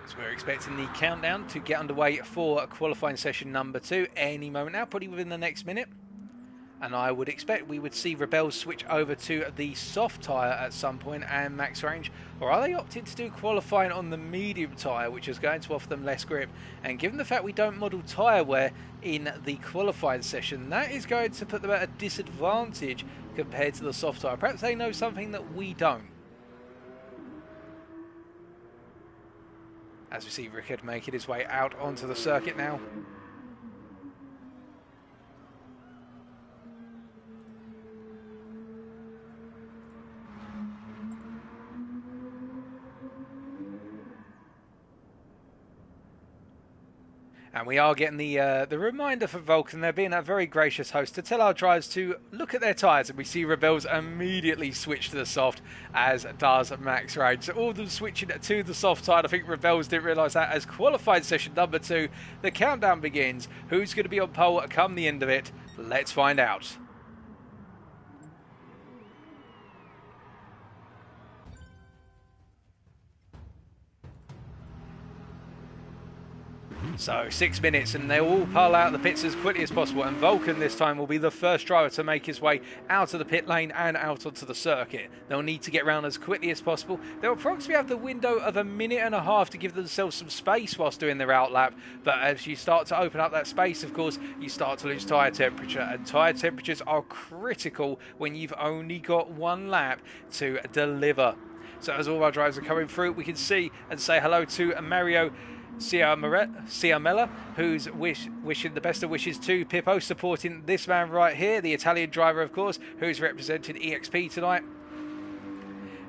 So we're expecting the countdown to get underway for qualifying session number 2 any moment now, probably within the next minute. And I would expect we would see Rebels switch over to the soft tyre at some point and max range. Or are they opting to do qualifying on the medium tyre, which is going to offer them less grip? And given the fact we don't model tyre wear in the qualifying session, that is going to put them at a disadvantage compared to the soft tyre. Perhaps they know something that we don't. As we see Rickard making his way out onto the circuit now. And we are getting the reminder from Vulcan, there being a very gracious host, to tell our drivers to look at their tyres. And we see Rebels immediately switch to the soft, as does Max Range. So all of them switching to the soft tyre. I think Rebels didn't realise that. As qualified session number 2, the countdown begins. Who's going to be on pole come the end of it? Let's find out. So 6 minutes and they'll all pull out the pits as quickly as possible, and Vulcan this time will be the first driver to make his way out of the pit lane and out onto the circuit. They'll need to get around as quickly as possible. They'll approximately have the window of a minute and a half to give themselves some space whilst doing their out lap, but as you start to open up that space, of course, you start to lose tyre temperature, and tyre temperatures are critical when you've only got 1 lap to deliver. So as all our drivers are coming through, we can see and say hello to Mario Ciamella, who's wishing the best of wishes to Pippo, supporting this man right here, the Italian driver, of course, who's represented EXP tonight.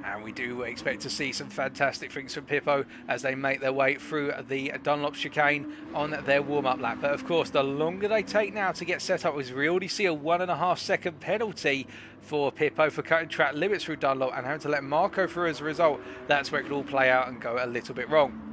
And we do expect to see some fantastic things from Pippo as they make their way through the Dunlop chicane on their warm-up lap. But of course, the longer they take now to get set up, as we already see a 1.5 second penalty for Pippo for cutting track limits through Dunlop and having to let Marco through as a result, that's where it could all play out and go a little bit wrong.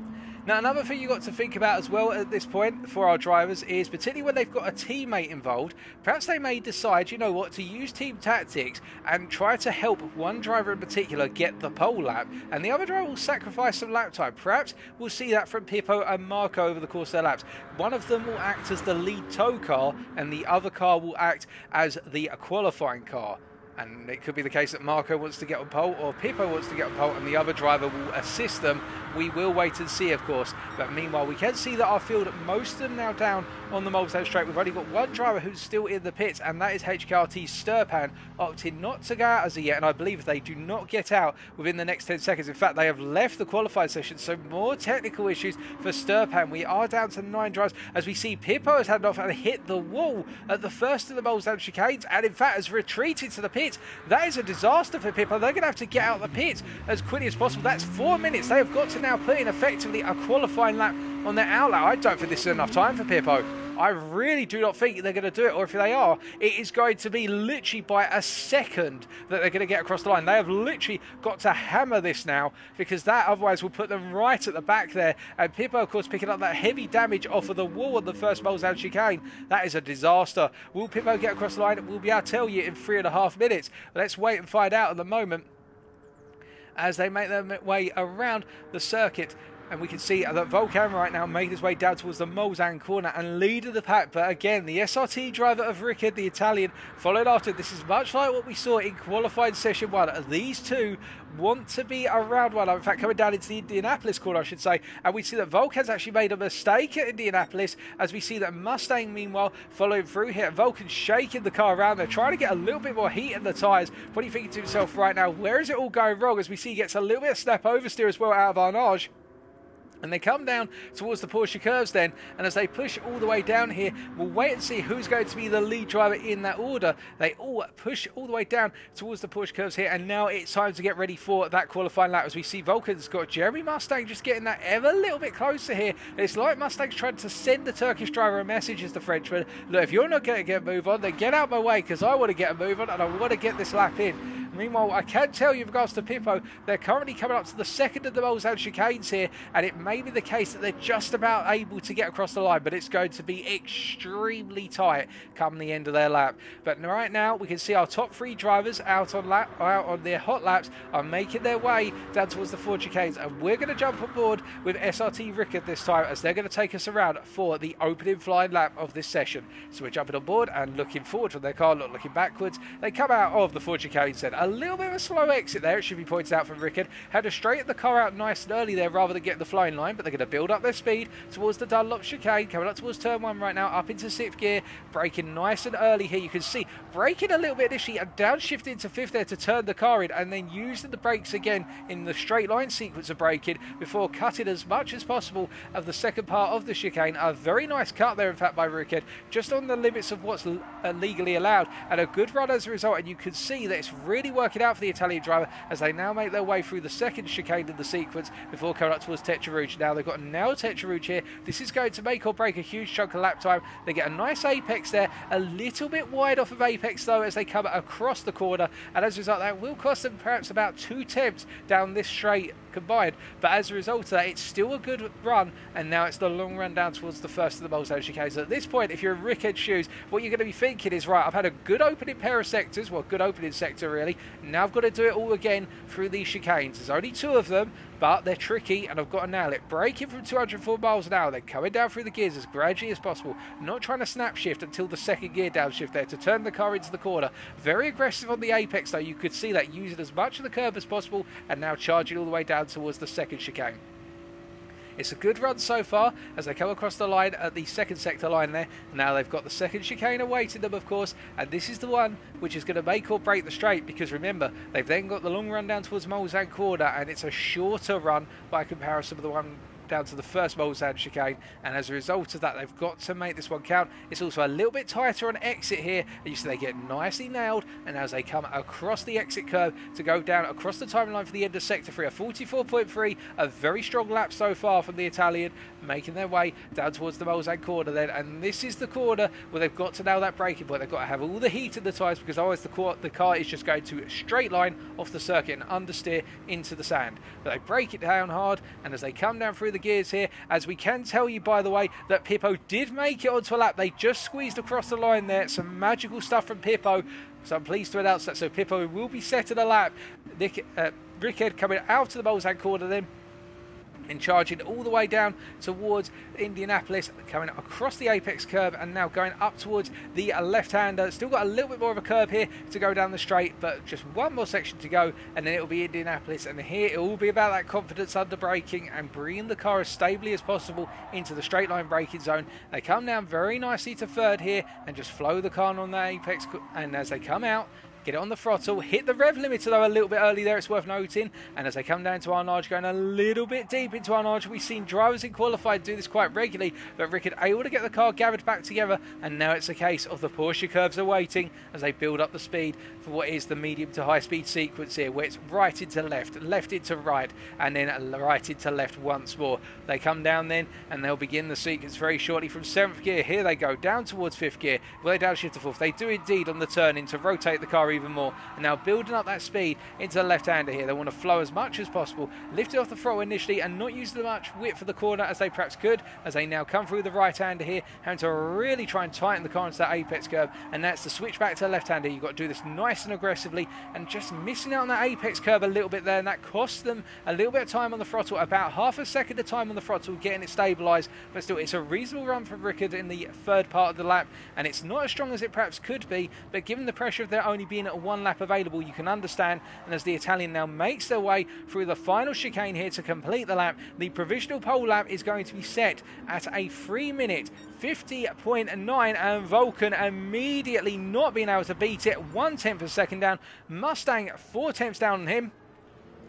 Now, another thing you've got to think about as well at this point for our drivers is, particularly when they've got a teammate involved, perhaps they may decide, you know what, to use team tactics and try to help one driver in particular get the pole lap, and the other driver will sacrifice some lap time. Perhaps we'll see that from Pippo and Marco over the course of their laps. One of them will act as the lead tow car, and the other car will act as the qualifying car. And it could be the case that Marco wants to get on pole or Pippo wants to get on pole and the other driver will assist them. We will wait and see, of course. But meanwhile, we can see that our field, most of them now down on the Molestown straight. We've only got one driver who's still in the pits, and that is HKRT's Sturpan, opting not to go out as of yet. And I believe they do not get out within the next 10 seconds. In fact, they have left the qualified session. So more technical issues for Sturpan. We are down to 9 drives as we see Pippo has had off and hit the wall at the first of the Molestown chicanes, and in fact has retreated to the pits. That is a disaster for Pippo. They're going to have to get out of the pits as quickly as possible. That's 4 minutes. They have got to now put in effectively a qualifying lap on their out lap. I don't think this is enough time for Pippo. I really do not think they're going to do it, or if they are, it is going to be literally by a second that they're going to get across the line. They have literally got to hammer this now, because that otherwise will put them right at the back there. And Pippo, of course, picking up that heavy damage off of the wall on the first Molestown chicane. That is a disaster. Will Pippo get across the line? We'll be able to tell you in 3.5 minutes. Let's wait and find out at the moment as they make their way around the circuit. And we can see that Volcan right now made his way down towards the Molestown corner and leading the pack. But again, the SRT driver of Rickard, the Italian, followed after. This is much like what we saw in qualified session 1. These two want to be around one. In fact, coming down into the Indianapolis corner, I should say. And we see that Volcan's actually made a mistake at Indianapolis, as we see that Mustang, meanwhile, following through here. Volcan's shaking the car around there, trying to get a little bit more heat in the tyres. Probably thinking to himself right now, where is it all going wrong? As we see he gets a little bit of snap oversteer as well out of Arnage. And they come down towards the Porsche curves then, and as they push all the way down here, we'll wait and see who's going to be the lead driver in that order. They all push all the way down towards the Porsche curves here, and now it's time to get ready for that qualifying lap. As we see Volkan's got Jeremy Mustang just getting that ever a little bit closer here. It's like Mustang's trying to send the Turkish driver a message as the Frenchman. Look, if you're not going to get a move on, then get out my way, because I want to get a move on and I want to get this lap in. Meanwhile, I can tell you in regards to Pippo, they're currently coming up to the second of the Molestown chicanes here, and it may be the case that they're just about able to get across the line, but it's going to be extremely tight come the end of their lap. But right now, we can see our top 3 drivers out on their hot laps are making their way down towards the 4 chicanes, and we're going to jump on board with SRT Rickard this time, as they're going to take us around for the opening flying lap of this session. So we're jumping on board and looking forward from their car, not looking backwards. They come out of the 4 chicanes then. A little bit of a slow exit there, it should be pointed out from Rickard. Had to straighten the car out nice and early there rather than get the flying line, but they're going to build up their speed towards the Dunlop chicane, coming up towards turn 1 right now, up into 6th gear, braking nice and early here. You can see braking a little bit initially and downshifting to 5th there to turn the car in, and then using the brakes again in the straight line sequence of braking before cutting as much as possible of the second part of the chicane. A very nice cut there, in fact, by Rickard, just on the limits of what's legally allowed, and a good run as a result. And you can see that it's really working out for the Italian driver as they now make their way through the second chicane in the sequence before coming up towards Tetra Rouge. Now they've got now Tetra Rouge here. This is going to make or break a huge chunk of lap time. They get a nice apex there, a little bit wide off of apex though as they come across the corner, and as a result that will cost them perhaps about 2 tenths down this straight combined. But as a result of that, it's still a good run, and now it's the long run down towards the first of the Molestown chicanes. At this point, if you're in Rickard's shoes, what you're going to be thinking is, right, I've had a good opening pair of sectors, well, good opening sector really, now I've got to do it all again through these chicanes. There's only 2 of them, but they're tricky and I've got to nail it. Braking from 204 miles an hour, then coming down through the gears as gradually as possible, not trying to snap shift until the second gear downshift there to turn the car into the corner. Very aggressive on the apex though, you could see that, using as much of the curve as possible and now charging all the way down towards the second chicane. It's a good run so far as they come across the line at the second sector line there. Now they've got the second chicane awaiting them, of course, and this is the one which is going to make or break the straight, because remember, they've then got the long run down towards Molestown corner, and it's a shorter run by comparison with the one down to the first Mulsanne chicane, and as a result of that, they've got to make this one count. It's also a little bit tighter on exit here, and you see they get nicely nailed, and as they come across the exit curve to go down across the timeline for the end of Sector 3, a 44.3, a very strong lap so far from the Italian, making their way down towards the Mulsanne corner then, and this is the corner where they've got to nail that braking point. They've got to have all the heat in the tyres, because otherwise the car is just going to straight line off the circuit and understeer into the sand. But they break it down hard, and as they come down through the gears here, as we can tell you, by the way, that Pippo did make it onto a lap. They just squeezed across the line there. Some magical stuff from Pippo, so I'm pleased to announce that. So Pippo will be set in a lap. Rickhead coming out of the Mulsanne corner then, and charging all the way down towards Indianapolis, coming across the apex curve and now going up towards the left-hander. Still got a little bit more of a curve here to go down the straight, but just one more section to go, and then it'll be Indianapolis. And here it will be about that confidence under braking and bringing the car as stably as possible into the straight line braking zone. They come down very nicely to third here and just flow the car on the apex, and as they come out, get it on the throttle, hit the rev limiter though a little bit early there, it's worth noting. And as they come down to Arnage, going a little bit deep into Arnage, we've seen drivers in qualified do this quite regularly, but Rickard able to get the car gathered back together, and now it's a case of the Porsche curves are waiting as they build up the speed for what is the medium to high speed sequence here, where it's right into left, left into right, and then right into left once more. They come down then, and they'll begin the sequence very shortly from 7th gear. Here they go, down towards 5th gear, where they downshift to 4th. They do indeed on the turn in to rotate the car even more, and now building up that speed into the left-hander here. They want to flow as much as possible, lift it off the throttle initially and not use as much width for the corner as they perhaps could, as they now come through the right-hander here, having to really try and tighten the car into that apex curve, and that's the switch back to the left-hander. You've got to do this nice and aggressively, and just missing out on that apex curve a little bit there, and that costs them a little bit of time on the throttle, about half a second of time on the throttle, getting it stabilised, but still it's a reasonable run for Rickard in the third part of the lap, and it's not as strong as it perhaps could be, but given the pressure of there only being one lap available, you can understand. And as the Italian now makes their way through the final chicane here to complete the lap, the provisional pole lap is going to be set at a 3-minute 50.9, and Vulcan immediately not being able to beat it, 1/10 of a second down. Mustang 4/10 down on him.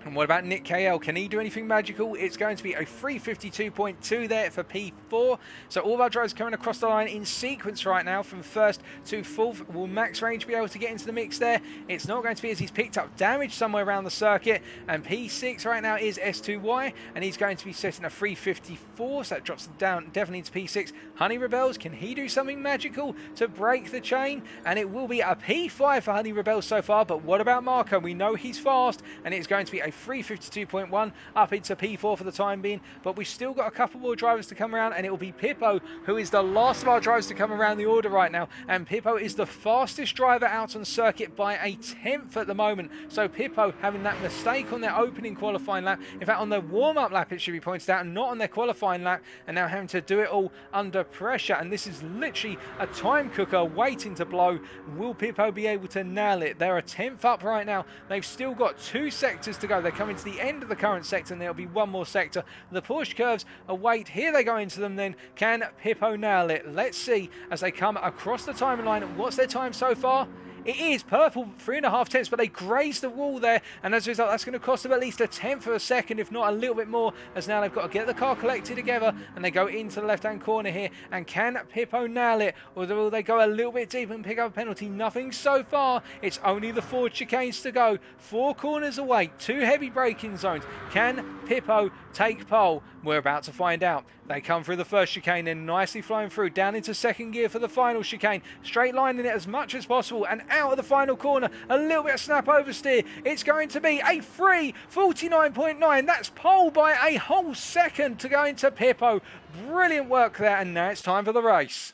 And what about Nick KL? Can he do anything magical? It's going to be a 3:52.2 there for P4. So all of our drivers coming across the line in sequence right now from 1st to 4th. Will Max Range be able to get into the mix there? It's not going to be, as he's picked up damage somewhere around the circuit. And P6 right now is S2Y, and he's going to be setting a 3:54. So that drops down definitely into P6. Honey Rebels, can he do something magical to break the chain? And it will be a P5 for Honey Rebels so far. But what about Marco? We know he's fast, and it's going to be a 3:52.1 up into P4 for the time being, but we've still got a couple more drivers to come around, and it will be Pippo who is the last of our drivers to come around the order right now, and Pippo is the fastest driver out on circuit by a 10th at the moment. So Pippo having that mistake on their opening qualifying lap, in fact on their warm-up lap it should be pointed out, and not on their qualifying lap, and now having to do it all under pressure, and this is literally a time cooker waiting to blow. Will Pippo be able to nail it? They're a 10th up right now. They've still got 2 sectors to go. They're coming to the end of the current sector, and there'll be one more sector. The Porsche curves await. Here they go into them then. Can Pippo nail it? Let's see as they come across the timeline. What's their time so far? It is purple 3.5 tenths, but they grazed the wall there, and as a result that's going to cost them at least a 10th of a second, if not a little bit more, as now they've got to get the car collected together, and they go into the left hand corner here. And can Pippo nail it, or will they go a little bit deep and pick up a penalty? Nothing so far. It's only the 4 chicanes to go, 4 corners away, 2 heavy braking zones. Can Pippo take pole? We're about to find out. They come through the first chicane, then nicely flying through down into 2nd gear for the final chicane, straight lining it as much as possible, and out of the final corner, a little bit of snap oversteer. It's going to be a 3:49.9. That's pole by a whole second to go into Pippo. Brilliant work there, and now it's time for the race.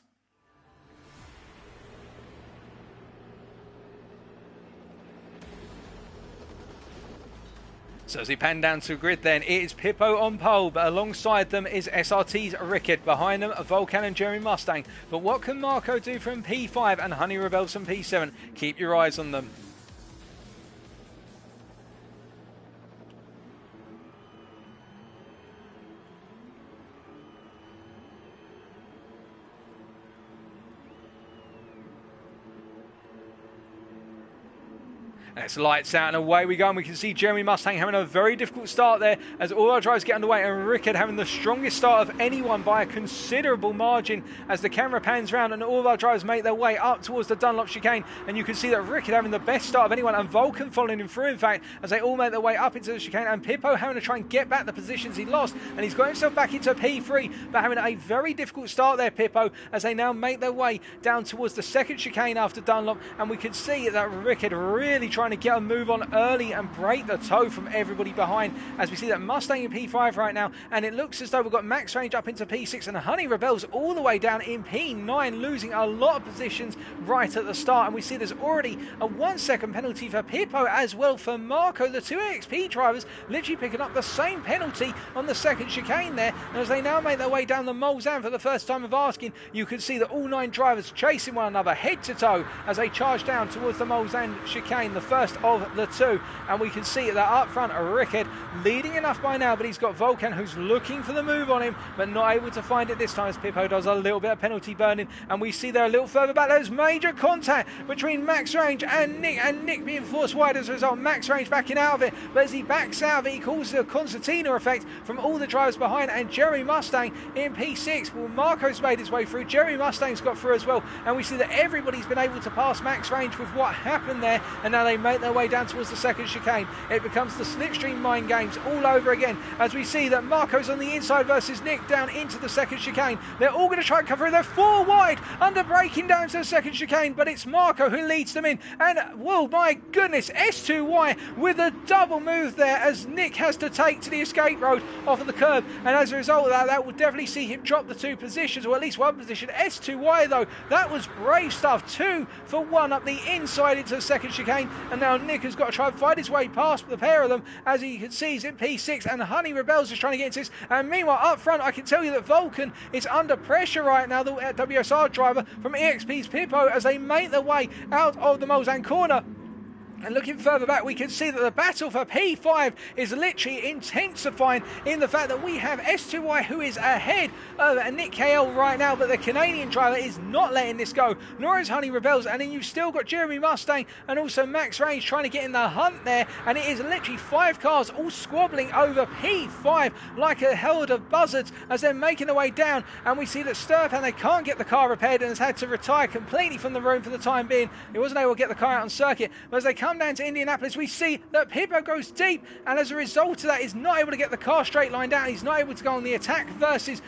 So as we pan down to grid then, it is Pippo on pole, but alongside them is SRT's Rickard. Behind them, Volcan and Jeremy Mustang. But what can Marco do from P5 and Honey Rebels from P7? Keep your eyes on them. And it's lights out and away we go, and we can see Jeremy Mustang having a very difficult start there as all our drivers get underway, and Rickard having the strongest start of anyone by a considerable margin as the camera pans round and all of our drivers make their way up towards the Dunlop chicane, and you can see that Rickard having the best start of anyone and Vulcan following him through in fact as they all make their way up into the chicane, and Pippo having to try and get back the positions he lost, and he's got himself back into P3 but having a very difficult start there, Pippo, as they now make their way down towards the second chicane after Dunlop, and we can see that Rickard really trying to get a move on early and break the toe from everybody behind as we see that Mustang in P5 right now, and it looks as though we've got Max Range up into P6 and Honey Rebels all the way down in P9, losing a lot of positions right at the start, and we see there's already a 1 second penalty for Pippo as well for Marco. The two XP drivers literally picking up the same penalty on the second chicane there, and as they now make their way down the Mulsanne for the first time of asking, you can see that all 9 drivers chasing one another head to toe as they charge down towards the Mulsanne chicane, the first of the two, and we can see that up front Rickard leading enough by now, but he's got Vulcan who's looking for the move on him but not able to find it this time as Pippo does a little bit of penalty burning, and we see there a little further back there's major contact between Max Range and Nick being forced wide as a result. Max Range backing out of it, but as he backs out of it he causes a concertina effect from all the drivers behind, and Jerry Mustang in P6. Well, Marco's made his way through, Jerry Mustang's got through as well, and we see that everybody's been able to pass Max Range with what happened there, and now they make their way down towards the second chicane. It becomes the slipstream mind games all over again as we see that Marco's on the inside versus Nick down into the second chicane. They're all going to try and cover it. They're 4 wide under braking down to the second chicane, but it's Marco who leads them in, and whoa my goodness, S2Y with a double move there as Nick has to take to the escape road off of the curb, and as a result of that, that will definitely see him drop the 2 positions, or at least 1 position. S2Y though, that was brave stuff, 2 for 1 up the inside into the second chicane, and now Nick has got to try and find his way past the pair of them as he can see he's in P6, and Honey Rebels is trying to get into this, and meanwhile up front I can tell you that Vulcan is under pressure right now, the WSR driver from EXP's Pippo, as they make their way out of the Mulsanne corner. And looking further back, we can see that the battle for P5 is literally intensifying in the fact that we have S2Y who is ahead of Nick KL right now, but the Canadian driver is not letting this go, nor is Honey Rebels, and then you've still got Jeremy Mustang and also Max Range trying to get in the hunt there, and it is literally 5 cars all squabbling over P5 like a herd of buzzards as they're making their way down, and we see that Sturpan, they can't get the car repaired and has had to retire completely from the room for the time being. He wasn't able to get the car out on circuit, but as they come down to Indianapolis, we see that Pippo goes deep, and as a result of that is not able to get the car straight lined out. He's not able to go on the attack versus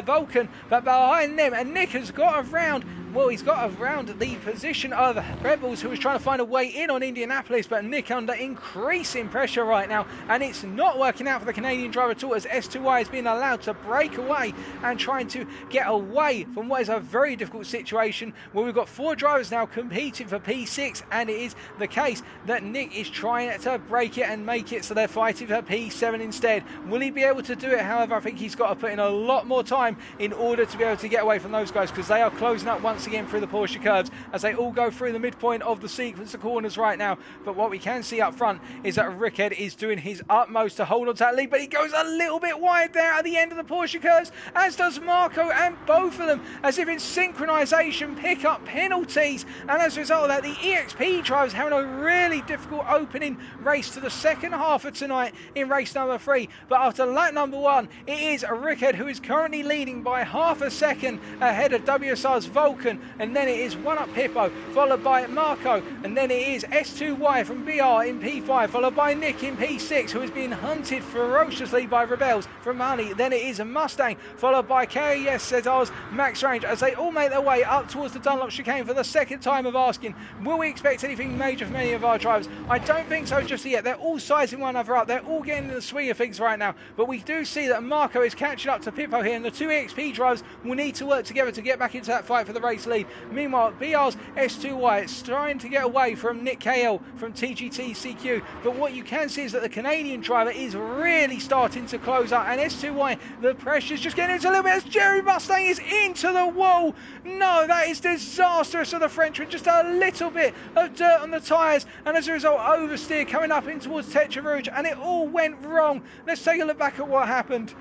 Vulcan, but behind them, and Nick has got around, well, he's got around the position of Rebels, who was trying to find a way in on Indianapolis, but Nick under increasing pressure right now, and it's not working out for the Canadian driver at all as S2Y is being allowed to break away and trying to get away from what is a very difficult situation where we've got 4 drivers now competing for P6, and it is the case that Nick is trying to break it and make it so they're fighting for P7 instead. Will he be able to do it? However, I think he's got to put in a lot more time in order to be able to get away from those guys, because they are closing up once again through the Porsche curves as they all go through the midpoint of the sequence, the corners right now. But what we can see up front is that Rickard is doing his utmost to hold on to that lead, but he goes a little bit wide there at the end of the Porsche curves, as does Marco, and both of them, as if in synchronization, pick up penalties, and as a result of that, the EXP drivers having a really difficult opening race to the second half of tonight in race number 3. But after lap number 1, it is Rickard who is currently leading by half a second ahead of WSR's Vulcan, and then it is 1 up Pippo, followed by Marco, and then it is S2Y from BR in P5, followed by Nick in P6, who is being hunted ferociously by Rebels from Honey. Then it is a Mustang, followed by KS Cesar's Max Range, as they all make their way up towards the Dunlop chicane for the second time of asking, will we expect anything major from any of our drivers? I don't think so just yet. They're all sizing one another up, they're all getting in the swing of things right now, but we do see that Marco is catching up to Pippo here, and the 2 EXP drivers will need to work together to get back into that fight for the race lead. Meanwhile, BR's S2Y is trying to get away from Nick KL from TGT CQ, but what you can see is that the Canadian driver is really starting to close up, and S2Y, the pressure's just getting into a little bit as Jerry Mustang is into the wall. No, that is disastrous for the Frenchman, just a little bit of dirt on the tyres, and as a result, oversteer coming up in towards Tetra Rouge, and it all went wrong. Let's take a look back at what happened.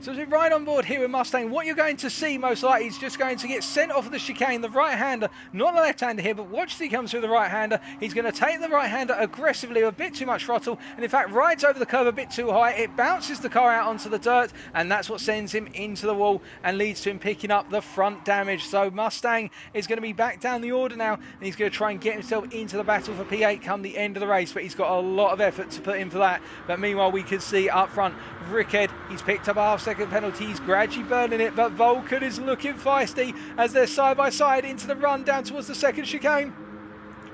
So as we ride on board here with Mustang, what you're going to see most likely is just going to get sent off of the chicane, the right-hander, not the left-hander here, but watch as he comes through the right-hander. He's going to take the right-hander aggressively with a bit too much throttle, and in fact rides over the curve a bit too high. It bounces the car out onto the dirt, and that's what sends him into the wall and leads to him picking up the front damage. So Mustang is going to be back down the order now, and he's going to try and get himself into the battle for P8 come the end of the race, but he's got a lot of effort to put in for that. But meanwhile, we can see up front, Rickhead, he's picked up a half-second penalty. He's gradually burning it, but Vulcan is looking feisty as they're side by side into the run down towards the second chicane.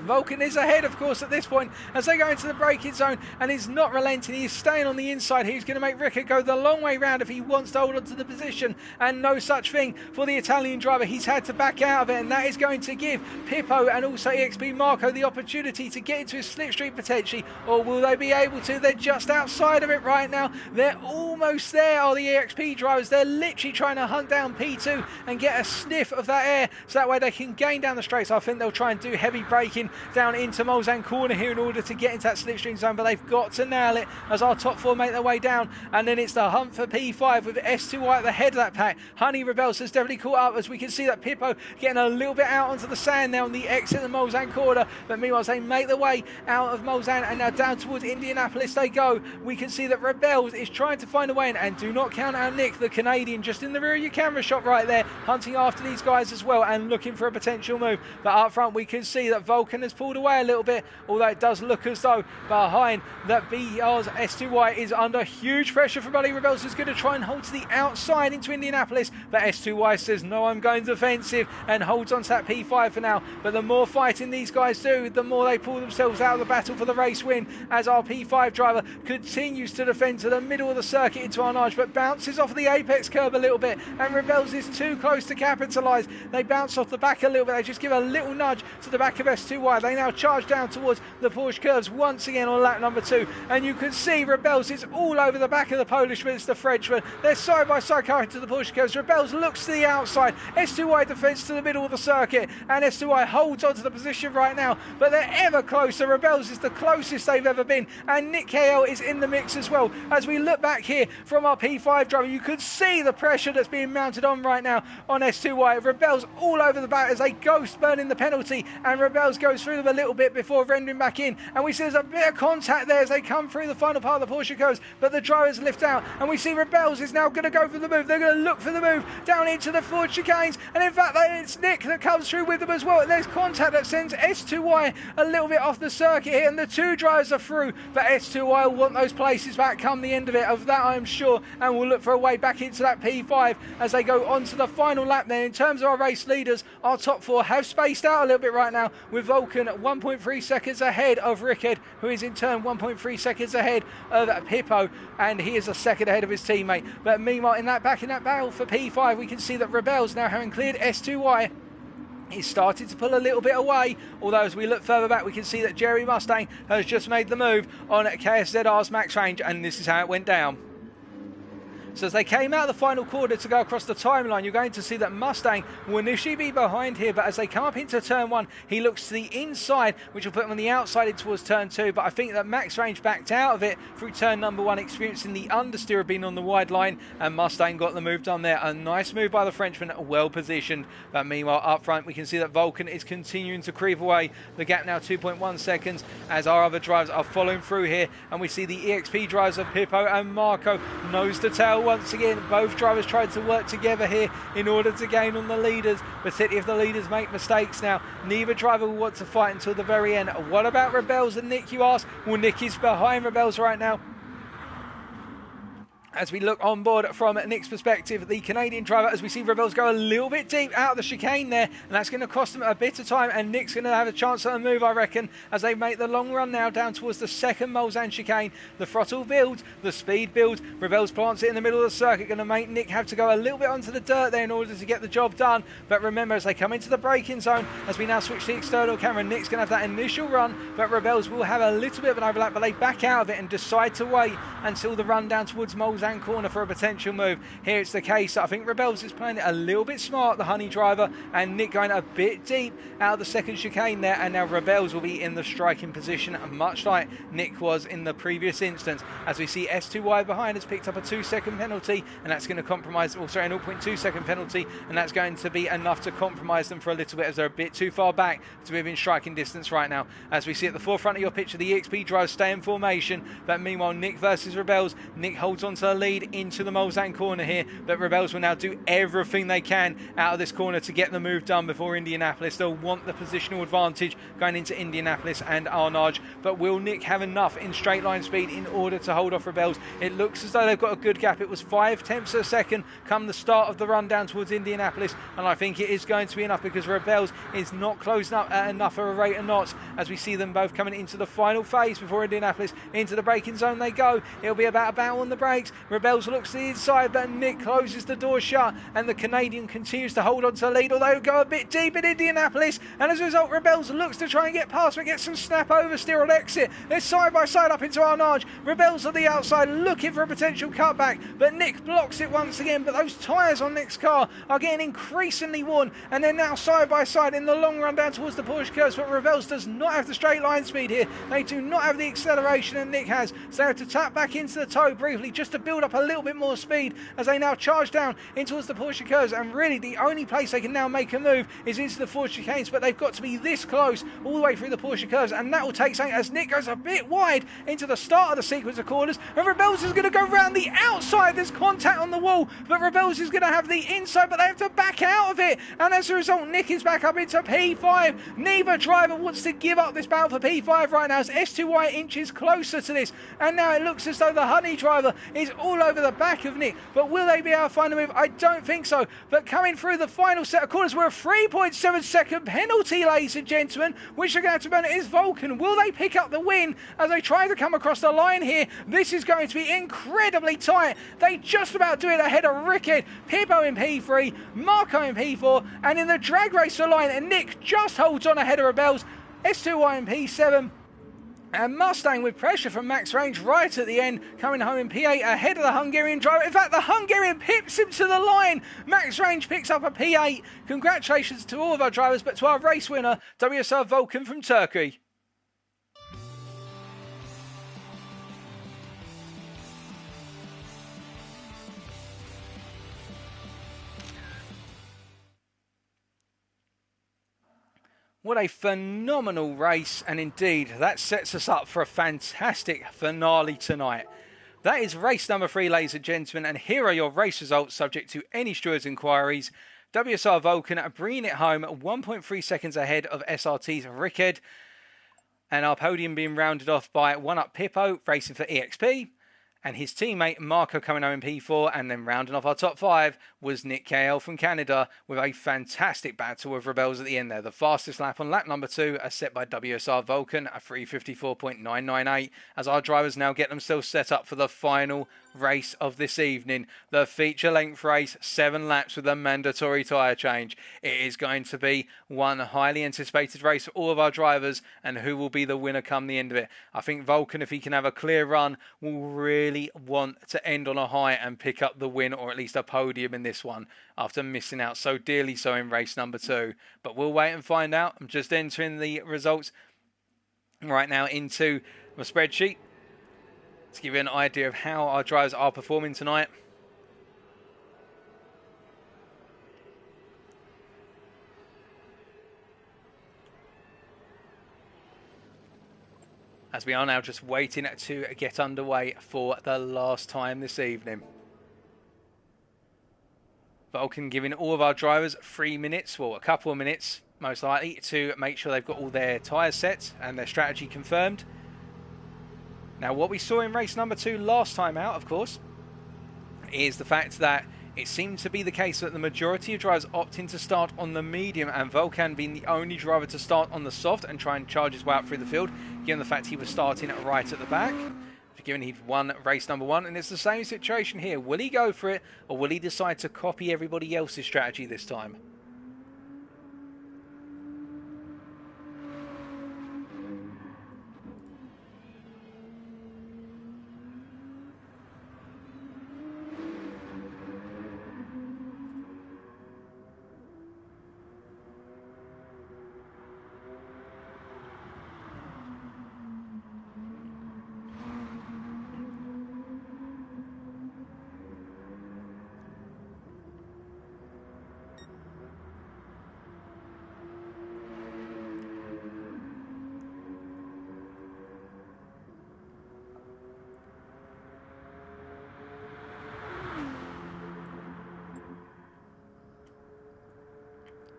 Vulcan is ahead, of course, at this point as they go into the braking zone, and he's not relenting. He's staying on the inside. He's going to make Rickard go the long way round if he wants to hold on to the position, and no such thing for the Italian driver. He's had to back out of it, and that is going to give Pippo and also EXP Marco the opportunity to get into his slipstream potentially, or will they be able to? They're just outside of it right now. They're almost there, are the EXP drivers. They're literally trying to hunt down P2 and get a sniff of that air, so that way they can gain down the straights. I think they'll try and do heavy braking down into Mulsanne corner here in order to get into that slipstream zone, but they've got to nail it as our top four make their way down, and then it's the hunt for P5 with S2Y at the head of that pack. Honey Rebels has definitely caught up as we can see that Pippo getting a little bit out onto the sand now on the exit of the Mulsanne corner, but meanwhile as they make their way out of Mulsanne and now down towards Indianapolis they go, we can see that Rebels is trying to find a way in, and do not count out Nick, the Canadian, just in the rear of your camera shot right there, hunting after these guys as well and looking for a potential move. But up front we can see that Vulcan has pulled away a little bit, although it does look as though behind that BR's S2Y is under huge pressure from Buddy Rebels, who's going to try and hold to the outside into Indianapolis, but S2Y says no, I'm going defensive, and holds on to that P5 for now. But the more fighting these guys do, the more they pull themselves out of the battle for the race win, as our P5 driver continues to defend to the middle of the circuit into Arnage, but bounces off the apex curb a little bit, and Rebels is too close to capitalise. They bounce off the back a little bit, they just give a little nudge to the back of S2Y. They now charge down towards the Porsche curves once again on lap number 2, and you can see Rebels is all over the back of the Polishman. It's the Frenchman. They're side by side coming to the Porsche curves. Rebels looks to the outside, S2Y defends to the middle of the circuit, and S2Y holds onto the position right now, but they're ever closer. Rebels is the closest they've ever been, and Nick KL is in the mix as well. As we look back here from our P5 driver, you could see the pressure that's being mounted on right now on S2Y. Rebels all over the back as they ghost burn in the penalty, and Rebels goes through them a little bit before rendering back in, and we see there's a bit of contact there as they come through the final part of the Porsche curves, but the drivers lift out, and we see Rebels is now going to go for the move. They're going to look for the move down into the Ford chicanes, and in fact it's Nick that comes through with them as well. There's contact that sends S2Y a little bit off the circuit here, and the two drivers are through, but S2Y will want those places back come the end of it, of that I'm sure, and we'll look for a way back into that P5 as they go on to the final lap. Then in terms of our race leaders, our top four have spaced out a little bit right now, with Vulcan at 1.3 seconds ahead of Rickard, who is in turn 1.3 seconds ahead of Pippo, and he is a second ahead of his teammate. But meanwhile in that battle for P5, we can see that Rebels, now having cleared S2Y, he's started to pull a little bit away, although as we look further back we can see that Jerry Mustang has just made the move on KSZR's max range, and this is how it went down. So as they came out of the final quarter to go across the timeline, you're going to see that Mustang will initially be behind here, but as they come up into turn 1, he looks to the inside, which will put him on the outside in towards turn 2, but I think that Max Range backed out of it through turn number 1, experiencing the understeer of being on the wide line, and Mustang got the move done there. A nice move by the Frenchman, well positioned, but meanwhile up front we can see that Vulcan is continuing to creep away. The gap now 2.1 seconds as our other drivers are following through here, and we see the EXP drivers of Pippo and Marco nose to tail once again. Both drivers tried to work together here in order to gain on the leaders, but if the leaders make mistakes now, neither driver will want to fight until the very end. What about Rebels and Nick, you ask? Well, Nick is behind Rebels right now. As we look on board from Nick's perspective, the Canadian driver, as we see Rebels go a little bit deep out of the chicane there, and that's going to cost him a bit of time, and Nick's going to have a chance at a move, I reckon, as they make the long run now down towards the second Mulsanne chicane. The throttle builds, the speed builds, Rebels plants it in the middle of the circuit, going to make Nick have to go a little bit onto the dirt there in order to get the job done. But remember, as they come into the braking zone, as we now switch to the external camera, Nick's going to have that initial run, but Rebels will have a little bit of an overlap, but they back out of it and decide to wait until the run down towards Mulsanne Mulsanne corner for a potential move. Here it's the case. I think Rebels is playing it a little bit smart, the Honey driver, and Nick going a bit deep out of the second chicane there, and now Rebels will be in the striking position, much like Nick was in the previous instance. As we see S2Y behind has picked up a 2-second penalty, and that's going to compromise, also a 0.2-second penalty, and that's going to be enough to compromise them for a little bit, as they're a bit too far back to be within striking distance right now. As we see at the forefront of your picture, the EXP drives stay in formation, but meanwhile Nick versus Rebels. Nick holds on to the lead into the Mulsanne corner here, but Rebels will now do everything they can out of this corner to get the move done before Indianapolis. They'll want the positional advantage going into Indianapolis and Arnage, but will Nick have enough in straight line speed in order to hold off Rebels? It looks as though they've got a good gap. It was 0.5 of a second come the start of the run down towards Indianapolis, and I think it is going to be enough, because Rebels is not closing up at enough of a rate of knots, as we see them both coming into the final phase before Indianapolis. Into the braking zone they go. It'll be about a battle on the brakes. Rebels looks to the inside, but Nick closes the door shut, and the Canadian continues to hold on to the lead, although he'll go a bit deep in Indianapolis, and as a result Rebels looks to try and get past, but get some snap oversteer on exit. They're side by side up into Arnage. Rebels on the outside looking for a potential cutback, but Nick blocks it once again. But those tyres on Nick's car are getting increasingly worn, and they're now side by side in the long run down towards the Porsche curves. But Rebels does not have the straight line speed here. They do not have the acceleration that Nick has, so they have to tap back into the toe briefly just to build up a little bit more speed as they now charge down in towards the Porsche curves. And really the only place they can now make a move is into the Ford chicanes, but they've got to be this close all the way through the Porsche curves, and that will take something as Nick goes a bit wide into the start of the sequence of corners, and Rebels is going to go round the outside. There's contact on the wall, but Rebels is going to have the inside, but they have to back out of it, and as a result Nick is back up into P5. Neither driver wants to give up this battle for P5 right now, as S2Y inches closer to this, and now it looks as though the Honey driver is all over the back of Nick, but will they be able to find a move? I don't think so. But coming through the final set of corners, we're a 3.7-second penalty, ladies and gentlemen, which they're going to have to burn. It is Vulcan. Will they pick up the win as they try to come across the line here? This is going to be incredibly tight. They just about do it ahead of Rickett, Pippo in P3, Marco in P4, and in the drag race for line, and Nick just holds on ahead of Rebels, S2Y in P7. And Mustang with pressure from Max Range right at the end, coming home in P8 ahead of the Hungarian driver. In fact, the Hungarian pips him to the line. Max Range picks up a P8. Congratulations to all of our drivers, but to our race winner, WSR Vulcan from Turkey. What a phenomenal race, and indeed that sets us up for a fantastic finale tonight. That is race number 3, ladies and gentlemen, and here are your race results subject to any stewards' inquiries. WSR Vulcan bringing it home 1.3 seconds ahead of SRT's Rickard, and our podium being rounded off by 1-up Pippo racing for EXP, and his teammate Marco coming home in P4, and then rounding off our top 5 was Nick KL from Canada with a fantastic battle with Rebels at the end there. The fastest lap on lap number 2 are set by WSR Vulcan at 3:54.998, as our drivers now get themselves set up for the final race of this evening. The feature length race, 7 laps with a mandatory tyre change. It is going to be one highly anticipated race for all of our drivers, and who will be the winner come the end of it? I think Vulcan, if he can have a clear run, will really want to end on a high and pick up the win, or at least a podium in this one, after missing out so dearly so in race number 2. But we'll wait and find out. I'm just entering the results right now into my spreadsheet to give you an idea of how our drivers are performing tonight. As we are now just waiting to get underway for the last time this evening. Vulcan giving all of our drivers 3 minutes, well, a couple of minutes most likely, to make sure they've got all their tyres set and their strategy confirmed. Now, what we saw in race number 2 last time out, of course, is the fact that it seemed to be the case that the majority of drivers opting to start on the medium, and Vulcan being the only driver to start on the soft and try and charge his way up through the field, given the fact he was starting right at the back, given he'd won race number 1. And it's the same situation here. Will he go for it, or will he decide to copy everybody else's strategy this time?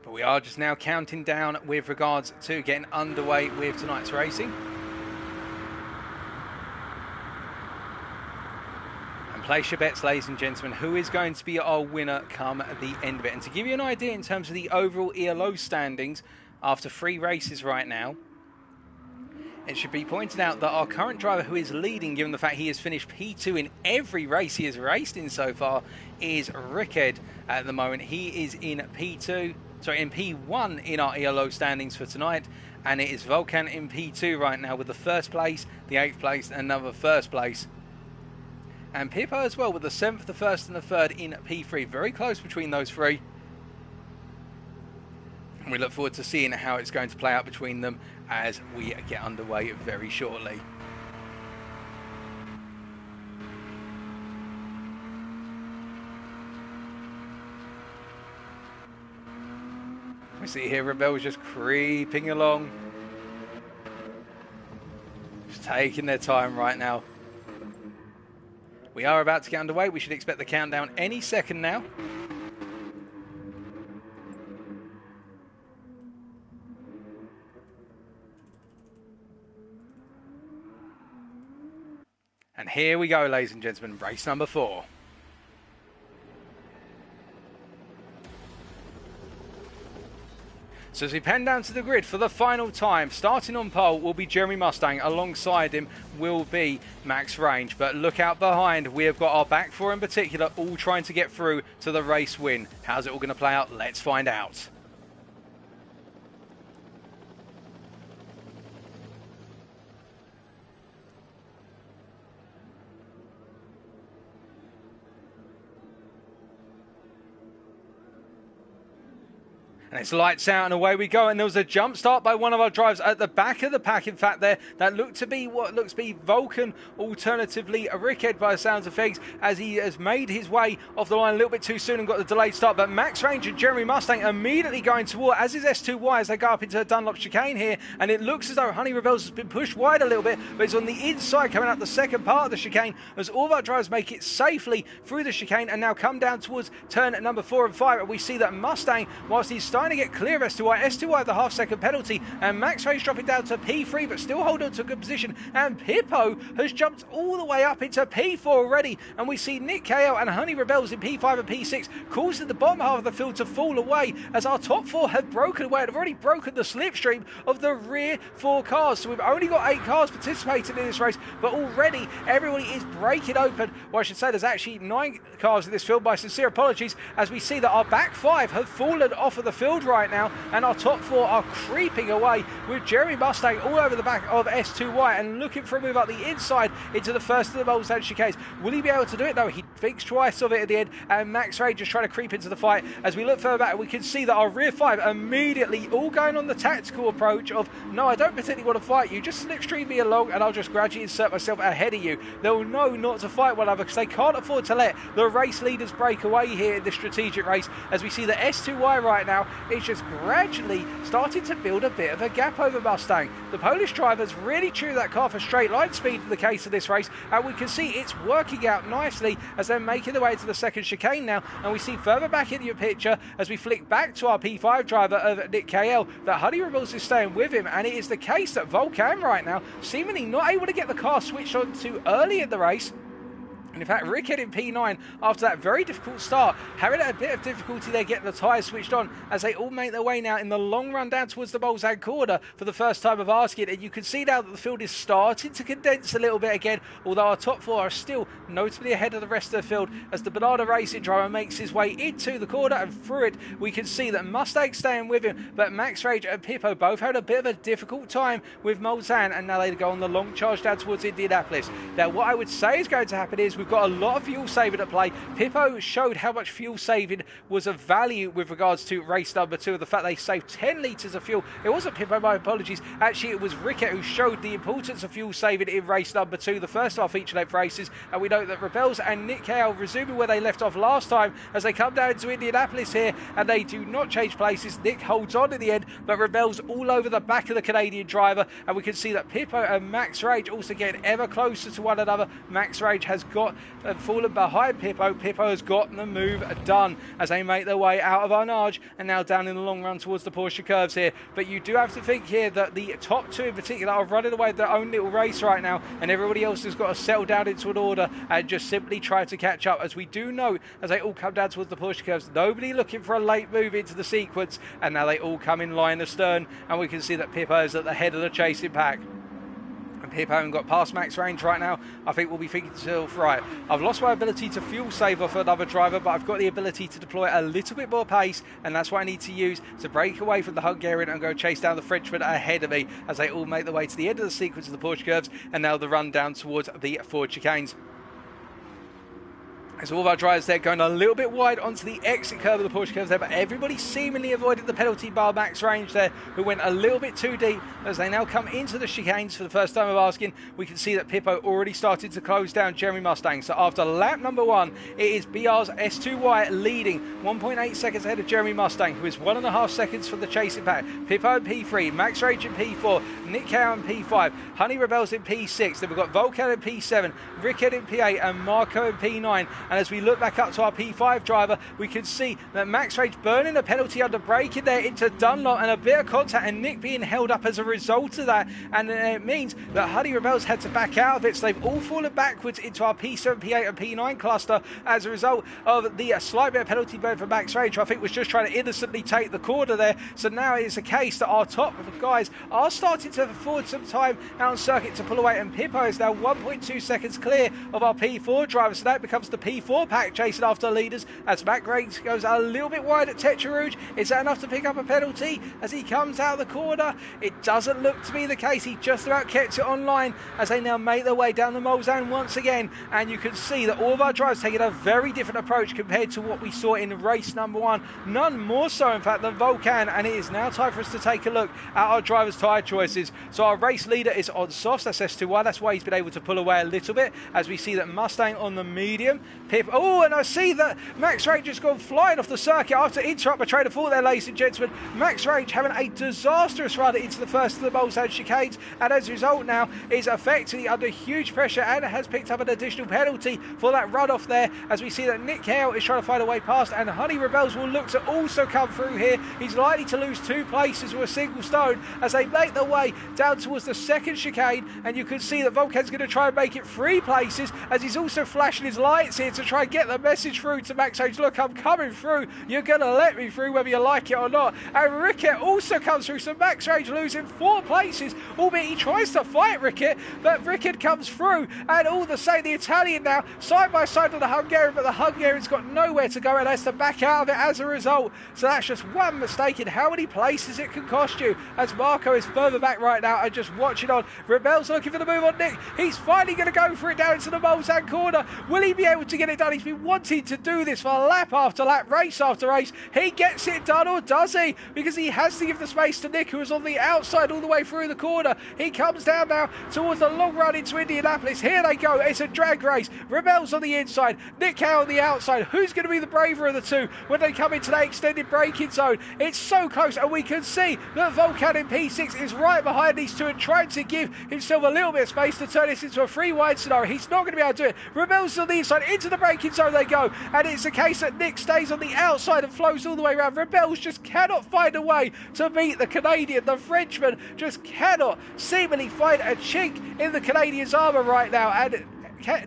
But we are just now counting down with regards to getting underway with tonight's racing. And place your bets, ladies and gentlemen, who is going to be our winner come the end of it. And to give you an idea in terms of the overall ELO standings after 3 races right now, it should be pointed out that our current driver who is leading, given the fact he has finished P2 in every race he has raced in so far, is Rickhead at the moment. He is in P2. Sorry, in P1 in our ELO standings for tonight, and it is Volkan in P2 right now with the 1st place, the 8th place, and another 1st place. And Pippo as well with the 7th, the 1st, and the 3rd in P3. Very close between those 3. And we look forward to seeing how it's going to play out between them as we get underway very shortly. We see here Rebel's just creeping along. Just taking their time right now. We are about to get underway. We should expect the countdown any second now. And here we go, ladies and gentlemen, race number 4. So as we pan down to the grid for the final time, starting on pole will be Jeremy Mustang. Alongside him will be Max Range. But look out behind, we have got our back 4 in particular, all trying to get through to the race win. How's it all going to play out? Let's find out. And it's lights out and away we go. And there was a jump start by one of our drivers at the back of the pack, in fact, there. That looked to be what looks to be Vulcan, alternatively a Rickhead by the sounds of things, as he has made his way off the line a little bit too soon and got the delayed start. But Max Range and Jeremy Mustang immediately going toward, as is S2Y, as they go up into the Dunlop chicane here. And it looks as though Honey Rebels has been pushed wide a little bit, but it's on the inside coming out the second part of the chicane, as all of our drivers make it safely through the chicane and now come down towards turn number 4 and 5. And we see that Mustang, whilst he's starting to get clear of S2Y the half-second penalty, and Max Range dropping down to P3, but still hold on to a good position. And Pippo has jumped all the way up into P4 already, and we see Nick KO and Honey Rebels in P5 and P6, causing the bottom half of the field to fall away, as our top 4 have broken away and have already broken the slipstream of the rear 4 cars. So we've only got 8 cars participating in this race, but already everybody is breaking open. Well, I should say there's actually 9 cars in this field. My sincere apologies, as we see that our back 5 have fallen off of the field right now, and our top 4 are creeping away, with Jeremy Mustang all over the back of S2Y and looking for a move up the inside into the first of the Molesand chicanes. Will he be able to do it? No, he thinks twice of it at the end, and Max Range just trying to creep into the fight. As we look further back, we can see that our rear 5 immediately all going on the tactical approach of, no, I don't particularly want to fight you, just slipstream me along and I'll just gradually insert myself ahead of you. They'll know not to fight one another because they can't afford to let the race leaders break away here in this strategic race, as we see that S2Y right now is just gradually starting to build a bit of a gap over Mustang. The Polish drivers really chew that car for straight line speed in the case of this race, and we can see it's working out nicely as they're making their way to the second chicane now. And we see further back in your picture, as we flick back to our P5 driver of Nick KL, that Honey Rebels is staying with him, and it is the case that Volkan right now seemingly not able to get the car switched on too early in the race. And in fact, Rickhead in P9, after that very difficult start, having a bit of difficulty there getting the tyres switched on, as they all make their way now in the long run down towards the Molesand corner for the first time of asking. And you can see now that the field is starting to condense a little bit again, although our top 4 are still notably ahead of the rest of the field, as the Bernardo Racing driver makes his way into the corner, and through it we can see that Mustang's staying with him, but Max Rage and Pippo both had a bit of a difficult time with Molesand, and now they go on the long charge down towards Indianapolis. Now what I would say is going to happen is we've got a lot of fuel saving at play. Pippo showed how much fuel saving was of value with regards to race number 2, the fact they saved 10 litres of fuel. It wasn't Pippo, my apologies, actually it was Rickett who showed the importance of fuel saving in race number 2, the first of our feature length races. And we know that Rebels and Nick Kale resuming where they left off last time, as they come down to Indianapolis here, and they do not change places. Nick holds on in the end, but Rebels all over the back of the Canadian driver, and we can see that Pippo and Max Rage also getting ever closer to one another. Max Rage has got have fallen behind Pippo. Pippo has got the move done as they make their way out of Arnage and now down in the long run towards the Porsche curves here. But you do have to think here that the top two in particular are running away with their own little race right now, and everybody else has got to settle down into an order and just simply try to catch up. As we do know, as they all come down towards the Porsche curves, nobody looking for a late move into the sequence, and now they all come in line astern, and we can see that Pippo is at the head of the chasing pack. And Pippo hasn't got past max range right now. I think we'll be thinking to himself, right, I've lost my ability to fuel save off another driver, but I've got the ability to deploy a little bit more pace, and that's what I need to use to break away from the Hungarian and go chase down the Frenchman ahead of me as they all make their way to the end of the sequence of the Porsche curves, and now the run down towards the Ford chicanes. As all of our drivers there going a little bit wide onto the exit curve of the Porsche curves there, but everybody seemingly avoided the penalty bar max range there, who went a little bit too deep. As they now come into the chicanes for the first time of asking, we can see that Pippo already started to close down Jeremy Mustang. So after lap number 1, it is BR's S2Y leading 1.8 seconds ahead of Jeremy Mustang, who is 1.5 seconds from the chasing pack. Pippo in P3, Max Rage in P4, Nick Cow in P5, Honey Rebels in P6, then we've got Volcan in P7, Rickhead in P8 and Marco in P9. And as we look back up to our P5 driver, we can see that Max Rage burning a penalty under braking there into Dunlop and a bit of contact, and Nick being held up as a result of that. And it means that Honey Rebels had to back out of it, so they've all fallen backwards into our P7, P8 and P9 cluster as a result of the slight bit of penalty burn for Max Rage, who I think was just trying to innocently take the corner there. So now it's a case that our top guys are starting to afford some time out on circuit to pull away, and Pippo is now 1.2 seconds clear of our P4 driver, so that becomes the P4 pack chasing after leaders as Mac Grace goes a little bit wide at Tetra Rouge. Is that enough to pick up a penalty as he comes out of the corner? It doesn't look to be the case. He just about kept it online as they now make their way down the Mulsanne once again, and you can see that all of our drivers taking a very different approach compared to what we saw in race number 1, none more so in fact than Volcan. And it is now time for us to take a look at our drivers' tyre choices. So our race leader is on softs, that's S2Y, that's why he's been able to pull away a little bit, as we see that Mustang on the medium, Pip, oh, and I see that Max Rage has gone flying off the circuit after interrupt by train of thought there, ladies and gentlemen. Max Rage having a disastrous run into the first of the Mulsanne chicanes, and as a result now is effectively under huge pressure and has picked up an additional penalty for that run off there, as we see that Nick Hale is trying to find a way past, and Honey Rebels will look to also come through here. He's likely to lose 2 places with a single stone as they make their way down towards the second chicane, and you can see that Volcan's going to try and make it 3 places as he's also flashing his lights here to try and get the message through to Max Rage. Look, I'm coming through. You're going to let me through whether you like it or not. And Rickett also comes through. So Max Rage losing 4 places, albeit he tries to fight Rickett, but Rickett comes through. And all the same, the Italian now side by side with the Hungarian, but the Hungarian's got nowhere to go and has to back out of it as a result. So that's just one mistake in how many places it can cost you, as Marco is further back right now and just watching on. Rebel's looking for the move on Nick. He's finally going to go for it down into the Mulsanne corner. Will he be able to get it done? He's been wanting to do this for lap after lap, race after race. He gets it done, or does he? Because he has to give the space to Nick, who is on the outside all the way through the corner. He comes down now towards the long run into Indianapolis. Here they go. It's a drag race. Rebel's on the inside, Nick Howe on the outside. Who's going to be the braver of the two when they come into that extended braking zone? It's so close, and we can see that Volcan in P6 is right behind these two and trying to give himself a little bit of space to turn this into a 3-wide scenario. He's not going to be able to do it. Rebel's on the inside, into the braking zone they go, and it's a case that Nick stays on the outside and flows all the way around. Rebels just cannot find a way to beat the Canadian. The Frenchman just cannot seemingly find a chink in the Canadian's armour right now, and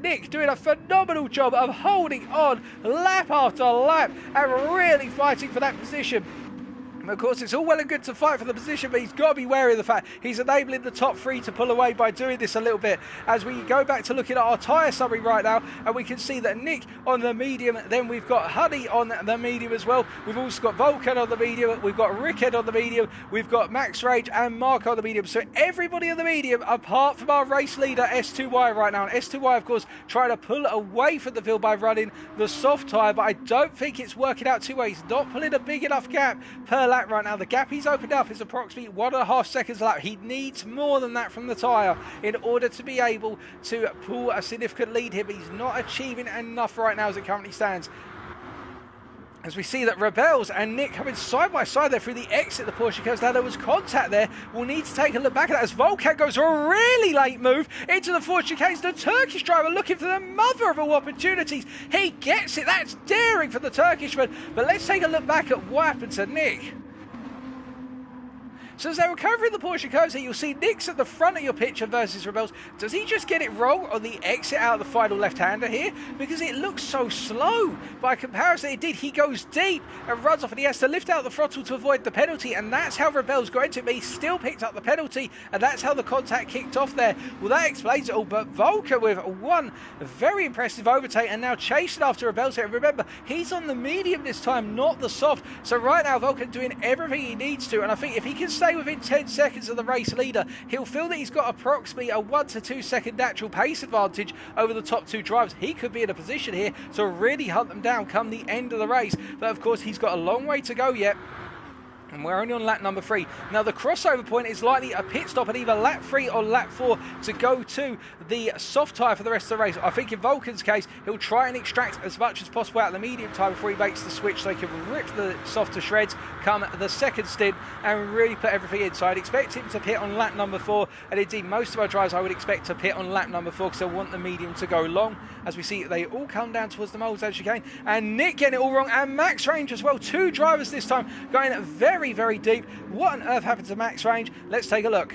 Nick doing a phenomenal job of holding on lap after lap and really fighting for that position. Of course, it's all well and good to fight for the position, but he's got to be wary of the fact he's enabling the top 3 to pull away by doing this a little bit. As we go back to looking at our tyre summary right now, and we can see that Nick on the medium, then we've got Honey on the medium as well. We've also got Volcan on the medium, we've got Rickhead on the medium, we've got Max Rage and Mark on the medium. So everybody on the medium, apart from our race leader S2Y right now. And S2Y, of course, trying to pull away from the field by running the soft tyre, but I don't think it's working out too well. He's not pulling a big enough gap per lap right now. The gap he's opened up is approximately 1.5 seconds a lap. He needs more than that from the tyre in order to be able to pull a significant lead here, but he's not achieving enough right now as it currently stands. as we see that Rebels and Nick coming side by side there through the exit of the Porsche cars. Now there was contact there. We'll need to take a look back at that as Volkan goes for a really late move into the Ford chicanes. The Turkish driver looking for the mother of all opportunities. He gets it. That's daring for the Turkishman. But let's take a look back at what happened to Nick. So as they were covering the Porsche cars here, you'll see Nick's at the front of your picture versus Rebels. Does he just get it wrong on the exit out of the final left-hander here? Because it looks so slow. By comparison, it did. He goes deep and runs off, and he has to lift out the throttle to avoid the penalty, and that's how Rebels got into it, but he still picked up the penalty, and that's how the contact kicked off there. Well, that explains it all, but Volker with one very impressive overtake, and now chasing after Rebels here. Remember, he's on the medium this time, not the soft. So right now, Volker doing everything he needs to, and I think if he can stay within 10 seconds of the race leader, he'll feel that he's got approximately a 1 to 2 second natural pace advantage over the top two drivers. He could be in a position here to really hunt them down come the end of the race, but of course he's got a long way to go yet. And we're only on lap number 3. Now the crossover point is likely a pit stop at either lap 3 or lap 4 to go to the soft tyre for the rest of the race. I think in Volkan's case, he'll try and extract as much as possible out of the medium tyre before he makes the switch so he can rip the soft to shreds come the second stint and really put everything in. So I'd expect him to pit on lap number 4, and indeed most of our drivers I would expect to pit on lap number 4 because they'll want the medium to go long. As we see, they all come down towards the moles as chicane, and Nick getting it all wrong, and Max Range as well. 2 drivers this time going very, very deep. What on earth happened to Max Range? Let's take a look.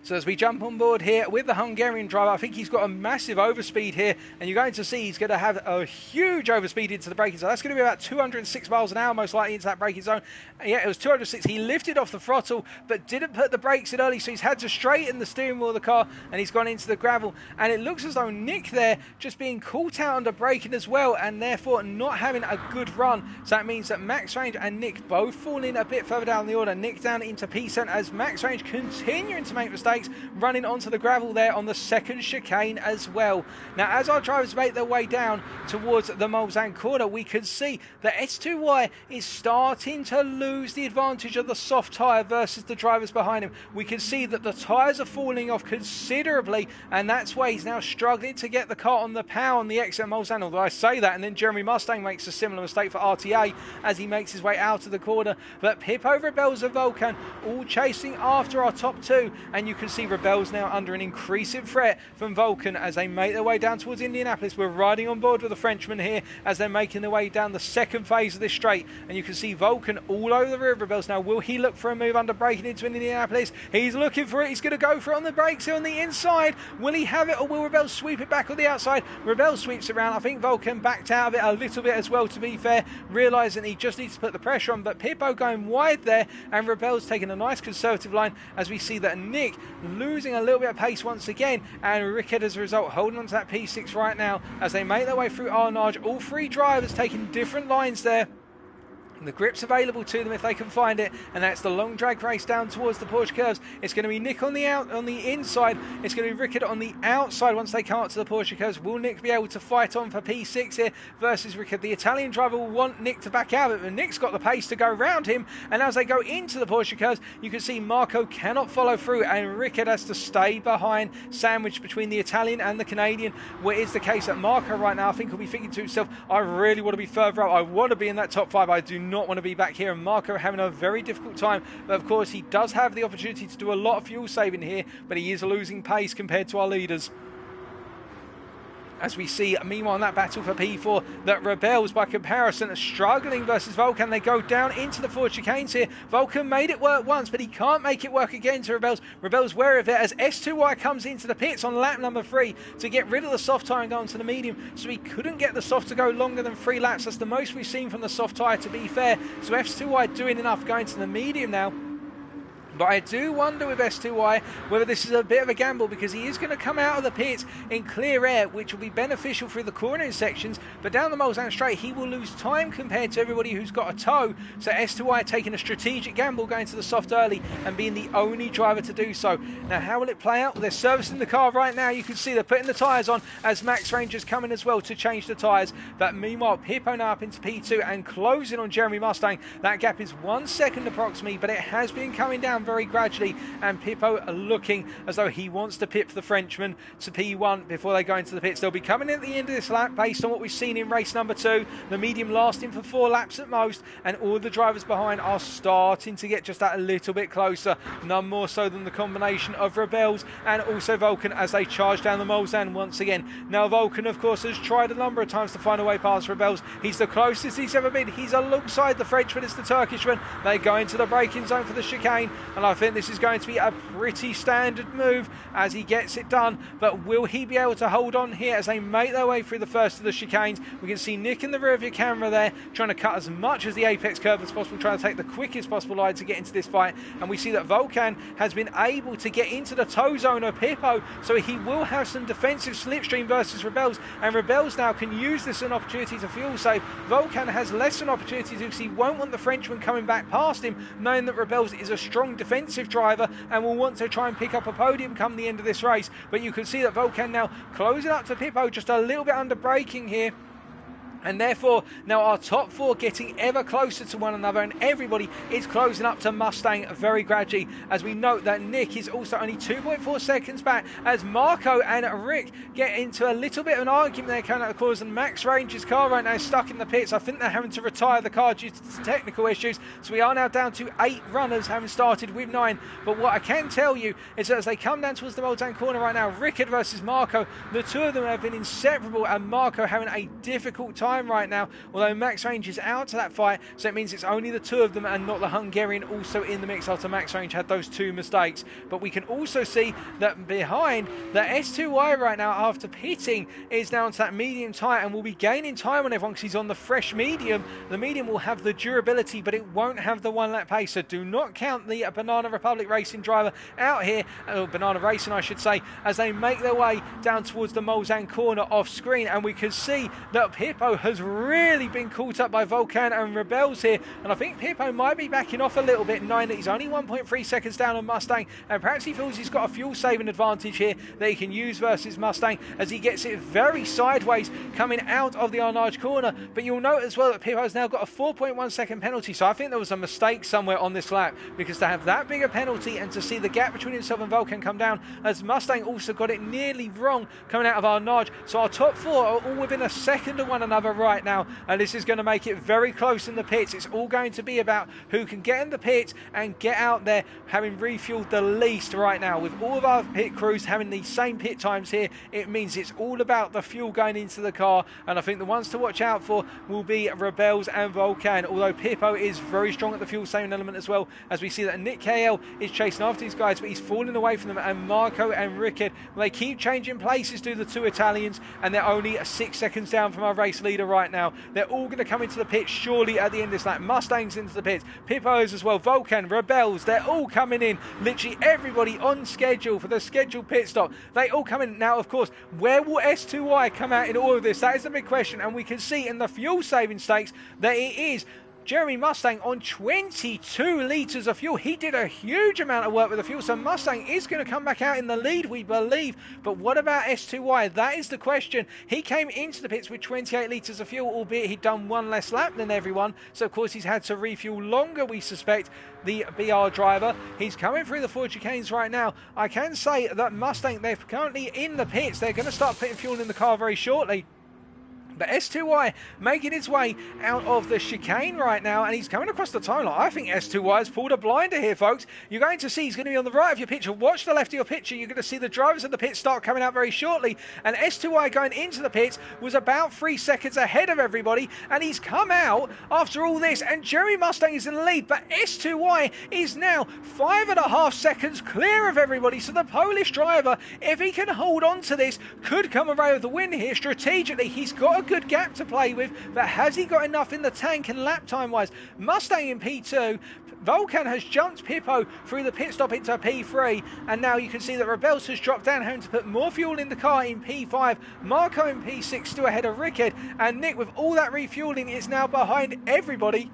So as we jump on board here with the Hungarian driver, I think he's got a massive overspeed here, and you're going to see he's going to have a huge overspeed into the braking zone. That's going to be about 206 miles an hour most likely into that braking zone. Yeah, it was 206. He lifted off the throttle but didn't put the brakes in early, so he's had to straighten the steering wheel of the car, and he's gone into the gravel. And it looks as though Nick there just being caught out under braking as well, and therefore not having a good run. So that means that Max Range and Nick both fall in a bit further down the order. Nick down into P7 as Max Range continuing to make mistakes, running onto the gravel there on the second chicane as well. Now as our drivers make their way down towards the Mulsanne corner, we can see that S2Y is starting to lose the advantage of the soft tyre versus the drivers behind him. We can see that the tyres are falling off considerably, and that's why he's now struggling to get the car on the power on the exit of Mulsanne. Although I say that, and then Jeremy Mustang makes a similar mistake for RTA as he makes his way out of the corner. But Pip over Rebels and Volkan all chasing after our top 2, and you can see Rebels now under an increasing threat from Volkan as they make their way down towards Indianapolis. We're riding on board with the Frenchman here as they're making their way down the second phase of this straight, and you can see Volkan all over the rear of Rebels. Now will he look for a move under braking into Indianapolis? He's looking for it. He's going to go for it on the brakes here on the inside. Will he have it, or will Rebels sweep it back on the outside? Rebels sweeps it around. I think Volkan backed out of it a little bit as well, to be fair, realising he just needs to put the pressure on. But Pippo going wide there, and Rebels taking a nice conservative line as we see that Nick losing a little bit of pace once again, and Rickard as a result holding on to that P6 right now as they make their way through Arnage. All 3 drivers taking different lines there. The grip's available to them if they can find it, and that's the long drag race down towards the Porsche curves. It's going to be Nick on the inside. It's going to be Rickard on the outside once they come up to the Porsche curves. Will Nick be able to fight on for P6 here versus Rickard? The Italian driver will want Nick to back out of it, but Nick's got the pace to go round him, and as they go into the Porsche curves, you can see Marco cannot follow through, and Rickard has to stay behind, sandwiched between the Italian and the Canadian, where it's the case that Marco right now I think will be thinking to himself, I really want to be further up. I want to be in that top 5. I do not want to be back here, and Marco having a very difficult time. But of course he does have the opportunity to do a lot of fuel saving here, but he is losing pace compared to our leaders. As we see, meanwhile, in that battle for P4, that Rebels, by comparison, are struggling versus Volkan. They go down into the 4 chicanes here. Volkan made it work once, but he can't make it work again to Rebels. Rebels wary of it as S2Y comes into the pits on lap number 3 to get rid of the soft tyre and go onto the medium. So he couldn't get the soft to go longer than 3 laps. That's the most we've seen from the soft tyre, to be fair. So S2Y doing enough going to the medium now. But I do wonder with S2Y whether this is a bit of a gamble, because he is going to come out of the pits in clear air, which will be beneficial through the cornering sections, but down the Mulsanne straight he will lose time compared to everybody who's got a tow. So S2Y taking a strategic gamble going to the soft early and being the only driver to do so. Now how will it play out? Well, they're servicing the car right now. You can see they're putting the tyres on as Max Ranger's coming as well to change the tyres. But meanwhile Pippo now up into P2 and closing on Jeremy Mustang. That gap is 1 second approximately, but it has been coming down very gradually, and Pippo looking as though he wants to pip the Frenchman to P1 before they go into the pits. They'll be coming in at the end of this lap based on what we've seen in race number 2, the medium lasting for 4 laps at most, and all the drivers behind are starting to get just that a little bit closer, none more so than the combination of Rebels and also Vulcan as they charge down the Mulsanne once again. Now Vulcan of course has tried a number of times to find a way past Rebels. He's the closest he's ever been. He's alongside the Frenchman, it's the Turkishman. They go into the braking zone for the chicane, and I think this is going to be a pretty standard move as he gets it done, but will he be able to hold on here as they make their way through the first of the chicanes? We can see Nick in the rear of your camera there trying to cut as much as the apex curve as possible, trying to take the quickest possible line to get into this fight, and we see that Vulcan has been able to get into the toe zone of Pippo, so he will have some defensive slipstream versus Rebels, and Rebels now can use this as an opportunity to fuel save. Vulcan has less an opportunity to, because he won't want the Frenchman coming back past him, knowing that Rebels is a strong defensive driver and will want to try and pick up a podium come the end of this race. But you can see that Vulcan now closing up to Pippo, just a little bit under braking here. And therefore, now our top 4 getting ever closer to one another, and everybody is closing up to Mustang very gradually, as we note that Nick is also only 2.4 seconds back, as Marco and Rick get into a little bit of an argument there, kind of causing Max Range's car right now is stuck in the pits. I think they're having to retire the car due to technical issues, so we are now down to 8 runners, having started with 9. But what I can tell you is that as they come down towards the Mulsanne corner right now, Rickard versus Marco, the two of them have been inseparable, and Marco having a difficult time right now, although Max Range is out to that fight, so it means it's only the two of them and not the Hungarian also in the mix after Max Range had those 2 mistakes. But we can also see that behind the S2Y right now, after pitting, is down to that medium tyre and will be gaining time on everyone because he's on the fresh medium. The medium will have the durability, but it won't have the 1 lap pace, so do not count the Banana Republic Racing driver out here, or Banana Racing I should say, as they make their way down towards the Mulsanne corner off screen. And we can see that Pippo has really been caught up by Vulcan and Rebels here, and I think Pippo might be backing off a little bit, knowing that he's only 1.3 seconds down on Mustang, and perhaps he feels he's got a fuel saving advantage here that he can use versus Mustang as he gets it very sideways coming out of the Arnage corner. But you'll note as well that Pippo's now got a 4.1 second penalty, so I think there was a mistake somewhere on this lap, because to have that bigger penalty and to see the gap between himself and Vulcan come down, as Mustang also got it nearly wrong coming out of Arnage. So our top 4 are all within a second of one another right now, and this is going to make it very close in the pits. It's all going to be about who can get in the pits and get out there having refueled the least right now. With all of our pit crews having the same pit times here, it means it's all about the fuel going into the car, and I think the ones to watch out for will be Rebels and Vulcan, although Pippo is very strong at the fuel saving element as well, as we see that Nick KL is chasing after these guys, but he's falling away from them, and Marco and Rickard, they keep changing places, do the 2 Italians, and they're only 6 seconds down from our race leader right now. They're all going to come into the pit surely at the end of this lap. Mustang's into the pits, Pippo's as well, Vulcan, Rebels, they're all coming in, literally everybody on schedule for the scheduled pit stop. They all come in. Now of course, where will S2Y come out in all of this? That is the big question, and we can see in the fuel saving stakes that it is Jeremy Mustang on 22 litres of fuel. He did a huge amount of work with the fuel, so Mustang is going to come back out in the lead, we believe. But what about S2Y? That is the question. He came into the pits with 28 litres of fuel, albeit he'd done 1 less lap than everyone. So, of course, he's had to refuel longer, we suspect, the BR driver. He's coming through the 4 chicanes right now. I can say that Mustang, they're currently in the pits. They're going to start putting fuel in the car very shortly. But S2Y making his way out of the chicane right now, and he's coming across the timeline. I think S2Y has pulled a blinder here, folks. You're going to see he's going to be on the right of your picture. Watch the left of your picture. You're going to see the drivers of the pit start coming out very shortly. And S2Y going into the pits was about 3 seconds ahead of everybody, and he's come out after all this. And Jeremy Mustang is in the lead, but S2Y is now 5.5 seconds clear of everybody. So the Polish driver, if he can hold on to this, could come away with the win here. Strategically, he's got a good gap to play with, but has he got enough in the tank and lap time wise? Mustang in P2, Vulcan has jumped Pippo through the pit stop into P3, and now you can see that Rebels has dropped down, having to put more fuel in the car in P5. Marco in P6 still ahead of Rickard, and Nick with all that refueling is now behind everybody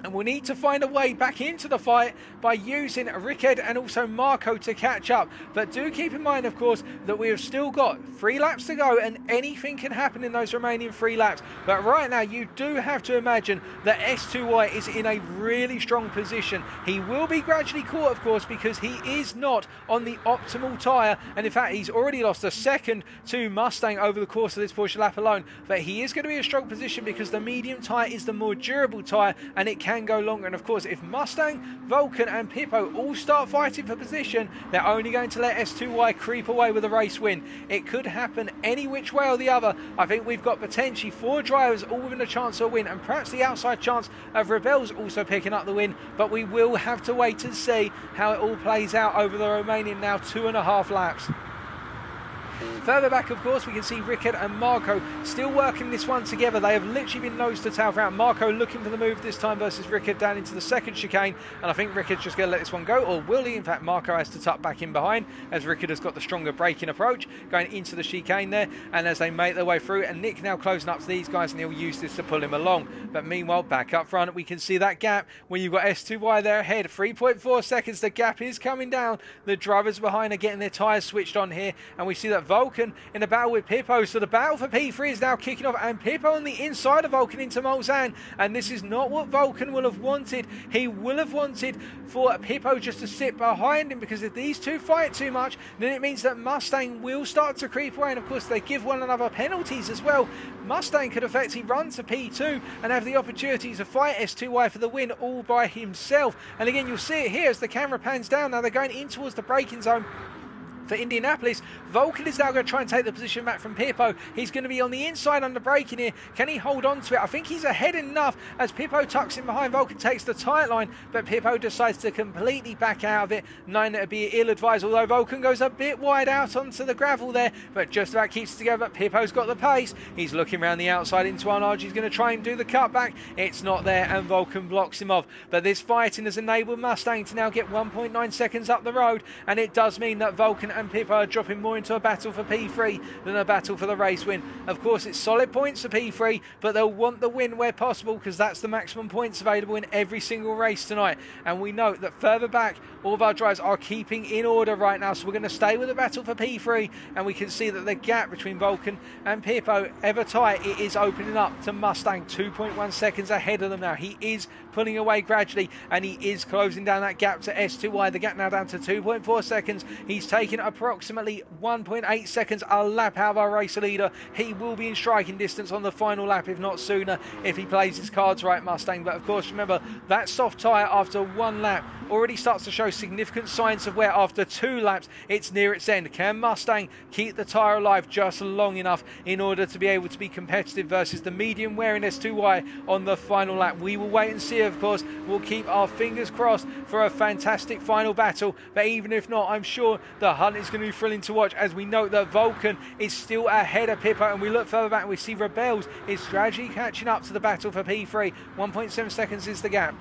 And we'll need to find a way back into the fight by using Rickard and also Marco to catch up. But do keep in mind, of course, that we have still got 3 laps to go and anything can happen in those remaining 3 laps. But right now, you do have to imagine that S2Y is in a really strong position. He will be gradually caught, of course, because he is not on the optimal tyre. And in fact, he's already lost a second to Mustang over the course of this Porsche lap alone. But he is going to be in a strong position because the medium tyre is the more durable tyre and it can go longer. And of course, if Mustang, Vulcan and Pippo all start fighting for position, they're only going to let S2Y creep away with a race win. It could happen any which way or the other. I think we've got potentially 4 drivers all within a chance of a win, and perhaps the outside chance of Rebels also picking up the win, but we will have to wait and see how it all plays out over the remaining now 2.5 laps. Further back, of course, we can see Rickard and Marco still working this one together. They have literally been nose to tail throughout. Marco looking for the move this time versus Rickard down into the second chicane, and I think Rickard's just going to let this one go, or will he? In fact, Marco has to tuck back in behind as Rickard has got the stronger braking approach going into the chicane there, and as they make their way through, and Nick now closing up to these guys, and he'll use this to pull him along. But meanwhile, back up front, we can see that gap when you've got S2Y there ahead. 3.4 seconds, the gap is coming down. The drivers behind are getting their tyres switched on here, and we see that Vulcan in a battle with Pippo. So the battle for P3 is now kicking off, and Pippo on the inside of Vulcan into Mulsanne, and this is not what Vulcan will have wanted. He will have wanted for Pippo just to sit behind him, because if these two fight too much, then it means that Mustang will start to creep away, and of course they give one another penalties as well. Mustang could effectively run to P2 and have the opportunity to fight S2Y for the win all by himself. And again, you'll see it here as the camera pans down. Now they're going in towards the braking zone for Indianapolis. Vulcan is now going to try and take the position back from Pippo. He's going to be on the inside under braking here. Can he hold on to it? I think he's ahead enough as Pippo tucks in behind. Vulcan takes the tight line, but Pippo decides to completely back out of it, knowing that it'd be ill-advised, although Vulcan goes a bit wide out onto the gravel there, but just about keeps it together. But Pippo's got the pace. He's looking around the outside into Arnage. He's going to try and do the cutback. It's not there, and Vulcan blocks him off. But this fighting has enabled Mustang to now get 1.9 seconds up the road, and it does mean that Vulcan and Pippo are dropping more into a battle for P3 than a battle for the race win. Of course, it's solid points for P3, but they'll want the win where possible, because that's the maximum points available in every single race tonight. And we know that further back, all of our drivers are keeping in order right now, so we're going to stay with the battle for P3, and we can see that the gap between Vulcan and Pippo, ever tight, it is opening up to Mustang, 2.1 seconds ahead of them now. He is pulling away gradually, and he is closing down that gap to S2Y. The gap now down to 2.4 seconds. He's taken approximately 1.8 seconds a lap out of our race leader. He will be in striking distance on the final lap, if not sooner, if he plays his cards right, Mustang. But of course, remember, that soft tyre after 1 lap already starts to show significant signs of wear. After 2 laps, it's near its end. Can Mustang keep the tyre alive just long enough in order to be able to be competitive versus the medium wearing S2Y on the final lap? We will wait and see, of course. We'll keep our fingers crossed for a fantastic final battle, but even if not, I'm sure the hunt is going to be thrilling to watch, as we note that Vulcan is still ahead of Pippo, and we look further back and we see Rebels is gradually catching up to the battle for P3. 1.7 seconds is the gap.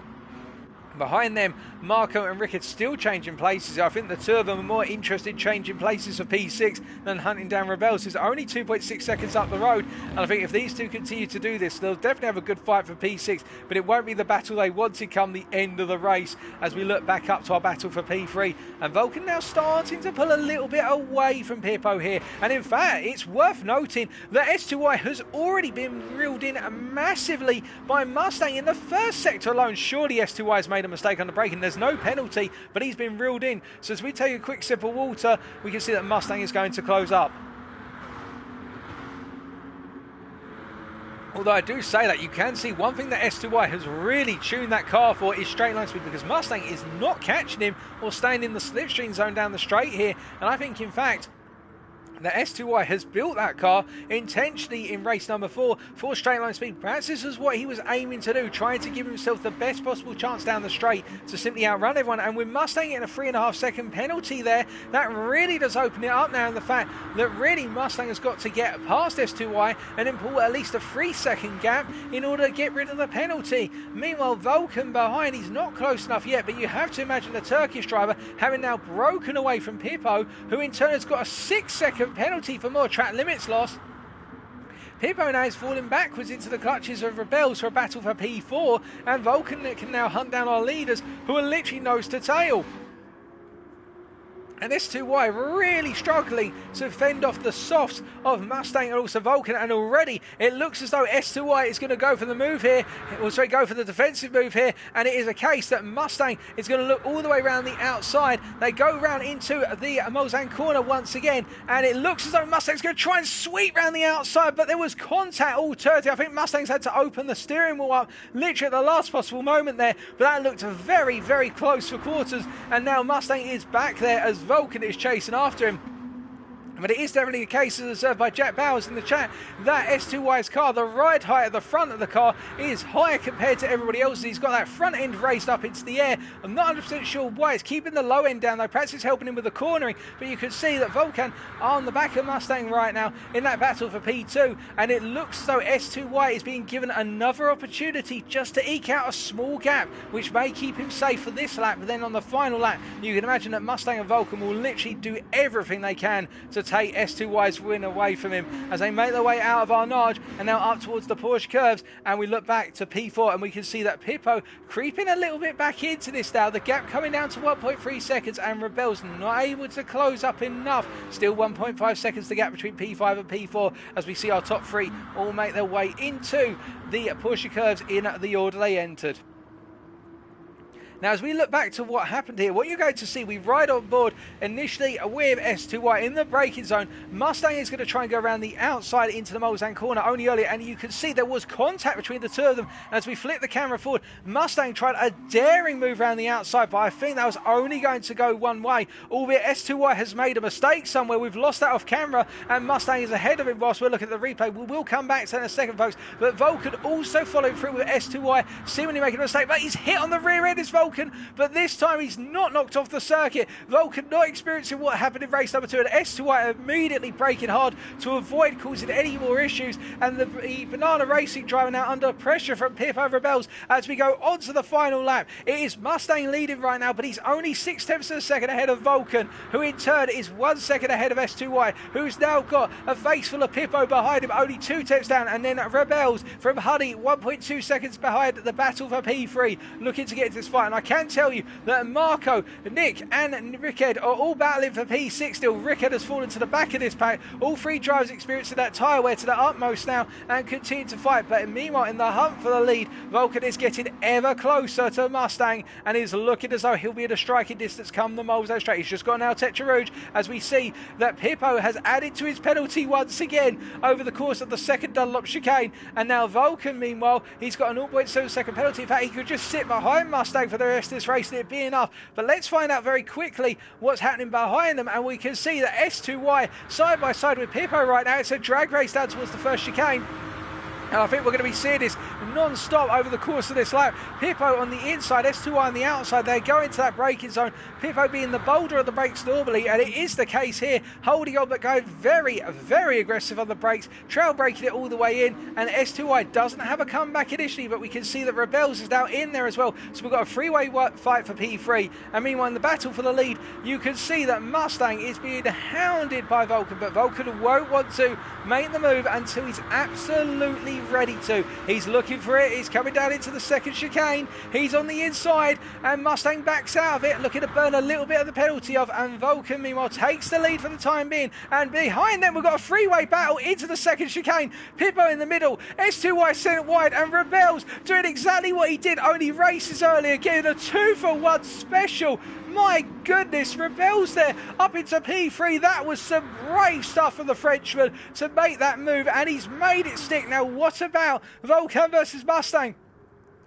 Behind them, Marco and Rickard still changing places. I think the two of them are more interested in changing places for P6 than hunting down Rebels. It's only 2.6 seconds up the road, and I think if these two continue to do this, they'll definitely have a good fight for P6, but it won't be the battle they wanted come the end of the race, as we look back up to our battle for P3. And Vulcan now starting to pull a little bit away from Pippo here, and in fact, it's worth noting that S2Y has already been reeled in massively by Mustang in the first sector alone. Surely S2Y has made a mistake on the braking. There's no penalty, but he's been reeled in. So as we take a quick sip of water, we can see that Mustang is going to close up. Although I do say that, you can see one thing that S2Y has really tuned that car for is straight line speed, because Mustang is not catching him or staying in the slipstream zone down the straight here. And I think, in fact, that S2Y has built that car intentionally in race number 4 for straight line speed. Perhaps this is what he was aiming to do, trying to give himself the best possible chance down the straight to simply outrun everyone. And with Mustang getting a 3.5 second penalty there, that really does open it up now, and the fact that really Mustang has got to get past S2Y and then pull at least a 3 second gap in order to get rid of the penalty. Meanwhile, Vulcan behind, he's not close enough yet, but you have to imagine the Turkish driver having now broken away from Pippo, who in turn has got a 6 second penalty for more track limits loss. Pippo now is falling backwards into the clutches of Rebels for a battle for P4, and Vulcan can now hunt down our leaders, who are literally nose to tail. And S2Y really struggling to fend off the softs of Mustang and also Vulcan, and already it looks as though S2Y is going to go for the move here, go for the defensive move here, and it is a case that Mustang is going to look all the way around the outside. They go round into the Mulsanne corner once again, and it looks as though Mustang's going to try and sweep round the outside, but there was contact all turkey. I think Mustang's had to open the steering wheel up literally at the last possible moment there, but that looked very, very close for quarters, and now Mustang is back there as Vulcan is chasing after him. But it is definitely the case, as observed by Jack Bowers in the chat, that S2Y's car, the ride height at the front of the car is higher compared to everybody else's. He's got that front end raised up into the air. I'm not 100% sure why. It's keeping the low end down though. Perhaps it's helping him with the cornering. But you can see that Vulcan are on the back of Mustang right now in that battle for P2. And it looks as though S2Y is being given another opportunity just to eke out a small gap, which may keep him safe for this lap. But then on the final lap, you can imagine that Mustang and Vulcan will literally do everything they can to take S2Y's win away from him as they make their way out of Arnage and now up towards the Porsche curves. And we look back to P4 and we can see that Pippo creeping a little bit back into this now. The gap coming down to 1.3 seconds and Rebels not able to close up enough. Still 1.5 seconds the gap between P5 and P4 as we see our top three all make their way into the Porsche curves in the order they entered. Now, as we look back to what happened here, what you're going to see, we ride on board initially with S2Y in the braking zone. Mustang is going to try and go around the outside into the Mulsanne corner only earlier, and you can see there was contact between the two of them. As we flip the camera forward, Mustang tried a daring move around the outside, but I think that was only going to go one way, albeit S2Y has made a mistake somewhere. We've lost that off camera, and Mustang is ahead of him whilst we're looking at the replay. We will come back to that in a second, folks, but Vulcan also followed through with S2Y, seemingly making a mistake, but he's hit on the rear end, is Vulcan. But this time he's not knocked off the circuit. Vulcan not experiencing what happened in race number 2, and S2Y immediately braking hard to avoid causing any more issues, and the Banana Racing driver now under pressure from Pippo Rebels as we go on to the final lap. It is Mustang leading right now, but he's only 0.6 of a second ahead of Vulcan, who in turn is 1 second ahead of S2Y, who's now got a face full of Pippo behind him, only 2 tenths down, and then Rebels from Huddy 1.2 seconds behind the battle for P3, looking to get into this fight. And I can tell you that Marco, Nick and Rickhead are all battling for P6 still. Rickhead has fallen to the back of this pack. All three drivers experiencing that tyre wear to the utmost now and continue to fight. But meanwhile, in the hunt for the lead, Vulcan is getting ever closer to Mustang and is looking as though he'll be at a striking distance come the Mulsanne straight. He's just got now Tetra Rouge as we see that Pippo has added to his penalty once again over the course of the second Dunlop chicane. And now Vulcan, meanwhile, he's got a 0.7 second penalty. In fact, he could just sit behind Mustang for the rest of this race and it be enough. But let's find out very quickly what's happening behind them, and we can see that S2Y side by side with Pippo right now. It's a drag race down towards the first chicane. And I think we're going to be seeing this non-stop over the course of this lap. Pippo on the inside, S2Y on the outside. They go into that braking zone. Pippo being the bolder of the brakes normally, and it is the case here. Holding on but going very, very aggressive on the brakes. Trail braking it all the way in. And S2Y doesn't have a comeback initially, but we can see that Rebels is now in there as well. So we've got a three-way fight for P3. And meanwhile, in the battle for the lead, you can see that Mustang is being hounded by Vulcan, but Vulcan won't want to make the move until he's absolutely ready to. He's looking for it. He's coming down into the second chicane. He's on the inside and Mustang backs out of it, looking to burn a little bit of the penalty off, and Vulcan meanwhile takes the lead for the time being. And behind them we've got a three-way battle into the second chicane. Pippo in the middle, S2Y sent wide, and Rebels doing exactly what he did only races earlier, getting a 2-for-1 special. My goodness, Rebels there up into P3. That was some brave stuff from the Frenchman to make that move, and he's made it stick. Now what about Vulcan versus Mustang?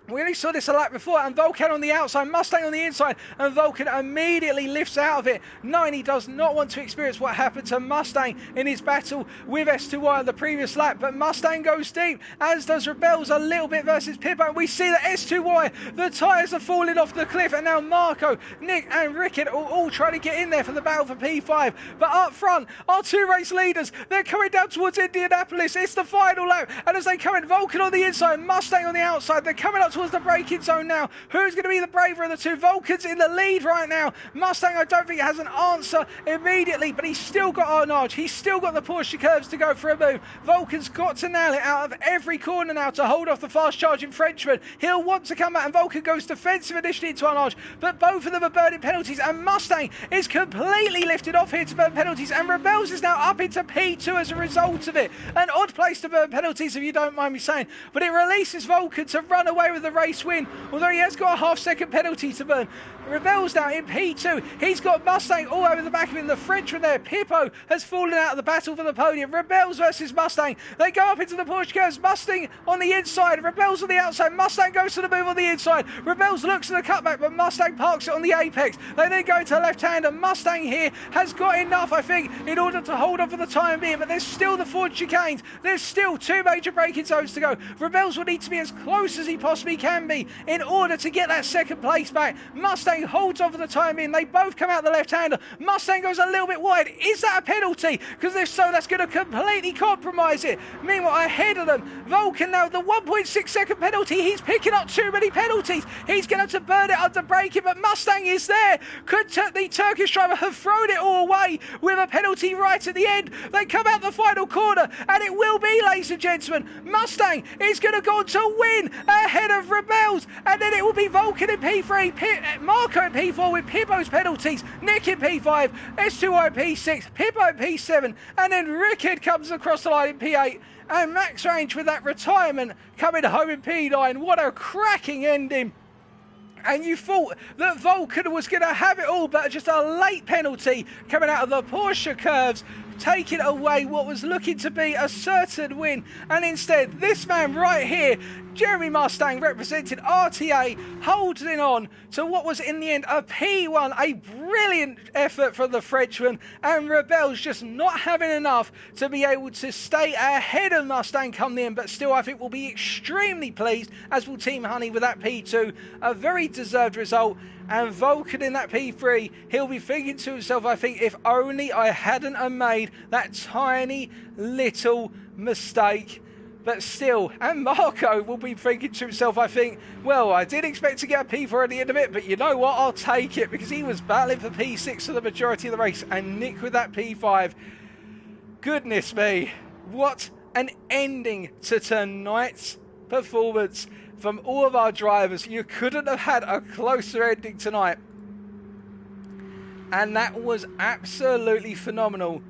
We only saw this a lap before, and Vulcan on the outside, Mustang on the inside, and Vulcan immediately lifts out of it, knowing he does not want to experience what happened to Mustang in his battle with S2Y on the previous lap. But Mustang goes deep, as does Rebels a little bit versus Pippo, and we see that S2Y, the tyres are falling off the cliff, and now Marco, Nick and Rickett are all trying to get in there for the battle for P5. But up front, our two race leaders, they're coming down towards Indianapolis. It's the final lap, and as they come in, Vulcan on the inside, Mustang on the outside, they're coming up towards towards the braking zone now. Who's going to be the braver of the two? Vulcan's in the lead right now. Mustang, I don't think, has an answer immediately, but he's still got Arnage. He's still got the Porsche curves to go for a move. Vulcan's got to nail it out of every corner now to hold off the fast-charging Frenchman. He'll want to come out, and Vulcan goes defensive initially into Arnage, but both of them are burning penalties, and Mustang is completely lifted off here to burn penalties, and Rebels is now up into P2 as a result of it. An odd place to burn penalties, if you don't mind me saying, but it releases Vulcan to run away with the race win, although he has got a half-second penalty to burn. Rebels now in P2. He's got Mustang all over the back of him. The Frenchman there, Pippo, has fallen out of the battle for the podium. Rebels versus Mustang. They go up into the Porsche curves. Mustang on the inside. Rebels on the outside. Mustang goes to the move on the inside. Rebels looks at the cutback, but Mustang parks it on the apex. They then go to the left-hander. Mustang here has got enough, I think, in order to hold on for the time being, but there's still the Ford chicanes. There's still two major braking zones to go. Rebels will need to be as close as he possibly can be in order to get that second place back. Mustang holds on for the time in. They both come out the left-hander. Mustang goes a little bit wide. Is that a penalty? Because if so, that's going to completely compromise it. Meanwhile, ahead of them, Vulcan now, the 1.6 second penalty. He's picking up too many penalties. He's going to burn it under braking, but Mustang is there. Could the Turkish driver have thrown it all away with a penalty right at the end? They come out the final corner, and it will be, ladies and gentlemen, Mustang is going to go on to win ahead of Rebels, and then it will be Vulcan in P3, Marco in P4 with Pippo's penalties, Nick in P5, S2O in P6, Pippo in P7, and then Rickard comes across the line in P8, and Max Range with that retirement coming home in P9. What a cracking ending. And you thought that Vulcan was going to have it all, but just a late penalty coming out of the Porsche curves, taking away what was looking to be a certain win. And instead, this man right here, Jeremy Mustang, representing RTA, holding on to what was in the end a P1, a brilliant effort from the Frenchman, and Rebels just not having enough to be able to stay ahead of Mustang come the end, but still I think will be extremely pleased, as will Team Honey with that P2, a very deserved result. And Vulcan in that P3, he'll be thinking to himself, I think, if only I hadn't have made that tiny little mistake. But still, and Marco will be thinking to himself, I think, well, I did expect to get a P4 at the end of it, but you know what, I'll take it, because he was battling for P6 for the majority of the race, and Nick with that P5. Goodness me, what an ending to tonight's performance from all of our drivers. You couldn't have had a closer ending tonight. And that was absolutely phenomenal.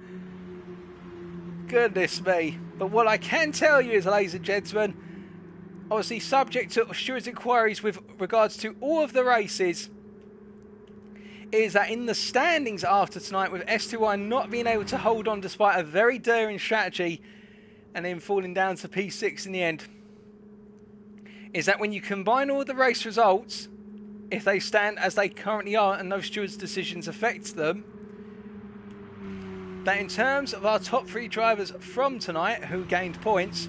Goodness me. But what I can tell you is, ladies and gentlemen, obviously subject to stewards' inquiries with regards to all of the races, is that in the standings after tonight, with S2I not being able to hold on despite a very daring strategy and then falling down to P6 in the end, is that when you combine all the race results, if they stand as they currently are and no stewards' decisions affect them, that in terms of our top three drivers from tonight who gained points,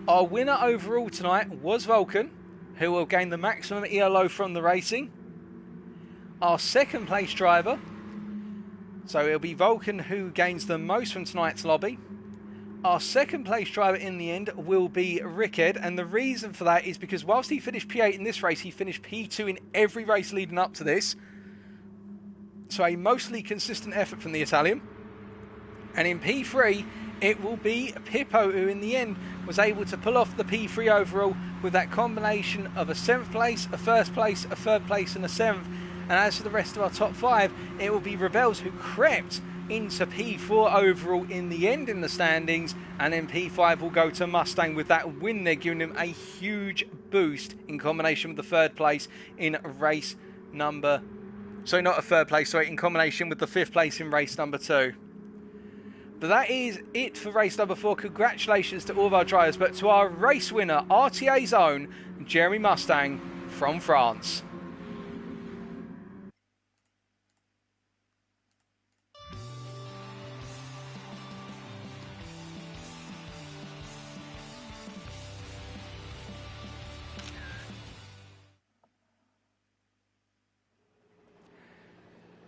our winner overall tonight was Vulcan, who will gain the maximum ELO from the racing. Our second place driver, so it'll be Vulcan who gains the most from tonight's lobby. Our second place driver in the end will be Rickard, and the reason for that is because whilst he finished P8 in this race, he finished P2 in every race leading up to this. So a mostly consistent effort from the Italian. And in P3, it will be Pippo who in the end was able to pull off the P3 overall with that combination of a 7th place, a 1st place, a 3rd place and a 7th. And as for the rest of our top 5, it will be Rebels who crept into P4 overall in the end in the standings, and then P5 will go to Mustang with that win there, giving him a huge boost in combination with the 3rd place in race number... Sorry, not a 3rd place, sorry, in combination with the 5th place in race number 2. But that is it for race number 4. Congratulations to all of our drivers, but to our race winner, RTA's own Jeremy Mustang from France.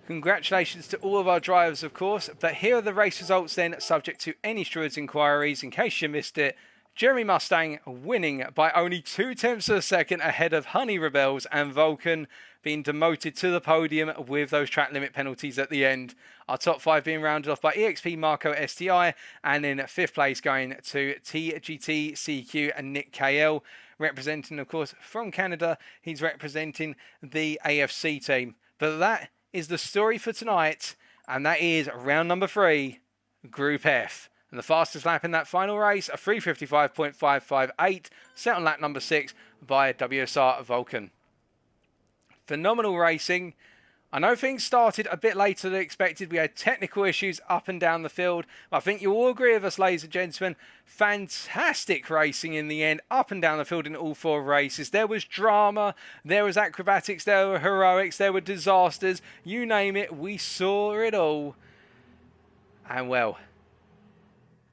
Congratulations to all of our drivers, of course, but here are the race results then, subject to any stewards' inquiries. In case you missed it, Jeremy Mustang winning by only 0.2 of a second ahead of Honey Rebels, and Vulcan being demoted to the podium with those track limit penalties at the end. Our top 5 being rounded off by EXP Marco STI, and in 5th place going to TGT CQ and Nick KL, representing, of course, from Canada. He's representing the AFC team. But that is the story for tonight, and that is round number 3, Group F. And the fastest lap in that final race, a 3:55.558, set on lap number 6 by WSR Vulcan. Phenomenal racing. I know things started a bit later than expected. We had technical issues up and down the field. I think you all agree with us, ladies and gentlemen. Fantastic racing in the end, up and down the field in all 4 races. There was drama, there was acrobatics, there were heroics, there were disasters. You name it, we saw it all. And well,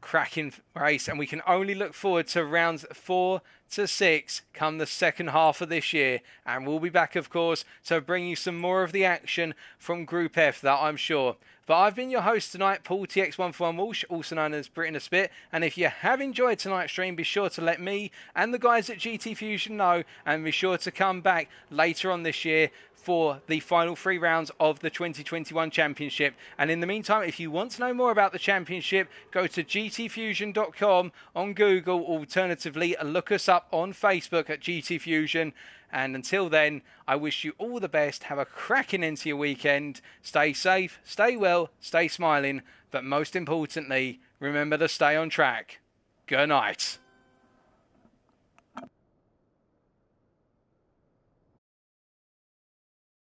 cracking race, and we can only look forward to rounds 4 to 6 come the second half of this year, and we'll be back, of course, to bring you some more of the action from Group F, that I'm sure. But I've been your host tonight, Paul TX141 Walsh, also known as Brit in a Spit, and if you have enjoyed tonight's stream, be sure to let me and the guys at GT Fusion know, and be sure to come back later on this year for the final 3 rounds of the 2021 Championship. And in the meantime, if you want to know more about the Championship, go to GTfusion.com on Google. Alternatively, look us up on Facebook at GT Fusion. And until then, I wish you all the best. Have a cracking end to your weekend. Stay safe, stay well, stay smiling. But most importantly, remember to stay on track. Good night.